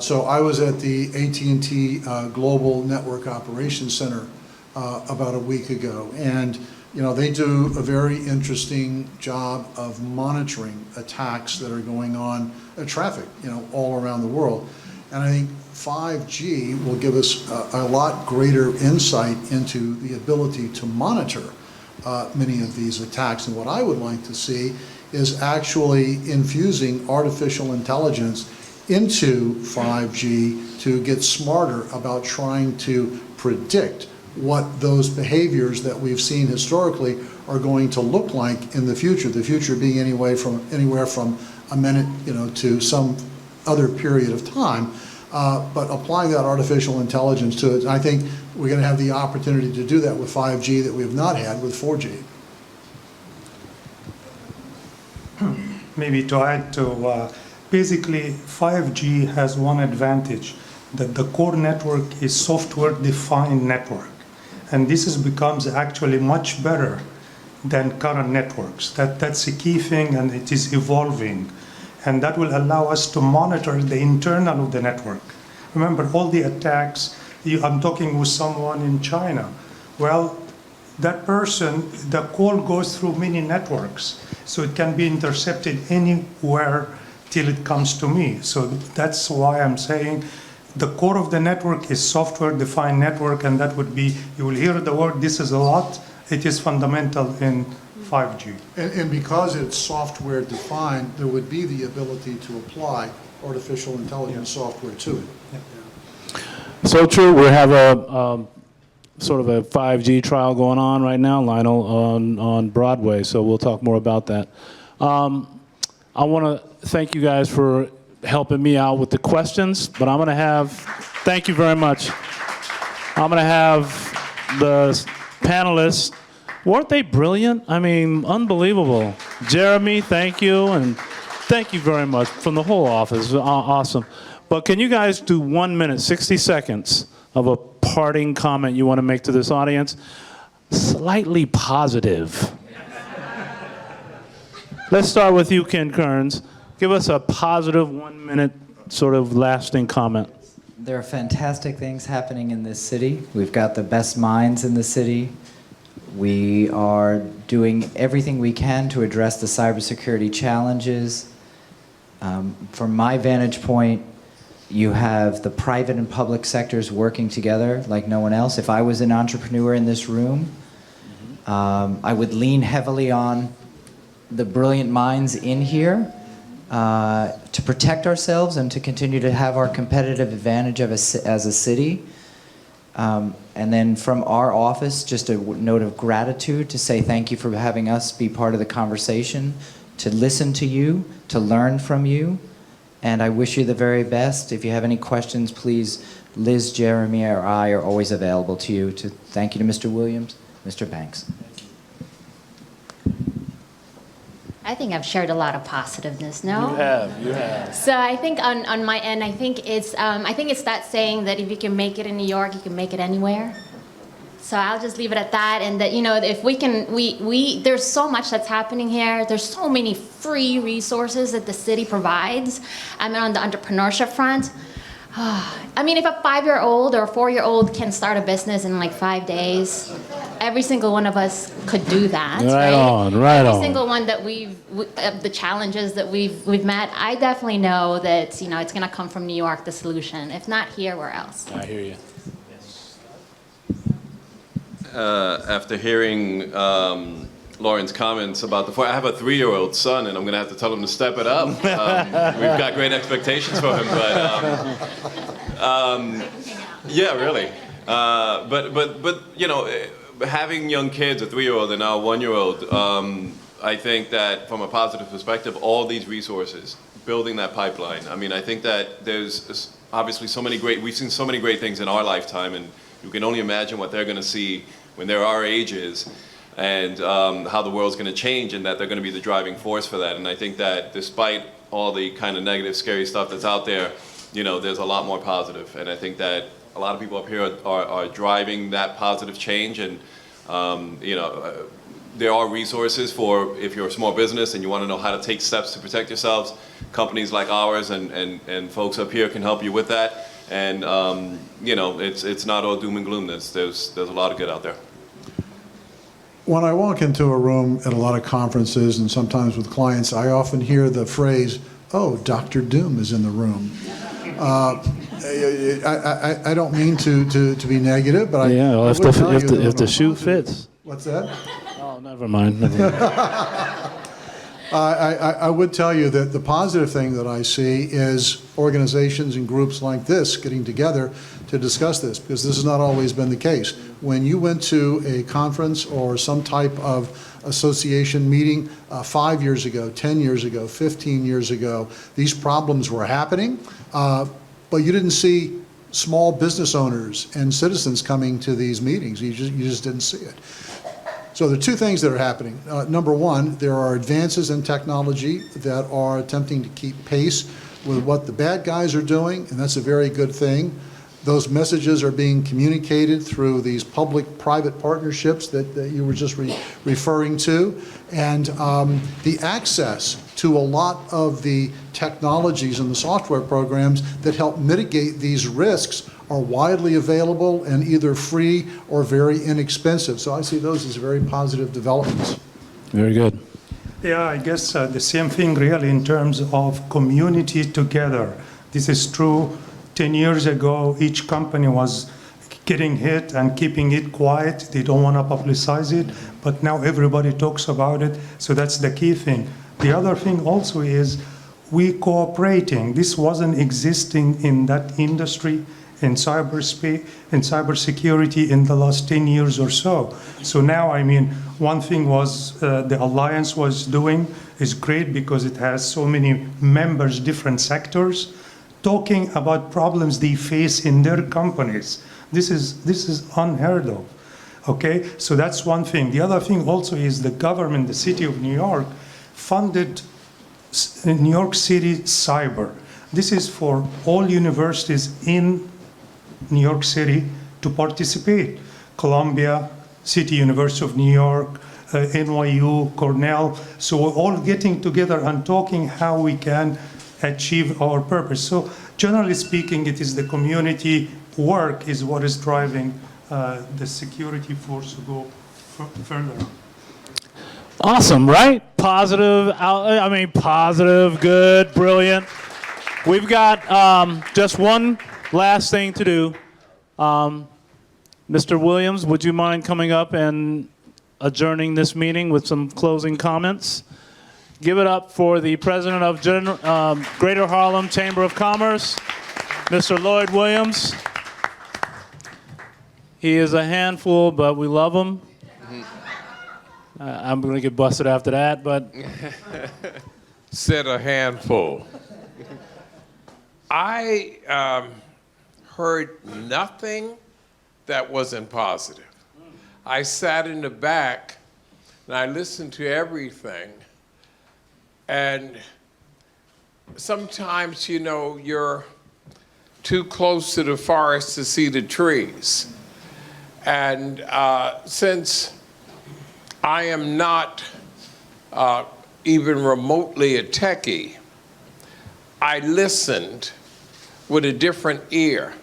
So I was at the AT&T Global Network Operations Center about a week ago, and they do a very interesting job of monitoring attacks that are going on, traffic, all around the world. And I think 5G will give us a lot greater insight into the ability to monitor many of these attacks. And what I would like to see is actually infusing artificial intelligence into 5G to get smarter about trying to predict what those behaviors that we've seen historically are going to look like in the future being anywhere from a minute to some other period of time. But applying that artificial intelligence to it, I think we're going to have the opportunity to do that with 5G that we have not had with 4G. Maybe to add to, basically 5G has one advantage, that the core network is software-defined network. And this becomes actually much better than current networks. That's a key thing, and it is evolving. And that will allow us to monitor the internal of the network. Remember, all the attacks, I'm talking with someone in China. Well, that person, the call goes through many networks, so it can be intercepted anywhere till it comes to me. So that's why I'm saying the core of the network is software-defined network, and that would be, you will hear the word, this is a lot, it is fundamental in 5G. And because it's software defined, there would be the ability to apply artificial intelligence software to it. So true. We have a sort of a 5G trial going on right now, Lionel, on Broadway. So we'll talk more about that. I want to thank you guys for helping me out with the questions, but I'm going to have, thank you very much. I'm going to have the panelists. Weren't they brilliant? I mean, unbelievable. Jeremy, thank you, and thank you very much from the whole office. Awesome. But can you guys do 1 minute, 60 seconds of a parting comment you want to make to this audience? Slightly positive. Let's start with you, Ken Kearns. Give us a positive 1 minute sort of lasting comment. There are fantastic things happening in this city. We've got the best minds in the city. We are doing everything we can to address the cybersecurity challenges. From my vantage point, you have the private and public sectors working together like no one else. If I was an entrepreneur in this room, I would lean heavily on the brilliant minds in here to protect ourselves and to continue to have our competitive advantage as a city. And then from our office, just a note of gratitude to say thank you for having us be part of the conversation, to listen to you, to learn from you. And I wish you the very best. If you have any questions, please, Liz, Jeremy, or I are always available to you. Thank you to Mr. Williams, Mr. Banks. I think I've shared a lot of positiveness, no? You have. So I think on my end, I think it's that saying that if you can make it in New York, you can make it anywhere. So I'll just leave it at that, and that, you know, if we can, there's so much that's happening here. There's so many free resources that the city provides. I mean, on the entrepreneurship front, I mean, if a 5-year-old or a 4-year-old can start a business in like 5 days, every single one of us could do that. Right on, right every on. single one that the challenges that we've met, I definitely know that, you know, it's going to come from New York, the solution. If not here, where else? I hear you. After hearing Loren's comments about I have a 3-year-old son, and I'm going to have to tell him to step it up. We've got great expectations for him, but yeah, really. But you know, having young kids, a 3-year-old and now a 1-year-old, I think that from a positive perspective, all these resources, building that pipeline. I mean, I think that there's obviously we've seen so many great things in our lifetime, and you can only imagine what they're going to see when they're our ages, and how the world's going to change, and that they're going to be the driving force for that. And I think that despite all the kind of negative, scary stuff that's out there, you know, there's a lot more positive. And I think that a lot of people up here are driving that positive change. And, you know, there are resources for if you're a small business and you want to know how to take steps to protect yourselves. Companies like ours and folks up here can help you with that. And, you know, it's not all doom and gloom. There's a lot of good out there. When I walk into a room at a lot of conferences and sometimes with clients, I often hear the phrase, "Oh, Dr. Doom is in the room." I don't mean to be negative, but Yeah, well, I if would tell you that the on a shoe positive- fits. What's that? Oh, never mind. I would tell you that the positive thing that I see is organizations and groups like this getting together to discuss this, because this has not always been the case. When you went to a conference or some type of association meeting 5 years ago, 10 years ago, 15 years ago, these problems were happening, but you didn't see small business owners and citizens coming to these meetings. You just didn't see it. So there are two things that are happening. Number one, there are advances in technology that are attempting to keep pace with what the bad guys are doing, and that's a very good thing. Those messages are being communicated through these public-private partnerships that you were just referring to. And the access to a lot of the technologies and the software programs that help mitigate these risks are widely available and either free or very inexpensive. So I see those as very positive developments. Very good. Yeah, I guess the same thing really in terms of community together. This is true. 10 years ago, each company was getting hit and keeping it quiet. They don't want to publicize it, but now everybody talks about it. So that's the key thing. The other thing also is we cooperating. This wasn't existing in that industry in cyberspace and cybersecurity in the last 10 years or so. So now, I mean, one thing was the Alliance was doing is great because it has so many members, different sectors, talking about problems they face in their companies. This is unheard of. Okay, so that's one thing. The other thing also is the government, the city of New York, funded New York City Cyber. This is for all universities in New York City to participate. Columbia, City University of New York, NYU, Cornell. So we're all getting together and talking how we can achieve our purpose. So generally speaking, it is the community work is what is driving the security force to go further. Awesome, right? Positive, positive, good, brilliant. We've got just one last thing to do. Mr. Williams, would you mind coming up and adjourning this meeting with some closing comments? Give it up for the president of Greater Harlem Chamber of Commerce, Mr. Lloyd Williams. He is a handful, but we love him. I'm going to get busted after that, but... Said a handful. I heard nothing that wasn't positive. I sat in the back and I listened to everything, And sometimes, you know, you're too close to the forest to see the trees. And since I am not even remotely a techie, I listened with a different ear.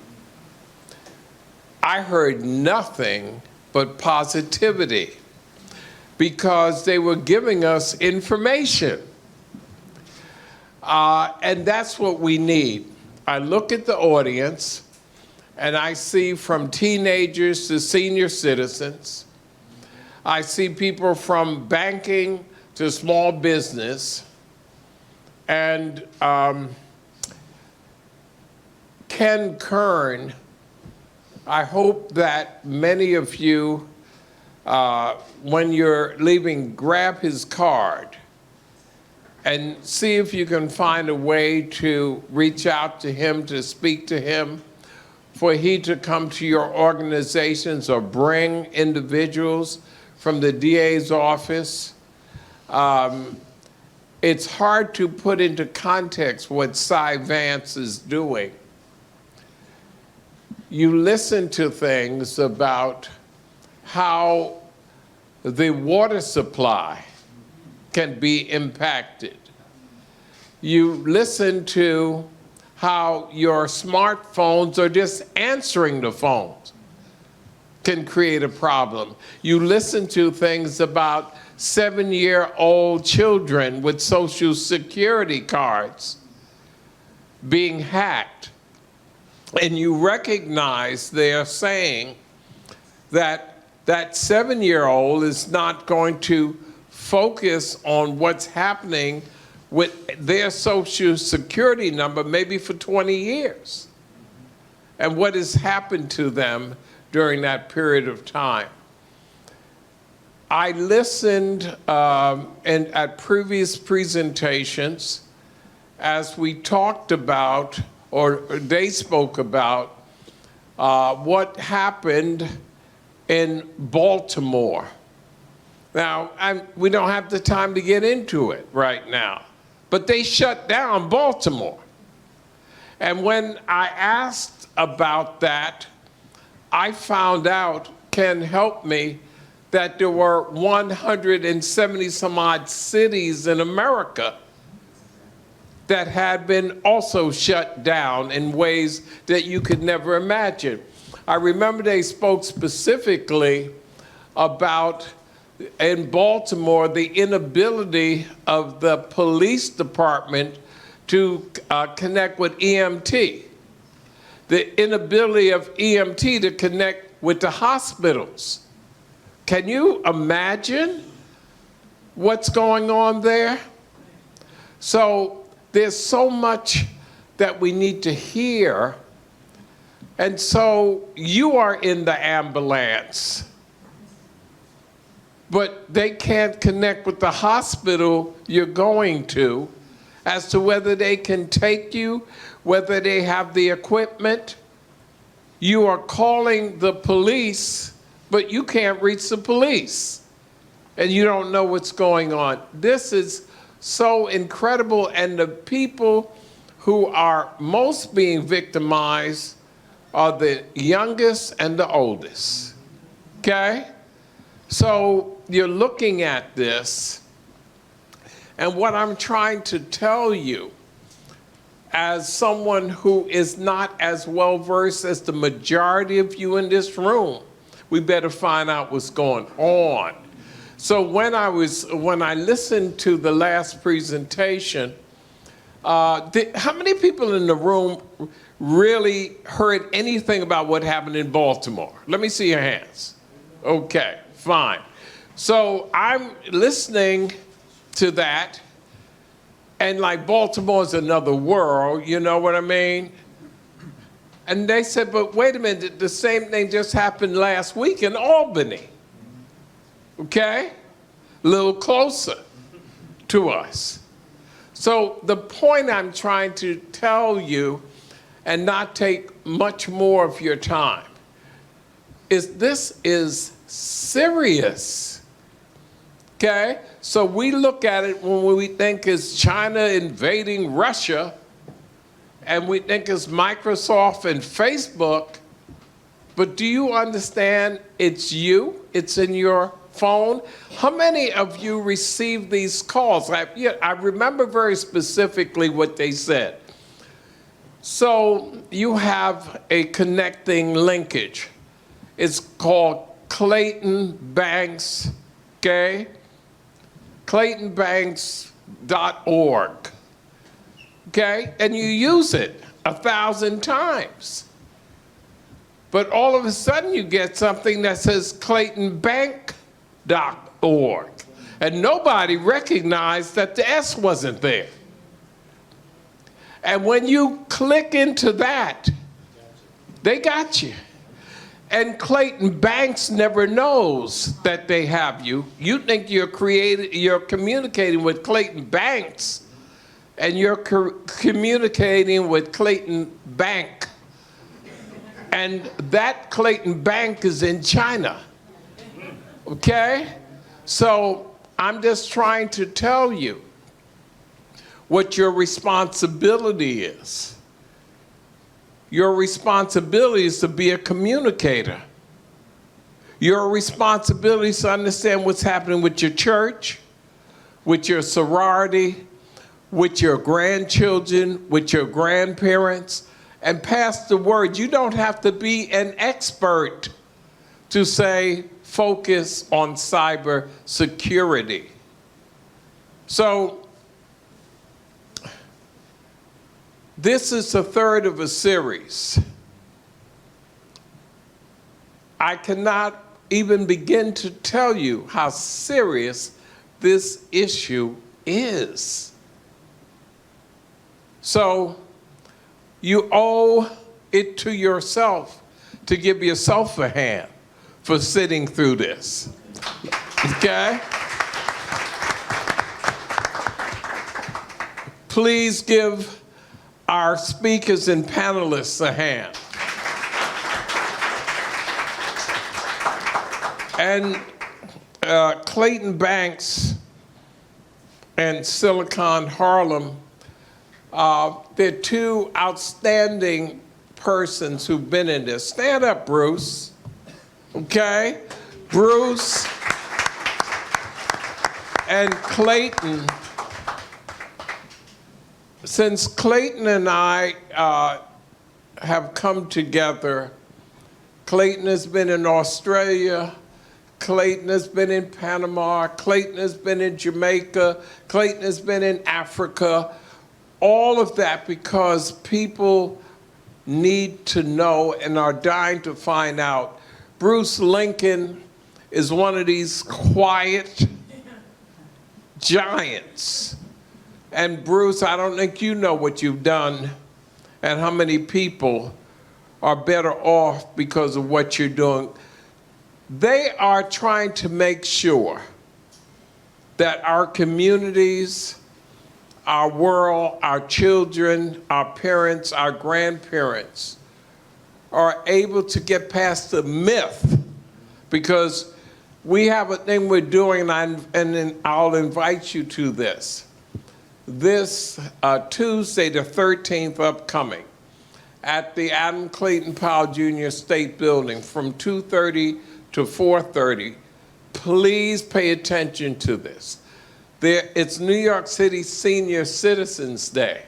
I heard nothing but positivity because they were giving us information. And that's what we need. I look at the audience and I see from teenagers to senior citizens. I see people from banking to small business. And Kern, I hope that many of you, when you're leaving, grab his card and see if you can find a way to reach out to him, to speak to him, for he to come to your organizations or bring individuals from the DA's office. It's hard to put into context what Cy Vance is doing. You listen to things about how the water supply can be impacted. You listen to how your smartphones or just answering the phones can create a problem. You listen to things about 7-year-old children with Social Security cards being hacked. And you recognize they're saying that that 7-year-old is not going to focus on what's happening with their Social Security number maybe for 20 years and what has happened to them during that period of time. I listened at previous presentations as we talked about, or they spoke about, what happened in Baltimore. Now, we don't have the time to get into it right now, but they shut down Baltimore. And when I asked about that, I found out, Kenn helped me, that there were 170 some odd cities in America that had been also shut down in ways that you could never imagine. I remember they spoke specifically about, in Baltimore, the inability of the police department to connect with EMT, the inability of EMT to connect with the hospitals. Can you imagine what's going on there? So there's so much that we need to hear. And so you are in the ambulance, but they can't connect with the hospital you're going to as to whether they can take you, whether they have the equipment. You are calling the police, but you can't reach the police, and you don't know what's going on. This is so incredible, and the people who are most being victimized are the youngest and the oldest, okay? So you're looking at this, and what I'm trying to tell you, as someone who is not as well-versed as the majority of you in this room, we better find out what's going on. So when I listened to the last presentation, how many people in the room really heard anything about what happened in Baltimore? Let me see your hands. Okay, fine. So I'm listening to that, and like Baltimore's another world, you know what I mean? And they said, but wait a minute, the same thing just happened last week in Albany. Okay? A little closer to us. So the point I'm trying to tell you, and not take much more of your time, is this is serious. Okay? So we look at it when we think it's China invading Russia, and we think it's Microsoft and Facebook, but do you understand it's you? It's in your phone? How many of you received these calls? I remember very specifically what they said. So you have a connecting linkage. It's called Clayton Banks, okay? ClaytonBanks.org, okay? And you use it 1,000 times. But all of a sudden you get something that says ClaytonBank.org. And nobody recognized that the S wasn't there. And when you click into that, they got you. And Clayton Banks never knows that they have you. You think you're communicating with Clayton Banks, and you're communicating with Clayton Bank. And that Clayton Bank is in China. Okay? So I'm just trying to tell you what your responsibility is. Your responsibility is to be a communicator. Your responsibility is to understand what's happening with your church, with your sorority, with your grandchildren, with your grandparents, and pass the word. You don't have to be an expert to say, focus on cyber security. So, this is the third of a series. I cannot even begin to tell you how serious this issue is. So you owe it to yourself to give yourself a hand for sitting through this, okay? Please give our speakers and panelists a hand. And Clayton Banks and Silicon Harlem, they're two outstanding persons who've been in this. Stand up, Bruce. Okay? Bruce and Clayton. Since Clayton and I have come together, Clayton has been in Australia, Clayton has been in Panama, Clayton has been in Jamaica, Clayton has been in Africa, all of that because people need to know and are dying to find out. Bruce Lincoln is one of these quiet giants. And Bruce, I don't think you know what you've done and how many people are better off because of what you're doing. They are trying to make sure that our communities, our world, our children, our parents, our grandparents are able to get past the myth, because we have a thing we're doing, and then I'll invite you to this. This Tuesday, the 13th upcoming, at the Adam Clayton Powell Jr. State Building from 2:30 to 4:30. Please pay attention to this. It's New York City Senior Citizens Day.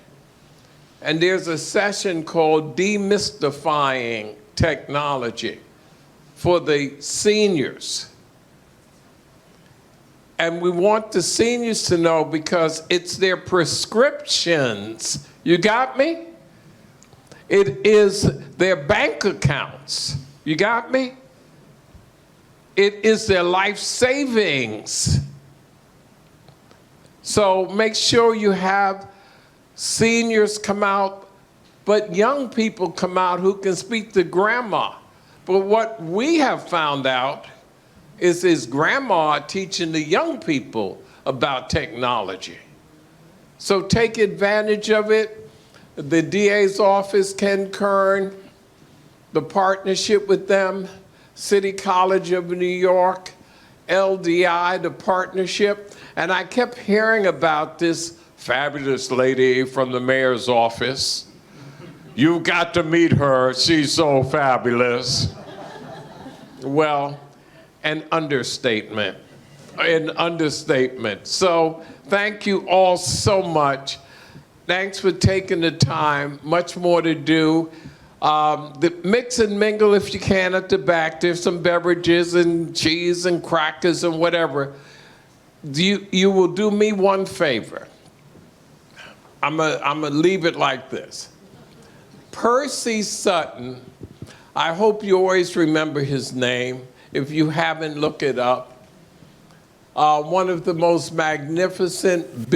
And there's a session called Demystifying Technology for the seniors. And we want the seniors to know because it's their prescriptions. You got me? It is their bank accounts. You got me? It is their life savings. So make sure you have seniors come out, but young people come out who can speak to grandma. But what we have found out is grandma teaching the young people about technology. So take advantage of it. The DA's office, Kern, the partnership with them, City College of New York, LDI, the partnership, and I kept hearing about this fabulous lady from the mayor's office. You've got to meet her, she's so fabulous. Well, an understatement. So thank you all so much. Thanks for taking the time, much more to do. Mix and mingle if you can at the back. There's some beverages and cheese and crackers and whatever. You will do me one favor. I'm gonna leave it like this. Percy Sutton, I hope you always remember his name. If you haven't, look it up. One of the most magnificent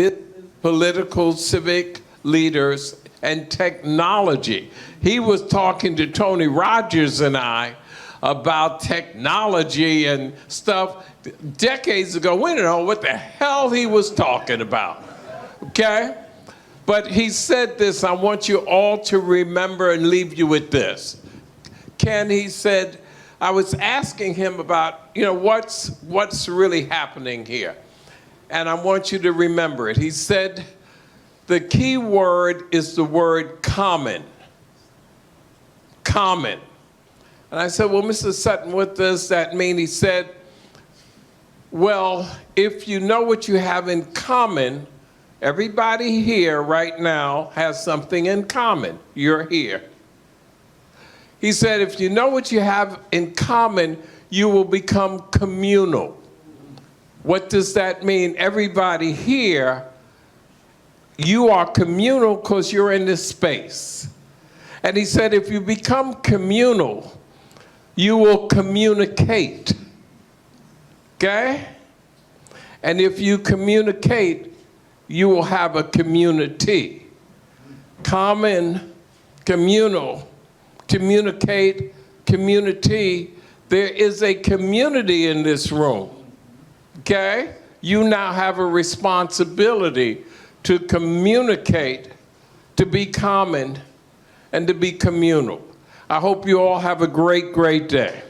political, civic leaders and technology. He was talking to Tony Rogers and I about technology and stuff decades ago. We didn't know what the hell he was talking about, okay? But he said this, I want you all to remember and leave you with this. Ken, he said, I was asking him about, what's really happening here? And I want you to remember it. He said, the key word is the word common. Common. And I said, well, Mr. Sutton, what does that mean? He said, well, if you know what you have in common, everybody here right now has something in common. You're here. He said, if you know what you have in common, you will become communal. What does that mean? Everybody here, you are communal because you're in this space. And he said, if you become communal, you will communicate, okay? And if you communicate, you will have a community. Common, communal, communicate, community. There is a community in this room, okay? You now have a responsibility to communicate, to be common, and to be communal. I hope you all have a great, great day.